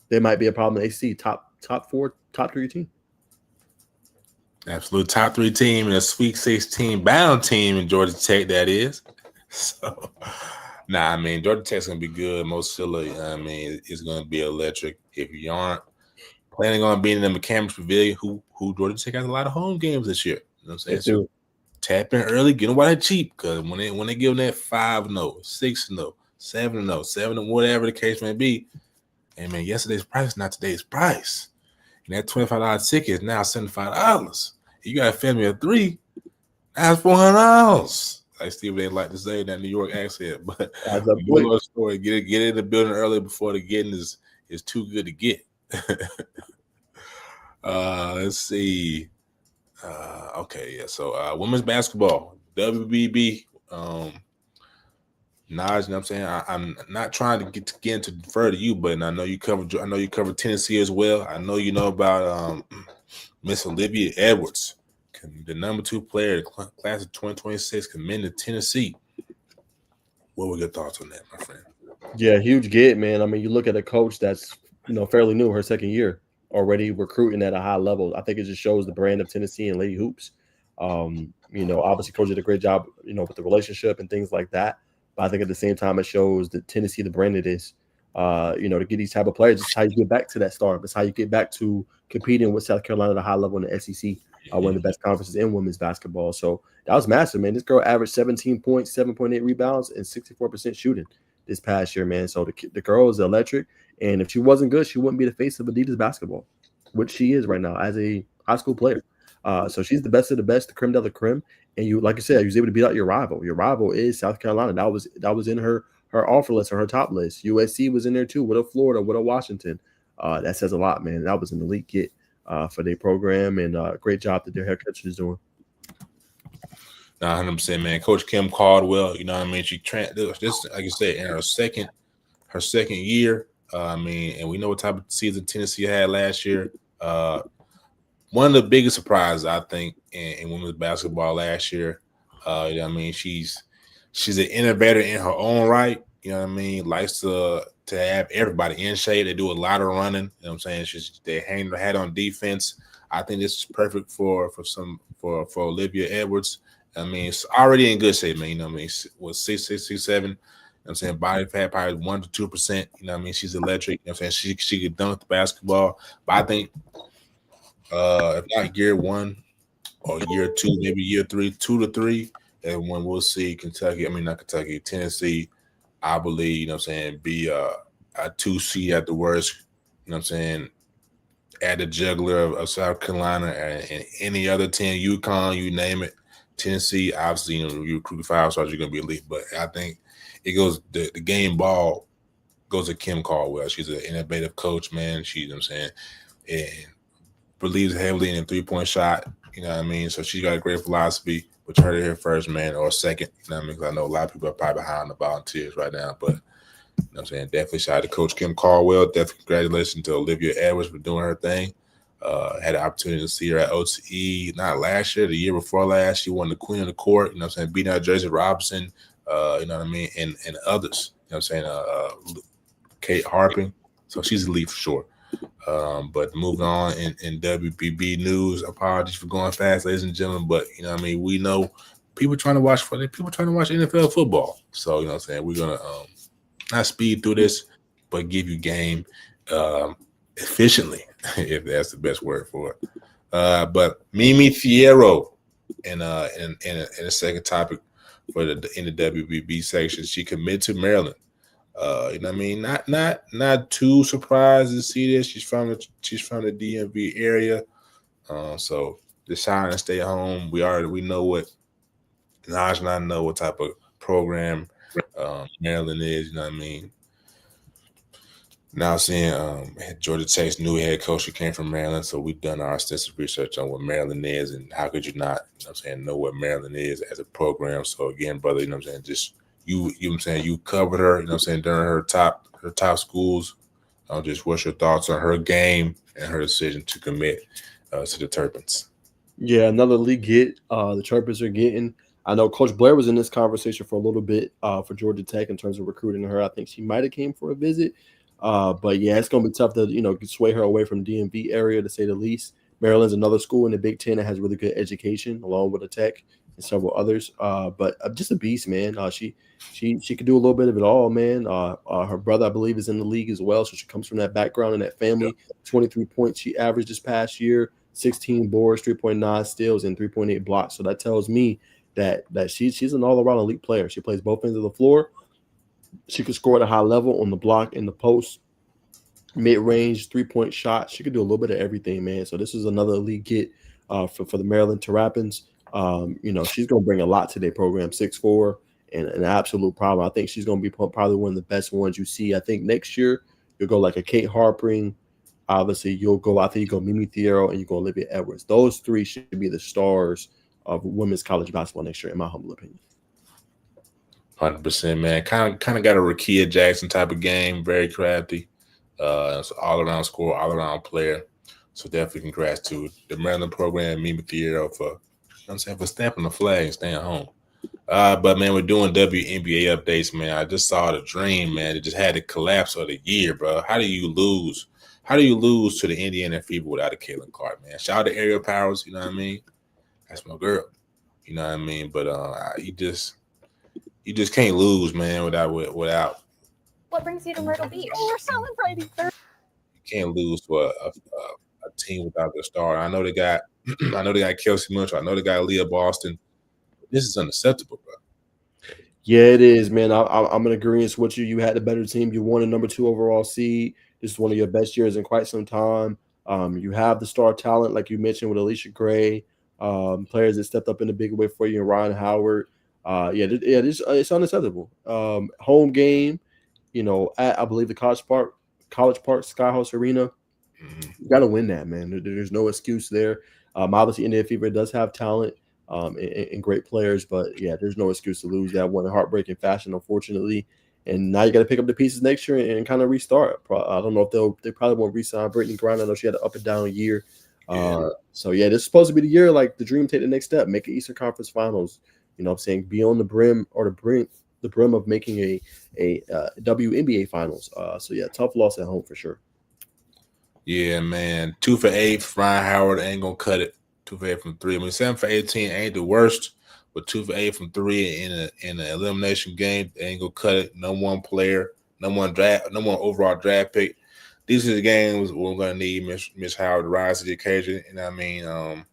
they might be a problem. They see top 4, top 3 team. Absolute top 3 team and a Sweet 16 bound team in Georgia Tech, that is. So, I mean, Georgia Tech's going to be good. Most Scylla, I mean, it's going to be electric. If you aren't planning on being in the McCammons Pavilion, who Georgia Tech has a lot of home games this year. You know what I'm saying? So tap in early, get them while they're cheap, because when they give them that 5-0, 6-0, 7-0, 7-0, whatever the case may be, and man, yesterday's price is not today's price. And that $25 ticket is now $75. You got a family of 3, that's $400. Like Steve, they like to say in that New York accent, but the story, get in the building early before the getting is too good to get. Let's see. Okay, yeah. So women's basketball, WBB. Naj, you know what I'm saying? I'm not trying to get into defer to you, but I know you covered Tennessee as well. I know you know about Miss Olivia Edwards, the number 2 player in the class of 2026, committed to Tennessee. What were your thoughts on that, my friend? Yeah, huge get, man. I mean, you look at a coach that's fairly new, her second year, already recruiting at a high level. I think it just shows the brand of Tennessee and Lady Hoops. Obviously, coach did a great job, with the relationship and things like that. But I think at the same time, it shows that Tennessee, the brand it is, to get these type of players. It's how you get back to that start. It's how you get back to competing with South Carolina at a high level in the SEC, one of the best conferences in women's basketball. So that was massive, man. This girl averaged 17 points, 7.8 rebounds, and 64% shooting this past year, man. So the girl is electric. And if she wasn't good, she wouldn't be the face of Adidas basketball, which she is right now as a high school player. So she's the best of the best, the creme de la creme. And you, like I said, you was able to beat out your rival. Your rival is South Carolina. That was in her offer list or her top list. USC was in there too. What a Florida, what a Washington. That says a lot, man. That was an elite get for their program, and great job that their head coach is doing. 100%, man. Coach Kim Caldwell, you know what I mean? She this, like you said, in her second year. And we know what type of season Tennessee had last year. One of the biggest surprises, I think, in women's basketball last year. She's an innovator in her own right. You know what I mean? Likes to have everybody in shape. They do a lot of running. You know what I'm saying? They hang their hat on defense. I think this is perfect for Olivia Edwards. I mean, it's already in good shape, man. You know what I mean? Was 6'6", 6'7". You know what I'm saying? Body fat probably 1 to 2%. You know what I mean? She's electric. You know what I'm saying? She could dunk the basketball. But I think if not year 1 or year 2, maybe year 3, 2 to 3, and when we'll see Tennessee, I believe, you know what I'm saying, be a 2 seed at the worst. You know what I'm saying? Add the juggler of South Carolina and any other team, UConn, you name it. Tennessee, obviously, you recruit 5 stars, you're going to be elite. But I think it goes the game ball goes to Kim Caldwell. She's an innovative coach, man. She, you know what I'm saying, and believes heavily in a 3-point shot. You know what I mean? So she got a great philosophy. But you heard it here first, man, or second. You know what I mean? Because I know a lot of people are probably behind the Volunteers right now. But, you know what I'm saying, definitely shout out to Coach Kim Caldwell. Definitely congratulations to Olivia Edwards for doing her thing. Had the opportunity to see her at OTE, not last year, the year before last. She won the Queen of the Court, you know what I'm saying, beating out Jersey Robinson, you know what I mean, and others, you know what I'm saying, Kate Harping. So she's elite for sure. But moving on in WBB news, apologies for going fast, ladies and gentlemen, but, you know what I mean, we know people trying to watch NFL football. So, you know what I'm saying, we're going to not speed through this, but give you game efficiently, if that's the best word for it. But Mimi Fierro, in a second topic in the WBB section, she committed to Maryland. You know what I mean? Not too surprised to see this. She's from the DMV area. So deciding to stay home. We know what Naj and I know what type of program Maryland is, you know what I mean? Now seeing Georgia Tech's new head coach who came from Maryland, so we've done our extensive research on what Maryland is, and how could you not, you know what I'm saying, know what Maryland is as a program. So again, brother, you know what I'm saying, just you know what I'm saying, you covered her, you know what I'm saying, during her top schools. Just what's your thoughts on her game and her decision to commit to the Terrapins? Yeah, another league get. The Terrapins are getting I know Coach Blair was in this conversation for a little bit for Georgia Tech in terms of recruiting her. I think she might have came for a visit. But yeah, it's going to be tough to, sway her away from DMV area, to say the least. Maryland's another school in the Big Ten that has really good education, along with a Tech and several others. But just a beast, man. She could do a little bit of it all, man. Her brother, I believe, is in the league as well, so she comes from that background and that family. 23 points she averaged this past year, 16 boards, 3.9 steals, and 3.8 blocks. So that tells me that she's an all-around elite player. She plays both ends of the floor. She could score at a high level on the block, in the post, mid-range, three-point shot. She could do a little bit of everything, man. So this is another elite get for the Maryland Terrapins. She's going to bring a lot to their program. 6'4", and an absolute problem. I think she's going to be probably one of the best ones you see. I think next year you'll go like a Kate Harpering. Obviously, I think you go Mimi Thiero and you go Olivia Edwards. Those three should be the stars of women's college basketball next year, in my humble opinion. 100%, man. Kind of got a Rakia Jackson type of game. Very crafty. It's all around score, all around player. So definitely congrats to the Maryland program, Mimi Thiero, for stamping the flag and staying home. But man, we're doing WNBA updates, man. I just saw the dream, man. It just had the collapse of the year, bro. How do you lose? How do you lose to the Indiana Fever without a Caitlin Clark, man? Shout out to Aerial Powers, you know what I mean? That's my girl. You know what I mean? But you just can't lose, man, without. What brings you to Myrtle Beach? Oh, we're celebrating. You can't lose to a team without their star. I know they got Kelsey Mitchell. I know they got Leah Boston. This is unacceptable, bro. Yeah, it is, man. I'm in agreement with you. You had the better team. You won a number 2 overall seed. This is one of your best years in quite some time. You have the star talent, like you mentioned, with Alicia Gray, players that stepped up in a big way for you, and Ryan Howard. It's unacceptable. Home game, at I believe the College Park Skyhouse Arena. You got to win that, man. There's no excuse there. Obviously, Indiana Fever does have talent and great players, but yeah, there's no excuse to lose that one in heartbreaking fashion, unfortunately. And now you got to pick up the pieces next year and kind of restart. I don't know if they probably won't re-sign Brittany Griner. I know she had an up and down year. So yeah, this is supposed to be the year like the Dream take the next step, make an Eastern Conference Finals. You know what I'm saying? Be on the brim or the brim of making a WNBA Finals. So yeah, tough loss at home for sure. Yeah, man. 2 for 8. Ryan Howard ain't gonna cut it. 2 for 8 from 3. I mean, 7 for 18 ain't the worst, but 2 for 8 from 3 in an elimination game, they ain't gonna cut it. No one player, no one overall draft pick. These are the games we're gonna need Miss Howard to rise to the occasion. And I mean, I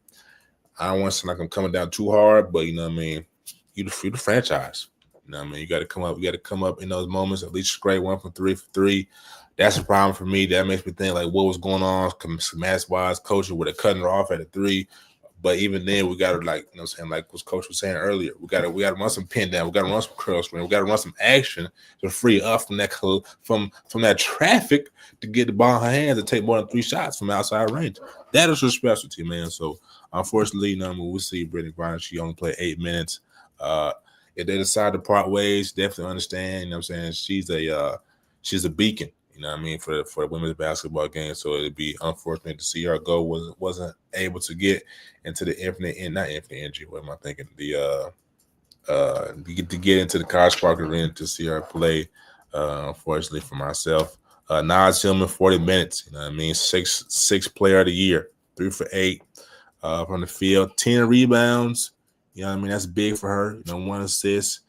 don't want to sound like I'm coming down too hard, but you know what I mean. You're the franchise. You know what I mean? You got to come up. You got to come up in those moments. At least great 1 for 3 for 3. That's a problem for me. That makes me think like what was going on schematics-wise. Coaching would have cutting her off at a 3. But even then, we got to like, you know what I'm saying, like what Coach was saying earlier, we got to run some pin down. We got to run some curl screen. We got to run some action to free up from that traffic to get the ball in her hands and take more than 3 shots from outside range. That is her specialty, man. So unfortunately, we'll see Brittany Griner. She only played 8 minutes. If they decide to part ways, definitely understand. You know what I'm saying? She's a beacon. You know what I mean, for the women's basketball game. So it'd be unfortunate to see her go. Wasn't able to get into the not infinite energy. What am I thinking? To get into the College Park Arena to see her play. Unfortunately for myself, Naz Hillman 40 minutes. You know what I mean, six player of the year, 3 for 8 from the field, 10 rebounds. You know what I mean, that's big for her. 1 assist.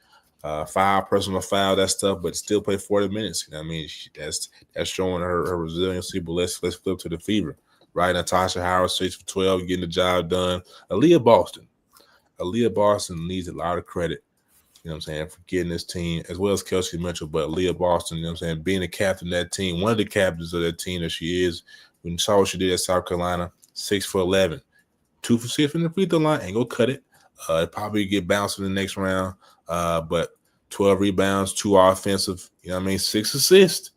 5 personal foul, that stuff, but still play 40 minutes. You know what I mean? That's showing her resiliency. But let's flip to the Fever. Right, Natasha Howard, 6 for 12, getting the job done. Aaliyah Boston needs a lot of credit, you know what I'm saying, for getting this team, as well as Kelsey Mitchell, but Aaliyah Boston, you know what I'm saying, being the captain of that team, one of the captains of that team that she is. When you saw what she did at South Carolina, 6 for 11. 2 for 6 from the free throw line, ain't gonna cut it. It probably get bounced in the next round, but 12 rebounds, 2 offensive, you know what I mean, 6 assists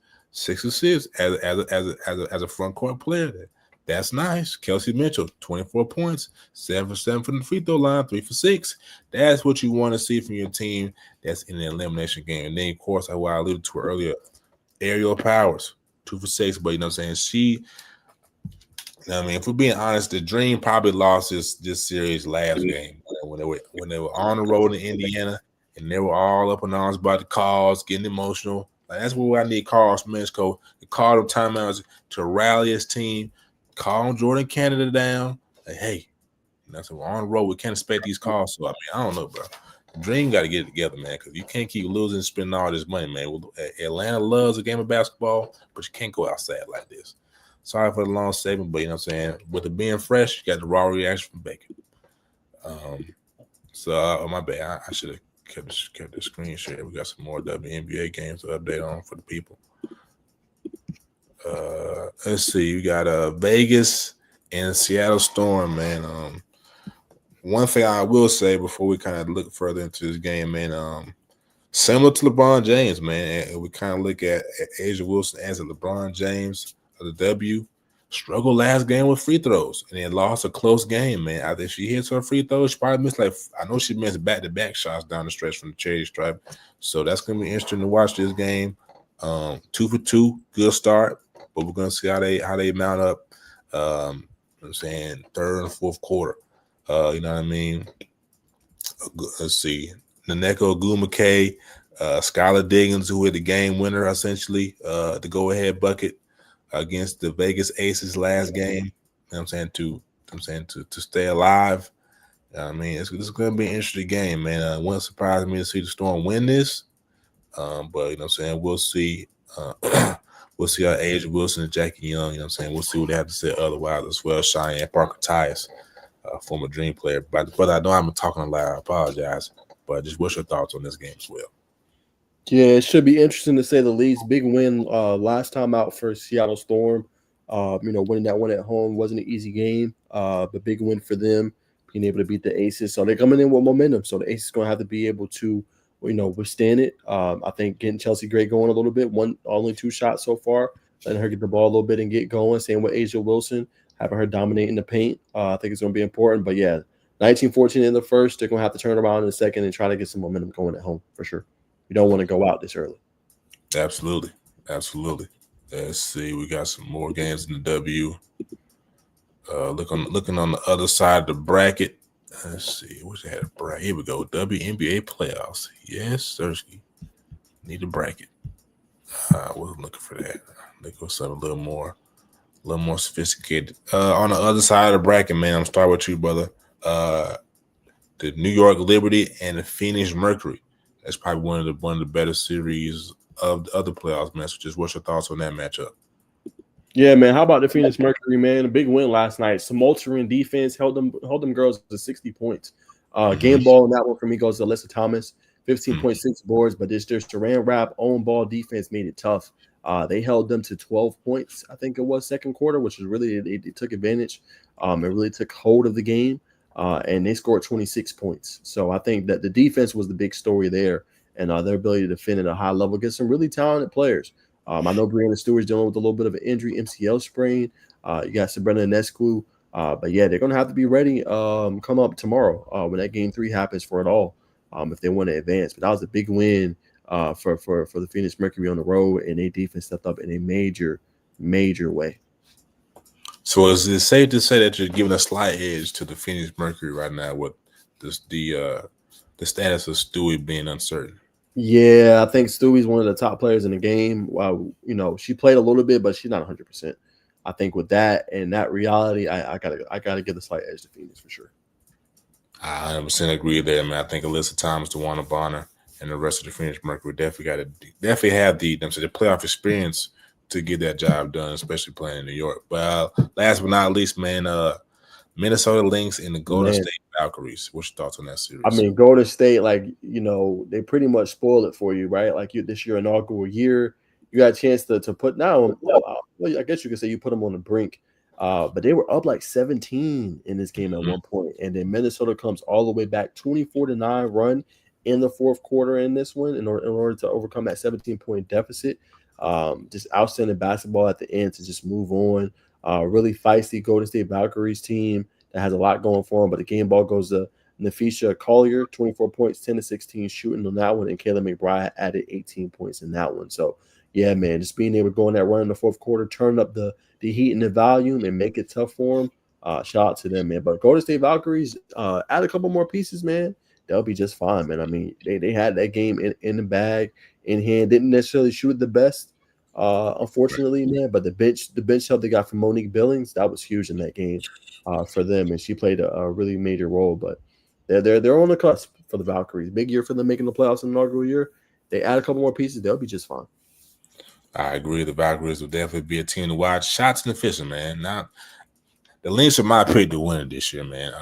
as a front court player. That's nice. Kelsey Mitchell, 24 points, 7 for 7 from the free throw line, 3 for 6. That's what you want to see from your team that's in the elimination game. And then, of course, what I alluded to earlier, Aerial Powers, 2 for 6. But you know what I'm saying? I mean, if we're being honest, the Dream probably lost this series last game when they were on the road in Indiana and they were all up in arms about the calls, getting emotional. Like, that's where I need Carl Smithko to call them timeouts to rally his team, calm Jordan Canada down. Like, hey, that's we're on the road. We can't expect these calls. So I mean, I don't know, bro. Dream got to get it together, man, because you can't keep losing and spending all this money, man. Atlanta loves a game of basketball, but you can't go outside like this. Sorry for the long segment, but you know what I'm saying? With it being fresh, you got the raw reaction from Baker. My bad. I should have kept the screen share. We got some more WNBA games to update on for the people. Let's see. We got Vegas and Seattle Storm, man. One thing I will say before we kind of look further into this game, man, similar to LeBron James, man, and we kind of look at Asia Wilson as a LeBron James of the W. Struggled last game with free throws and then lost a close game, man. I think she hits her free throws. She probably missed I know she missed back-to-back shots down the stretch from the charity stripe. So that's going to be interesting to watch this game. 2 for 2, good start, but we're going to see how they mount up. I'm saying third and fourth quarter. You know what I mean? Let's see. Naneko Ogumake, Skylar Diggins, who hit the game winner essentially, the go-ahead bucket against the Vegas Aces last game. You know what I'm saying? To stay alive. I mean, this is going to be an interesting game, man. It wouldn't surprise me to see the Storm win this. But you know what I'm saying? We'll see. We'll see how Asia Wilson and Jackie Young, you know what I'm saying? We'll see what they have to say otherwise as well. Cheyenne Parker Tyus, former Dream player. But I know I'm talking a lot. I apologize. But just what's your thoughts on this game as well? Yeah, it should be interesting to say the least. Big win last time out for Seattle Storm. Winning that one at home wasn't an easy game, but big win for them, being able to beat the Aces. So they're coming in with momentum. So the Aces going to have to be able to, withstand it. I think getting Chelsea Gray going a little bit. Only 2 shots so far, letting her get the ball a little bit and get going. Same with Asia Wilson, having her dominate in the paint. I think it's going to be important. But yeah, 19-14 in the first. They're going to have to turn around in the second and try to get some momentum going at home for sure. You don't want to go out this early. Absolutely. Let's see. We got some more games in the W. Looking on the other side of the bracket. Let's see. What's that? Here we go. WNBA playoffs. Yes, Sirski. Need a bracket. I wasn't looking for that. Looking for something a little more sophisticated. On the other side of the bracket, man, I'm starting with you, brother. The New York Liberty and the Phoenix Mercury. That's probably one of the better series of the other playoffs, man. So just what's your thoughts on that matchup? Yeah, man. How about the Phoenix Mercury, man? A big win last night. Smoltering defense held them girls to 60 points. Game ball in that one for me goes to Alyssa Thomas, 15.6 boards, but this their Saran wrap own ball defense made it tough. They held them to 12 points, I think it was second quarter, which was really they took advantage. It really took hold of the game. And they scored 26 points. So I think that the defense was the big story there, and their ability to defend at a high level against some really talented players. I know Brianna Stewart's dealing with a little bit of an injury, MCL sprain. You got Sabrina Nescu. But yeah, they're going to have to be ready come up tomorrow when that game 3 happens for it all if they want to advance. But that was a big win for the Phoenix Mercury on the road, and their defense stepped up in a major way. So is it safe to say that you're giving a slight edge to the Phoenix Mercury right now with the status of Stewie being uncertain? Yeah, I think Stewie's one of the top players in the game. She played a little bit, but she's not 100%. I think with that and that reality, I gotta give the slight edge to Phoenix for sure. I 100% agree there, man. I think Alyssa Thomas, DeWanna Bonner, and the rest of the Phoenix Mercury definitely have the playoff experience to get that job done, especially playing in New York. But last but not least, man, Minnesota Lynx and the Golden State Valkyries. What's your thoughts on that series? I mean, Golden State, they pretty much spoil it for you, right? Like this year inaugural year, you got a chance to put now. Well, I guess you could say you put them on the brink, but they were up like 17 in this game at one point, and then Minnesota comes all the way back 24-9 run in the fourth quarter in this one in order to overcome that 17-point deficit. Just outstanding basketball at the end to just move on. Really feisty Golden State Valkyries team that has a lot going for them, but the game ball goes to Nafisha Collier, 24 points, 10-16 shooting on that one, and Kayla McBride added 18 points in that one. So yeah, man, just being able to go in that run in the fourth quarter, turn up the heat and the volume, and make it tough for them. Shout out to them, man. But Golden State Valkyries, add a couple more pieces, man. They'll be just fine, man. I mean, they had that game in the bag, in hand. Didn't necessarily shoot it the best, unfortunately, man. But the bench help they got from Monique Billings, that was huge in that game for them, and she played a really major role. But they're on the cusp for the Valkyries. Big year for them making the playoffs in the inaugural year. They add a couple more pieces, they'll be just fine. I agree. The Valkyries will definitely be a team to watch. Shots in the fishing, man. Now, the Lynx are my pick to win it this year, man.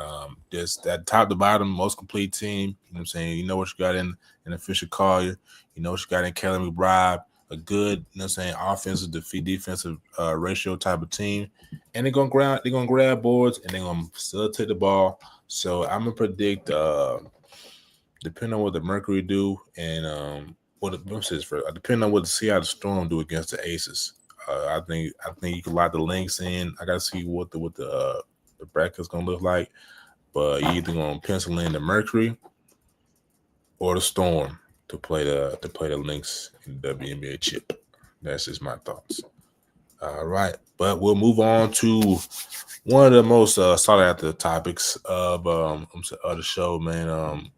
Just that top to bottom, most complete team. You know what I'm saying? You know what you got in Fisher Collier. You know what you got in Kelly McBride. A good, you know what I'm saying, offensive defensive ratio type of team. And they're gonna grab boards and they're gonna facilitate the ball. So I'm gonna predict, depending on what the Mercury do and depending on what the Seattle Storm do against the Aces. I think you can lock the Lynx in. I gotta see what the bracket's gonna look like, but you either gonna pencil in the Mercury or the Storm to play the Lynx in the WNBA chip. That's just my thoughts. All right, but we'll move on to one of the most sought after topics of the show, man.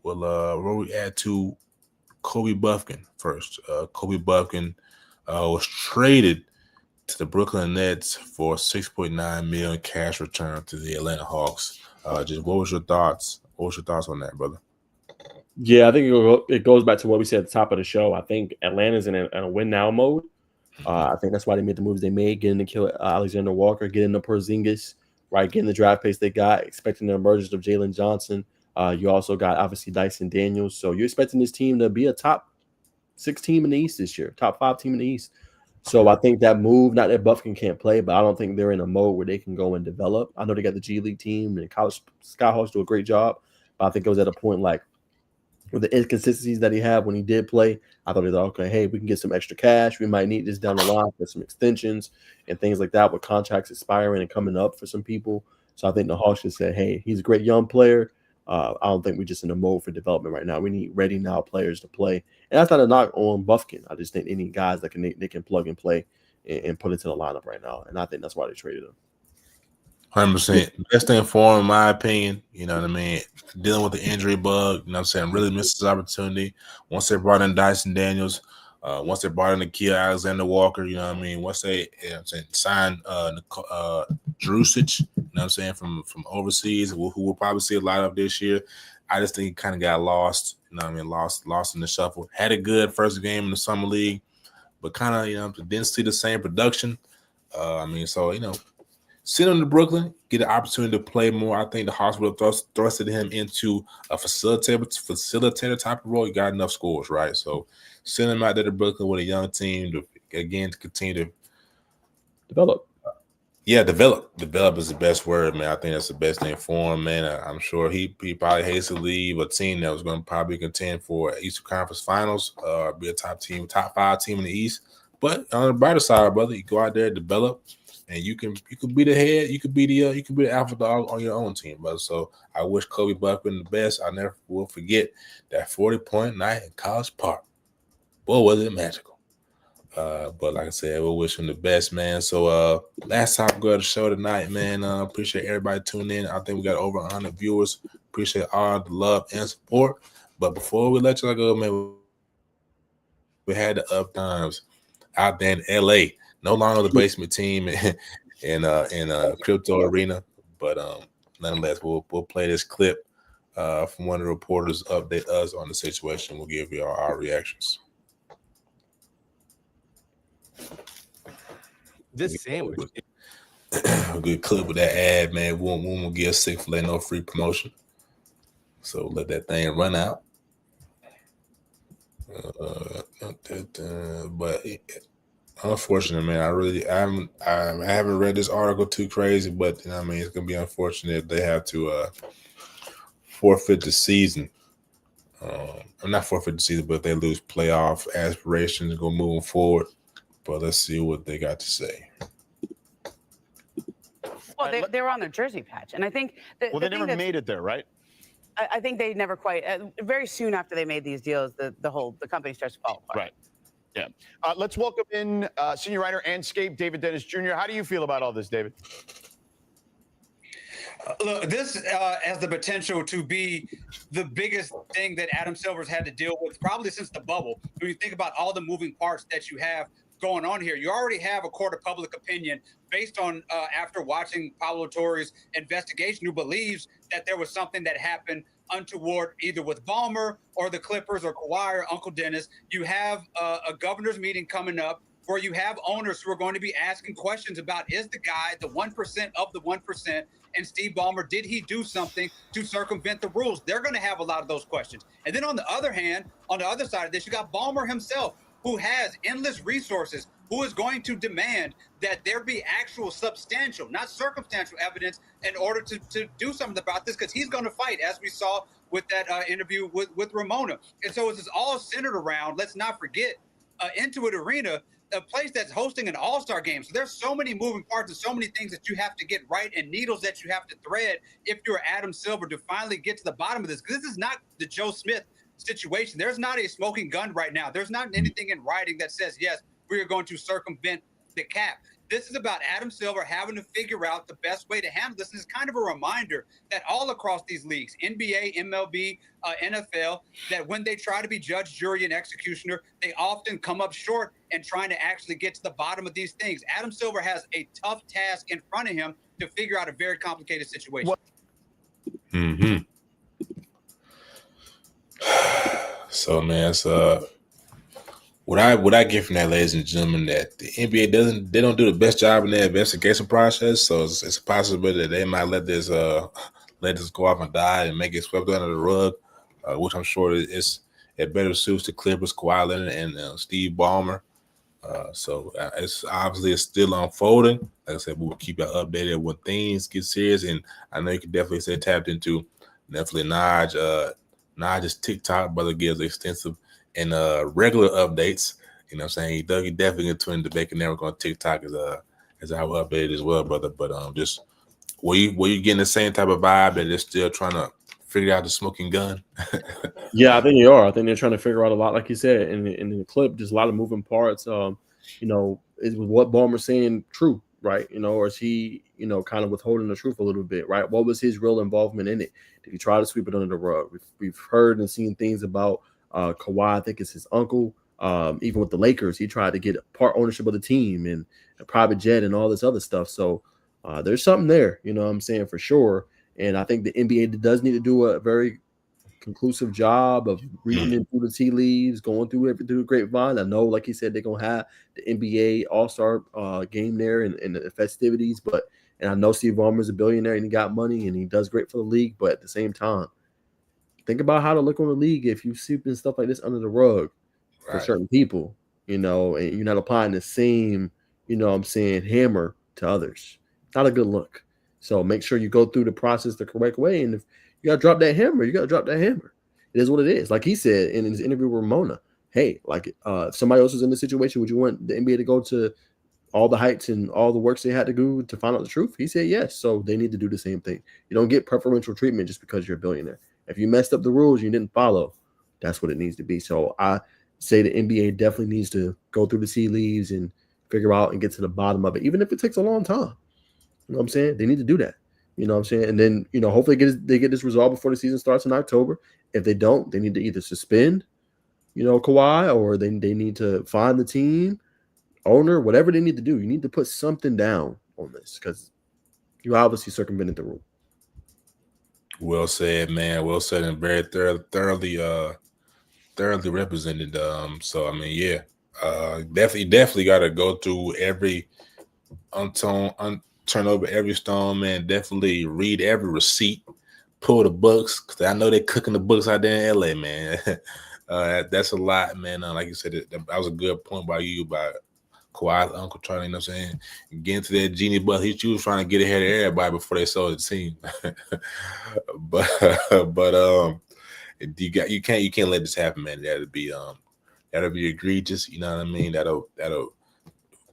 Where we add to Kobe Buffkin first. Kobe Buffkin was traded to the Brooklyn Nets for $6.9 million cash return to the Atlanta Hawks. Just what was your thoughts? What was your thoughts on that, brother? Yeah, I think it goes back to what we said at the top of the show. I think Atlanta's in a win now mode. I think that's why they made the moves they made, getting to kill Alexander Walker, getting the Porzingis, right, getting the draft picks they got, expecting the emergence of Jalen Johnson. You also got obviously Dyson Daniels. So you're expecting this team to be a top 6 team in the East this year, top 5 team in the East. So I think that move, not that Buffkin can't play, but I don't think they're in a mode where they can go and develop. I know they got the G League team and college Skyhawks do a great job, but I think it was at a point like with the inconsistencies that he had when he did play, I thought, okay, hey, we can get some extra cash. We might need this down the line for some extensions and things like that with contracts expiring and coming up for some people. So I think the Hawks just said, hey, he's a great young player. I don't think we're just in a mode for development right now. We need ready now players to play. And that's not a knock on Buffkin. I just think they need guys that they can plug and play and put into the lineup right now. And I think that's why they traded him. 100%. Best thing for him, in my opinion, you know what I mean? Dealing with the injury bug, you know what I'm saying? Really missed his opportunity. Once they brought in Dyson Daniels, once they brought in Nikhil Alexander Walker, you know what I mean? Once they signed Drusic, you know what I'm saying, from overseas, who we'll probably see a lot of this year. I just think he kind of got lost, you know what I mean? Lost in the shuffle. Had a good first game in the summer league, but kind of, you know, didn't see the same production. Sit on to Brooklyn, get an opportunity to play more. I think the Hawks would have thrusted him into a facilitator type of role. He got enough scores, right? So send him out there to Brooklyn with a young team to continue to develop. Develop is the best word, man. I think that's the best thing for him, man. I'm sure he probably hates to leave a team that was going to probably contend for Eastern Conference Finals, be a top 5 team in the East. But on the brighter side, brother, you go out there, develop. And you can be the head, you can be the alpha dog on your own team, brother. So I wish Kobe Buffkin the best. I never will forget that 40-point night in College Park. Boy, was it magical. But like I said, we'll wish him the best, man. So last topic of the show tonight, man. Appreciate everybody tuning in. I think we got over 100 viewers. Appreciate all the love and support. But before we let y'all go, man, we had the up times out there in LA. No longer the basement team in Crypto Arena, but nonetheless, we'll play this clip from one of the reporters, update us on the situation. We'll give you our reactions. This sandwich. A good clip with that ad, man. We won't give Chick-fil-A no free promotion, so let that thing run out. But. Unfortunate, man. I haven't read this article too crazy, but you know what I mean, it's gonna be unfortunate if they have to forfeit the season. Not forfeit the season, but they lose playoff aspirations go moving forward. But let's see what they got to say. Well, they were on their jersey patch, and I think they never made it there, right? I think they never quite. Very soon after they made these deals, the company starts to fall apart. Right. Yeah. Let's welcome in senior writer and Scape, David Dennis Jr. How do you feel about all this, David? Look, this has the potential to be the biggest thing that Adam Silver's had to deal with probably since the bubble. When you think about all the moving parts that you have going on here, you already have a court of public opinion based on after watching Pablo Torre's investigation, who believes that there was something that happened untoward either with Ballmer or the Clippers or Kawhi or Uncle Dennis. You have a governor's meeting coming up where you have owners who are going to be asking questions about, is the guy the 1% of the 1%? And Steve Ballmer, did he do something to circumvent the rules? They're going to have a lot of those questions. And then on the other hand, on the other side of this, you got Ballmer himself, who has endless resources, who is going to demand that there be actual substantial, not circumstantial evidence in order to do something about this, because he's going to fight, as we saw with that interview with Ramona. And so it's all centered around, let's not forget, Intuit Arena, a place that's hosting an all-star game. So there's so many moving parts and so many things that you have to get right and needles that you have to thread if you're Adam Silver to finally get to the bottom of this. Because this is not the Joe Smith situation. There's not a smoking gun right now. There's not anything in writing that says, yes, we are going to circumvent the cap. This is about Adam Silver having to figure out the best way to handle this. And it's kind of a reminder that all across these leagues, NBA, MLB, NFL, that when they try to be judge, jury, and executioner, they often come up short in trying to actually get to the bottom of these things. Adam Silver has a tough task in front of him to figure out a very complicated situation. Mm-hmm. So, man, it's what I get from that, ladies and gentlemen, that the NBA don't do the best job in their investigation process. So it's a possibility that they might let this go off and die and make it swept under the rug, which I'm sure it better suits the Clippers, Kawhi Leonard, and Steve Ballmer. So it's still unfolding. Like I said, we will keep you updated when things get serious. And I know you can definitely say tapped into definitely Naj's TikTok. Brother gives extensive and regular updates. You know what I'm saying? He definitely get to the Bacon Network on TikTok as how updated as well, brother. But just were you getting the same type of vibe that they're still trying to figure out the smoking gun? Yeah, I think they are. I think they're trying to figure out a lot, like you said, in the clip. There's a lot of moving parts. Is what Ballmer saying true, right? Or is he, kind of withholding the truth a little bit, right? What was his real involvement in it? Did he try to sweep it under the rug? We've heard and seen things about Kawhi. I think it's his uncle. Even with the Lakers, he tried to get part ownership of the team and a private jet and all this other stuff. So there's something there, what I'm saying, for sure. And I think the NBA does need to do a very conclusive job of reading into the tea leaves, going through the grapevine. I know, like he said, they're gonna have the NBA All-Star game there and the festivities, and I know Steve Ballmer's a billionaire and he got money and he does great for the league, but at the same time, think about how to look on the league if you sweeping stuff like this under the rug for certain people, and you're not applying the same, hammer to others. Not a good look. So make sure you go through the process the correct way. And if you got to drop that hammer, you got to drop that hammer. It is what it is. Like he said in his interview with Ramona, hey, if somebody else was in this situation, would you want the NBA to go to all the heights and all the works they had to do to find out the truth? He said yes. So they need to do the same thing. You don't get preferential treatment just because you're a billionaire. If you messed up the rules, you didn't follow, that's what it needs to be. So I say the NBA definitely needs to go through the tea leaves and figure out and get to the bottom of it, even if it takes a long time. You know what I'm saying? They need to do that. You know what I'm saying? And then, hopefully they get this resolved before the season starts in October. If they don't, they need to either suspend, Kawhi, or they need to find the team, owner, whatever they need to do. You need to put something down on this because you obviously circumvented the rule. Well said, man. Well said and very thoroughly represented. So I mean, yeah, definitely got to go through every turn over every stone, man. Definitely read every receipt, pull the books, because I know they're cooking the books out there in LA, man. That's a lot, man. Like you said, that was a good point by you about Kawhi's uncle trying, you know what I'm saying, get into that genie bus. He was trying to get ahead of everybody before they sold the team. but you can't let this happen, man. That'll be egregious. You know what I mean? That'll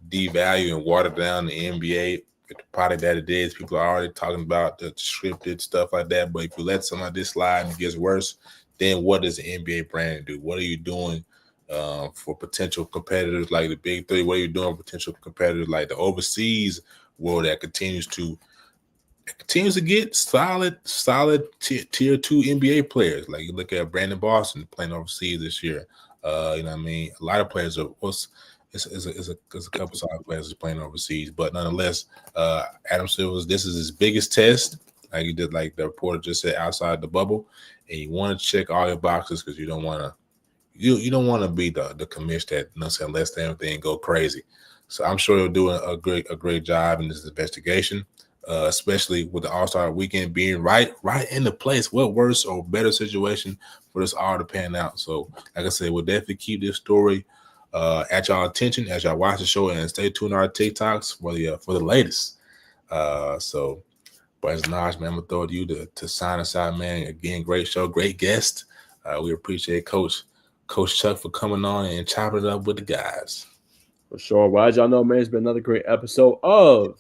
devalue and water down the NBA. The product that it is, people are already talking about the scripted stuff like that. But if you let some of this slide and it gets worse, then what does the NBA brand do? What are you doing for potential competitors like the Big Three. What are you doing for potential competitors like the overseas world that continues to get solid tier 2 NBA players? Like you look at Brandon Boston playing overseas this year. You know what I mean? A lot of players are it's a couple solid players playing overseas, but nonetheless, Adam Silver, this is his biggest test. Like you did, like the reporter just said, outside the bubble, and you want to check all your boxes because you don't want to. You don't want to be the commissioner that, you know, saying, lets everything go crazy. So I'm sure he'll do a great job in this investigation, especially with the All-Star weekend being right in the place. What worse or better situation for this all to pan out? So, like I said, we'll definitely keep this story at y'all attention as y'all watch the show, and stay tuned to our TikToks for the latest. So, but as Naj, man, I'm gonna throw it to you to sign us out, man. Again, great show, great guest. We appreciate Coach Chuck for coming on and chopping it up with the guys. For sure. Well, as y'all know, man, it's been another great episode of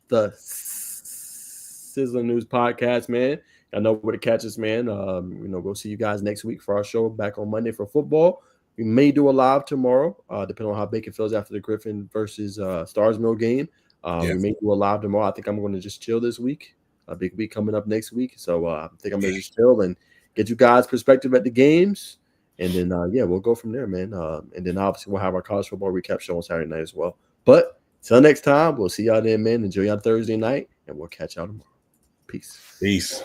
the Sizzling News Podcast, man. I know where to catch us, man. We'll see you guys next week for our show back on Monday for football. We may do a live tomorrow, depending on how Bacon feels after the Griffin versus Stars Mill game. We may do a live tomorrow. I think I'm going to just chill this week. A big week coming up next week. So I think I'm going to just chill and get you guys' perspective at the games. And then, we'll go from there, man. And then obviously we'll have our college football recap show on Saturday night as well. But till next time, we'll see y'all then, man. Enjoy y'all Thursday night, and we'll catch y'all tomorrow. Peace.